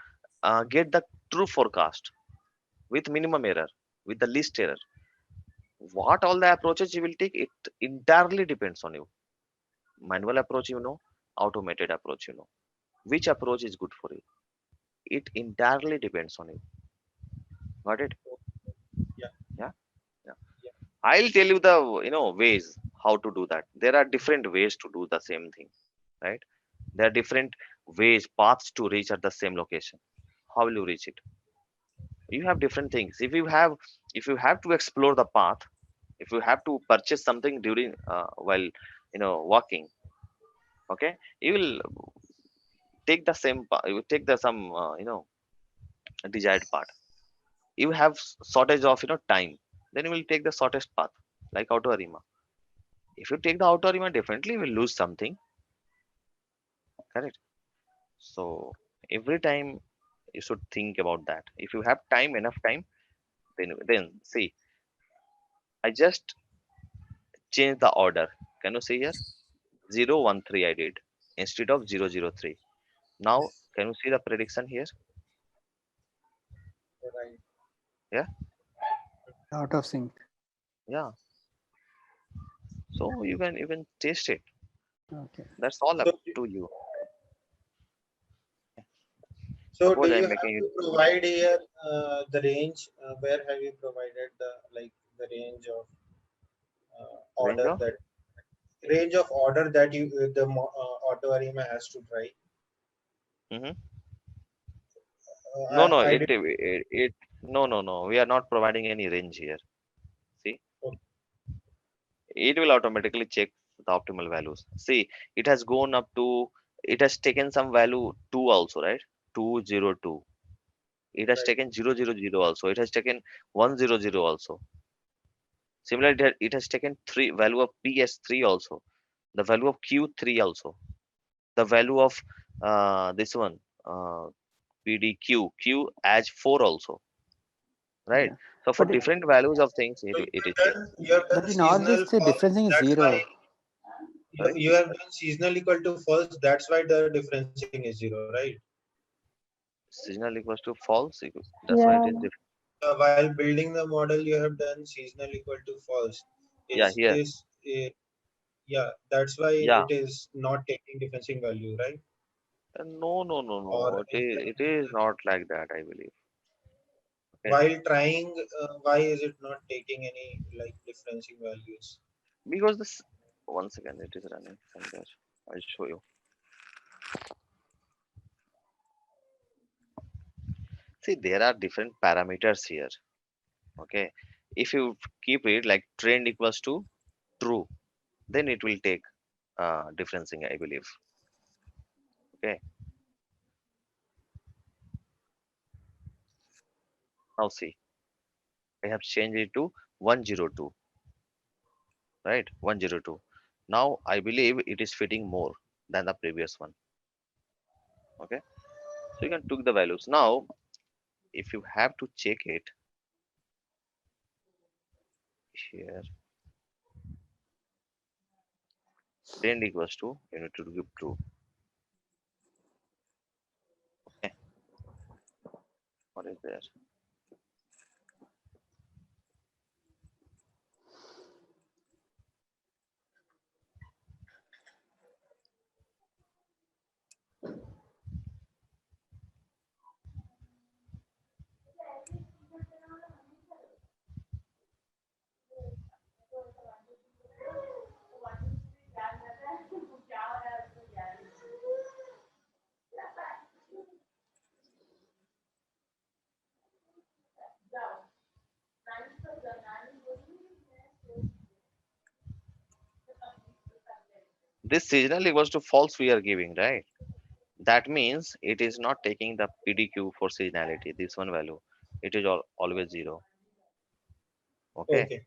A: get the true forecast with minimum error, with the least error. What all the approaches you will take, it entirely depends on you. Manual approach, automated approach, which approach is good for you. It entirely depends on you. Got it?
C: Yeah,
A: Yeah. Yeah.
C: yeah.
A: I'll tell you the ways how to do that. There are different ways to do the same thing, right? There are different ways, paths to reach at the same location. How will you reach it? You have different things. If you have to explore the path, if you have to purchase something during while walking, okay, you will take the same you will take the some desired path. You have shortage of time, then you will take the shortest path, like Autoarima. If you take the Autoarima, definitely you will lose something, correct? So every time you should think about that. If you have time, enough time, then see, I just change the order. Can you see here? 013 I did instead of 003. Now, can you see the prediction here?
C: Right.
A: Yeah,
E: Out of sync.
A: yeah. So you can test it.
E: Okay.
A: That's all up
C: So,
A: to you.
C: so do
A: Suppose
C: you
A: I'm
C: have
A: making
C: to
A: it.
C: provide here the range? Where have you provided the range of order
A: of?
C: that the Autoarima has to try.
A: No, no,
C: I
A: no. We are not providing any range here. See, it will automatically check the optimal values. See, it has gone up to, it has taken some value 2 also, right? 202. It has
C: Right.
A: taken 000 also. It has taken 100 also. Similarly, it has taken three value of PS3 also. The value of Q3 also. The value of this one PDQ Q as 4 also. Right.
E: Yeah.
A: So for
E: But
A: different values of things,
C: So
A: it is checked.
C: you have done
E: but in all
C: seasonal
E: this, the
C: false.
E: difference is
C: That's why
E: zero.
A: Sorry?
C: you have done seasonal equal to false. That's why the differencing is zero, right?
A: Seasonal equals to false. That's why it
D: Yeah.
A: is different.
C: While building the model, you have done seasonal equal to false.
A: Yeah, here.
C: Yeah, that's why
A: Yeah.
C: it is not taking differencing value, right?
A: No.
C: Or is that
A: It is not like that, I believe. Okay.
C: while trying, why is it not taking any like differencing values?
A: Because this, one second, it is running somewhere. I'll show you. See, there are different parameters here. Okay. If you keep it like trend equals to true, then it will take differencing, I believe. Okay. Now see, I have changed it to 102, right? 102. Now I believe it is fitting more than the previous one. Okay. So you can took the values. Now, if you have to check it here, trend equals to, you need to give true. Okay. What is there? This seasonal equals to false we are giving, right? That means it is not taking the PDQ for seasonality, this one value. It is always 0. Okay.
C: Okay.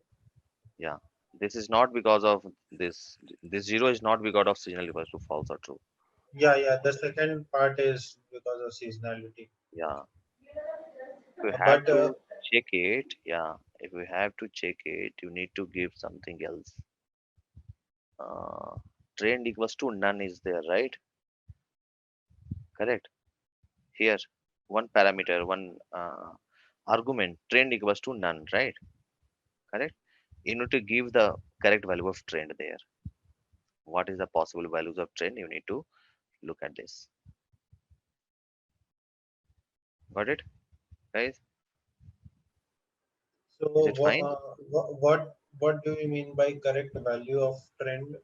A: Yeah. This is not because of this. This 0 is not because of seasonal equals to false or true.
C: Yeah. The second part is because of seasonality.
A: Yeah. If you have
C: But
A: to check it, yeah. If you have to check it, you need to give something else. Uh, Trend equals to none is there, right? Correct. Here, one parameter, one argument, trend equals to none, right? Correct. You need to give the correct value of trend there. What is the possible values of trend? You need to look at this. Got it, guys?
C: so
A: Is it fine?
C: what do you mean by correct value of trend?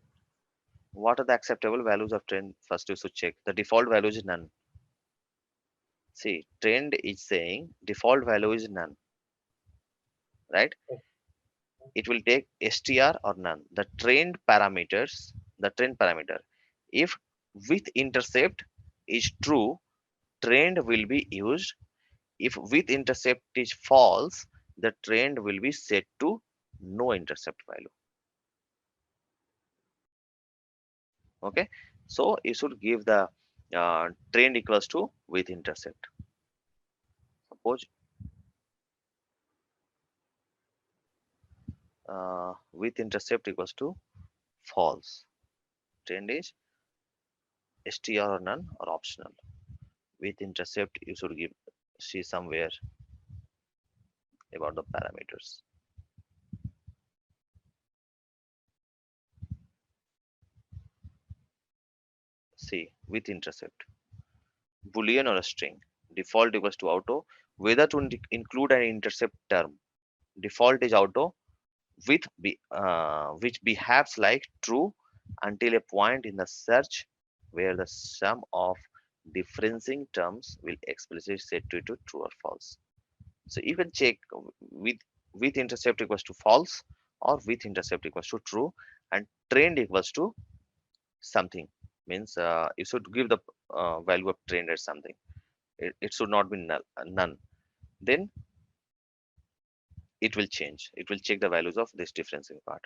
A: What are the acceptable values of trend? First, you should check. The default value is none. See, trend is saying default value is none, right? It will take str or none. The trend parameter, if with intercept is true, trend will be used. If with intercept is false, the trend will be set to no intercept value. Okay. So you should give the trend equals to with intercept. Suppose with intercept equals to false. Trend is str or none or optional. With intercept, you should give, see somewhere about the parameters. See, with intercept, boolean or a string, default equals to auto, whether to include an intercept term. Default is auto, which behaves like true until a point in the search where the sum of differencing terms will explicitly set to true or false. So you can check with intercept equals to false or with intercept equals to true, and trend equals to something, means you should give the value of trend as something. It should not be null, none. Then it will change. It will check the values of this differencing part.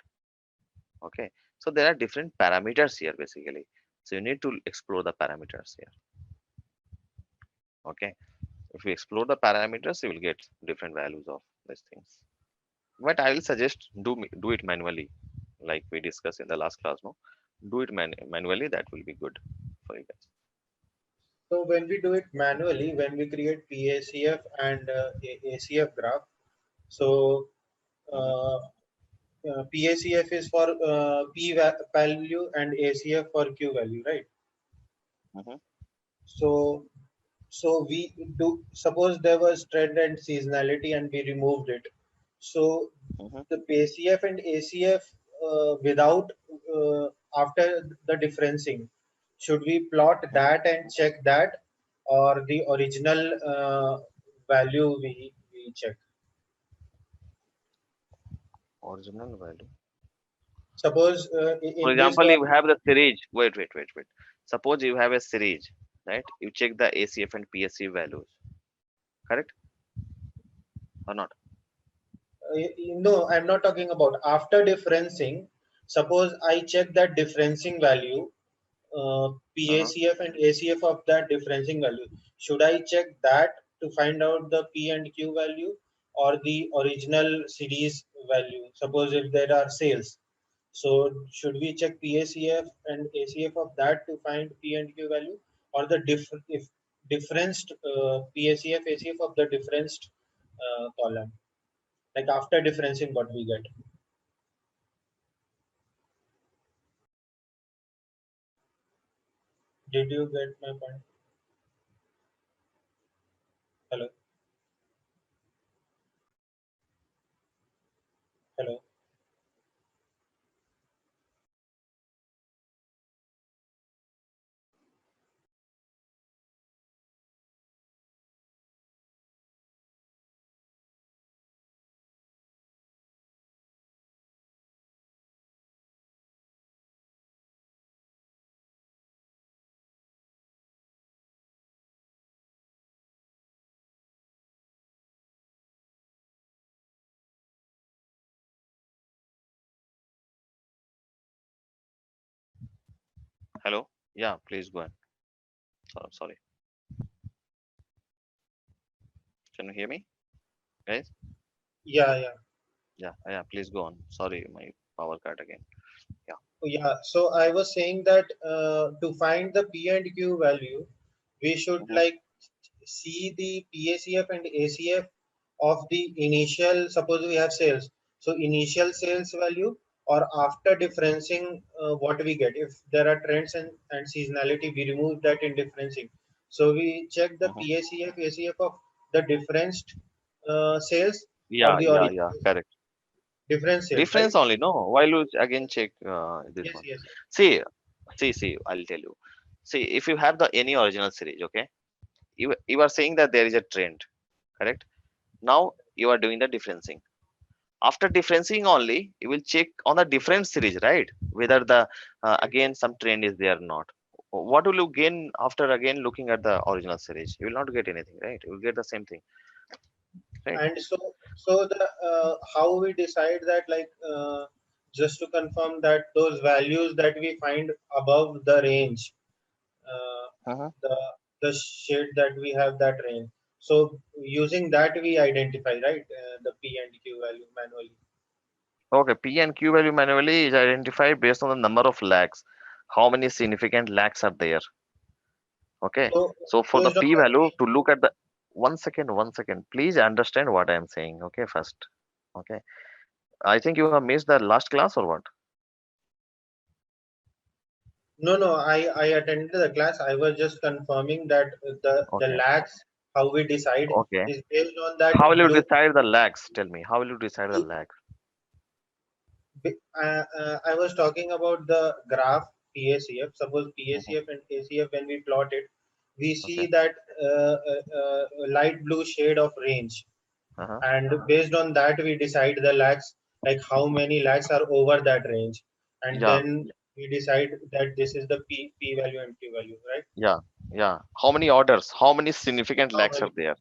A: Okay. So there are different parameters here basically. So you need to explore the parameters here. Okay. If you explore the parameters, you will get different values of these things. But I will suggest do it manually, like we discussed in the last class. No, do it manually. That will be good for you guys.
C: So when we do it manually, when we create PACF and ACF graph, so PACF is for value and ACF for Q value, right? So we do, suppose there was trend and seasonality and we removed it. So the PACF and ACF without after the differencing, should we plot that and check that, or the original value we check?
A: Original value.
C: Suppose
A: For
C: in this
A: example, you have the series. Wait. Suppose you have a series, right? You check the ACF and PSC values, correct or not?
C: no, I'm not talking about after differencing. Suppose I check that differencing value, PACF and ACF of that differencing value. Should I check that to find out the P and Q value, or the original series value? Suppose if there are sales, so should we check PACF and ACF of that to find P and Q value, or the if differenced PACF ACF of the differenced column? Like after differencing, what we get? Did you get my point? Hello? Hello?
A: Hello. Yeah, please go ahead. Sorry. Can you hear me, guys?
C: Yeah.
A: Yeah. Please go on. Sorry, my power cut again. Yeah.
C: Yeah, so I was saying that to find the P and Q value, we should like see the PACF and ACF of the initial, suppose we have sales. So initial sales value, or after differencing what we get. If there are trends and seasonality, we remove that in differencing. So we check the PACF, ACF of the differenced sales or the
A: Yeah.
C: original
A: Correct.
C: different sales, right?
A: Difference only, no? Why you again check this one?
C: Yes.
A: See, I'll tell you. See, if you have the any original series, okay, you are saying that there is a trend, correct? Now you are doing the differencing. After differencing only, you will check on the different series, right? Whether the again some trend is there or not. What will you gain after again looking at the original series? You will not get anything, right? You will get the same thing, right?
C: And so the how we decide that, like just to confirm that those values that we find above the range, the shade that we have that range, so using that we identify, right, the P and Q value manually.
A: Okay, P and Q value manually is identified based on the number of lags. How many significant lags are there? Okay,
C: So
A: so for the
C: based on
A: P
C: the
A: value to look at the one second, please understand what I am saying. Okay, first. Okay, I think you have missed the last class or what?
C: no, I attended the class. I was just confirming that the
A: Okay,
C: lags, how we decide
A: okay.
C: is based on that
A: How will you
C: blue.
A: decide the lags? Tell me, how will you decide the lags?
C: I was talking about the graph PACF. Suppose PACF and ACF, when we plot it, we see that light blue shade of range. And based on that, we decide the lakhs, like how many lakhs are over that range. And
A: Yeah,
C: then we decide that this is the P value and Q value, right?
A: yeah, yeah. How many orders? How many significant
C: How
A: lakhs are
C: many?
A: there?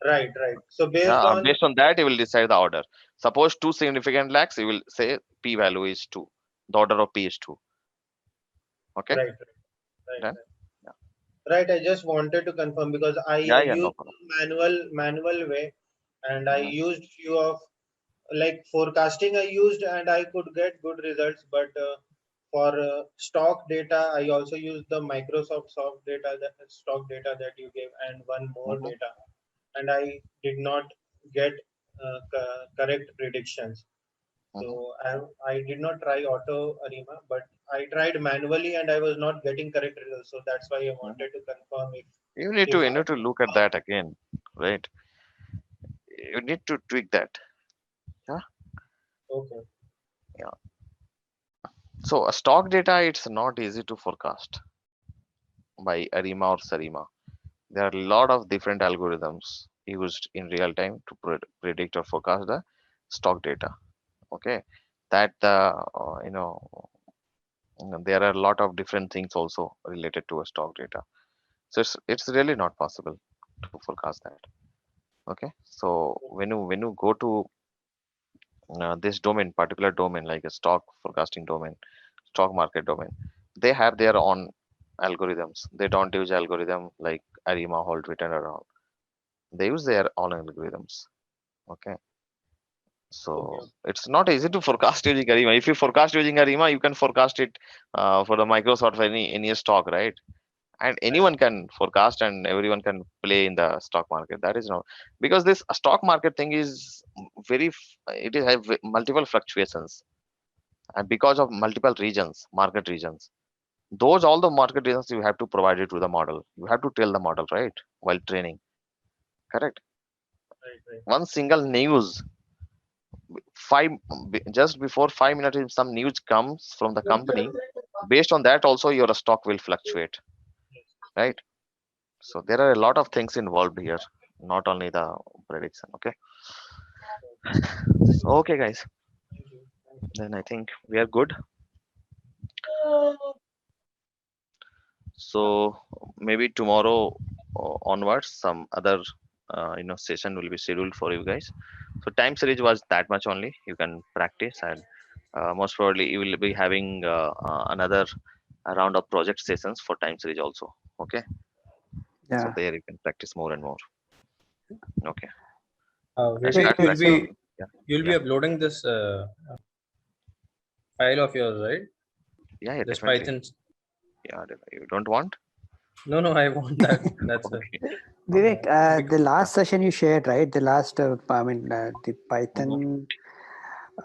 C: Right, right. So based
A: Yeah,
C: on,
A: based on that, you will decide the order. Suppose two significant lakhs, you will say P value is 2. The order of P is 2. Okay,
C: right, right,
A: done?
C: right.
A: Yeah,
C: Right, I just wanted to confirm because I
A: yeah, no
C: used
A: problem.
C: manual way, and I
A: Mhm,
C: used few of, like, forecasting I used, and I could get good results. But for stock data, I also used the Microsoft soft data, that stock data that you gave, and one more
A: mhm,
C: data, and I did not get correct predictions.
A: mhm.
C: So I did not try Autoarima, but I tried manually and I was not getting correct results. So that's why I
A: Mhm.
C: wanted to confirm
A: You
C: if
A: need to look at that again, right? You need to tweak that. Yeah,
C: okay.
A: yeah. So a stock data, it's not easy to forecast by Arima or Sarima. There are a lot of different algorithms used in real time to predict or forecast the stock data. Okay, that there are a lot of different things also related to a stock data. So it's really not possible to forecast that. Okay, so when you go to this domain, particular domain like a stock forecasting domain, stock market domain, they have their own algorithms. They don't use algorithm like Arima, Holt, and around. They use their own algorithms. Okay,
C: Okay.
A: so it's not easy to forecast using Arima. If you forecast using Arima, you can forecast it for the Microsoft any stock, right? And
C: Right.
A: anyone can forecast and everyone can play in the stock market. That is not, because this stock market thing is it is have multiple fluctuations, and because of multiple regions, market regions, those all the market regions you have to provide it to the model. You have to tell the model, right, while training. Correct.
C: Right. Right.
A: One single news, five just before 5 minutes, if some news comes from the company, based on that also your stock will fluctuate, right? So there are a lot of things involved here, not only the prediction. Okay. Okay, guys.
C: Thank you. Thank
A: Then I think we are good.
C: you.
A: So maybe tomorrow onwards, some other session will be scheduled for you guys. So time series was that much only. You can practice, and most probably you will be having another round of project sessions for time series also. Okay. So
E: Yeah.
A: there you can practice more and more. Okay. Let's
F: Vivek,
A: start
E: Okay. So
A: practicing. Yeah.
F: you'll be
A: Yeah.
F: uploading this file of yours, right?
A: Yeah. Yeah.
F: This
A: Definitely.
F: Python.
A: Yeah. You don't want?
F: No, no, I want that. That's
A: Okay.
E: Vivek, the
A: Yeah.
E: last session you shared, right? The last, the
A: Mhm,
E: Python,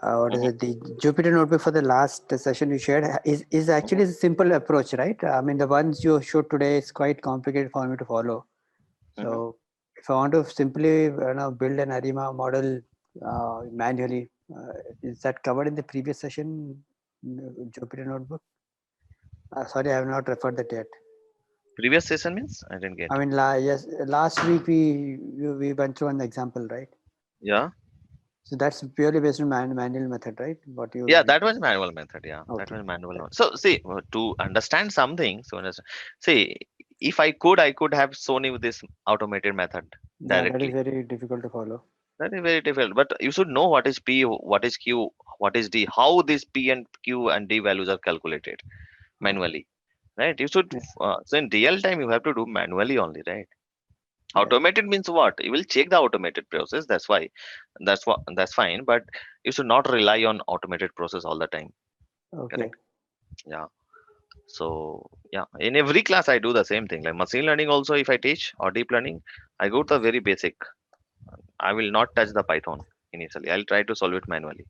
E: what is
A: mhm,
E: it? The Jupyter notebook for the last session you shared is
A: mhm,
E: actually a simple approach, right? I mean, the ones you showed today is quite complicated for me to follow.
A: mhm.
E: So if I want to simply build an ARIMA model manually, is that covered in the previous session, Jupyter notebook? Sorry, I have not referred that yet.
A: Previous session means I didn't get.
E: I mean, yes, last week we went through an example, right?
A: Yeah.
E: So that's purely based on manual method, right? What you
A: Yeah, that was manual method. Yeah, that
E: okay?
A: was manual one. So see, to understand something, see, if I could have shown you this automated method
E: Yeah, that is
A: directly.
E: very difficult to follow.
A: That is very difficult. But you should know what is P, what is Q, what is D, how these P and Q and D values are calculated
E: Okay.
A: manually, right? You should.
E: Yeah.
A: So in real time, you have to do manually only, right?
E: Yeah.
A: Automated means what? You will check the automated process. That's fine. But you should not rely on automated process all the time.
E: Okay.
A: Correct? Yeah. So yeah, in every class I do the same thing. Like machine learning also, if I teach or deep learning, I go to the very basic. I will not touch the Python initially. I'll try to solve it manually.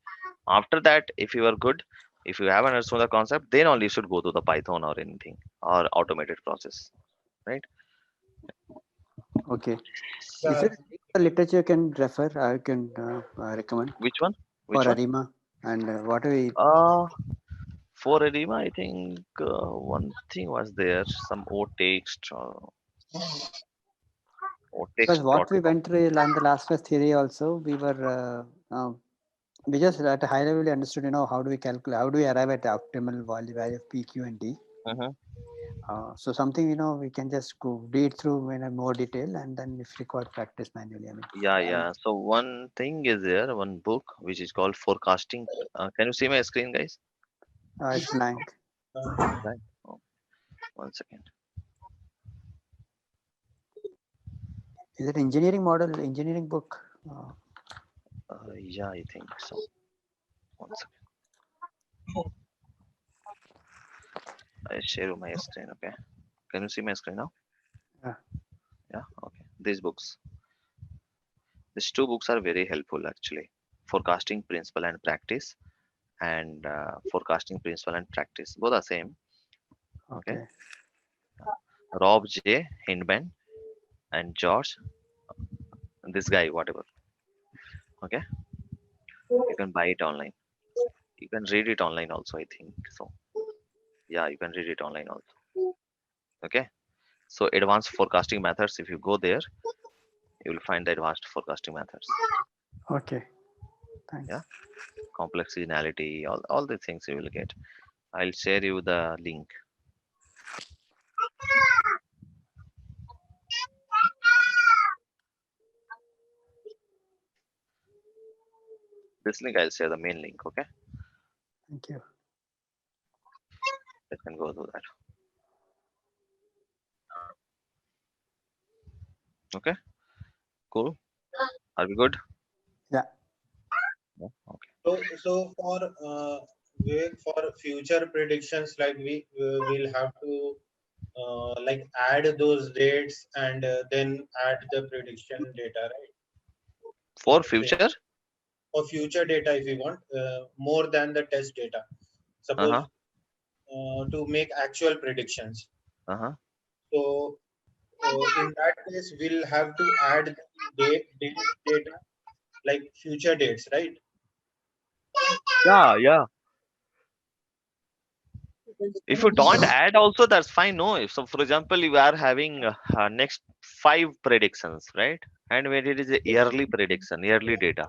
A: After that, if you are good, if you have understood the concept, then only you should go to the Python or anything or automated process, right?
E: Okay. Is
C: Yeah.
E: there a literature you can refer? I can recommend
A: Which one?
E: for
A: Which one?
E: ARIMA. And what do we?
A: For ARMA, I think one thing was there, some O text or
E: Because
A: text
E: what we
A: protocol.
E: went through in the last class theory also, we were we just at a high level we understood, how do we calculate, how do we arrive at the optimal value of P, Q, and D. So something, we can just go read through in a more detail, and then if required, practice manually. I mean,
A: Yeah. So one thing is there, one book which is called forecasting. Can you see my screen, guys?
E: it's blank.
A: Right. Oh, 1 second.
E: Is it engineering book?
A: Yeah, I think so. 1 second. I share my screen. Okay. Can you see my screen now? Yeah. Okay. These books. These two books are very helpful actually. Forecasting principle and practice, and forecasting principle and practice. Both are same. Okay. Rob J. Hindman and George. This guy, whatever. Okay. You can buy it online. You can read it online also, I think so. Yeah, you can read it online also. Okay. So advanced forecasting methods, if you go there, you will find the advanced forecasting methods.
E: Okay. Thanks.
A: Yeah. Complex seasonality, all the things you will get. I'll share you the link. This link, I'll share the main link. Okay.
E: Thank you.
A: You can go through that. Okay. Cool. Are we good?
E: Yeah.
A: Okay.
C: So for for future predictions, like we will have to like add those dates and then add the prediction data, right?
A: For future?
C: For future data, if you want more than the test data, suppose to make actual predictions. So in that case, we'll have to add the date data, like future dates, right?
A: Yeah. If you don't add also, that's fine. No, if so, for example, you are having next 5 predictions, right? And when it is a yearly prediction, yearly data,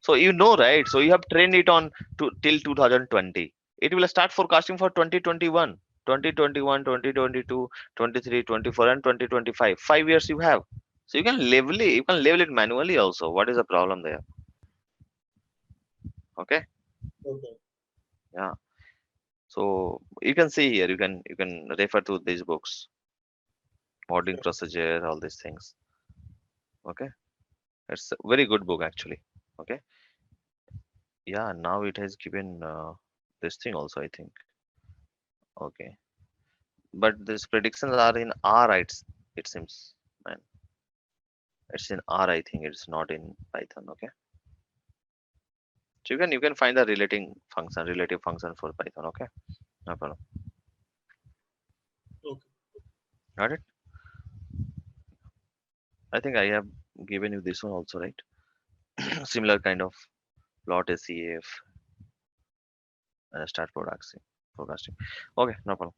A: so right? So you have trained it on till 2020. It will start forecasting for 2021, 2021, 2022, 23, 24, and 2025. 5 years you have. So you can label it. You can label it manually also. What is the problem there? Okay.
C: Okay.
A: Yeah. So you can see here. You can refer to these books. Modeling procedure, all these things. Okay. It's a very good book actually. Okay. Yeah. Now it has given this thing also, I think. Okay. But these predictions are in R, it seems, man. It's in R, I think. It's not in Python. Okay. So you can find the relative function for Python. Okay. No problem.
C: Okay.
A: Got it. I think I have given you this one also, right? Similar kind of plot ACF and start forecasting. Okay, no problem.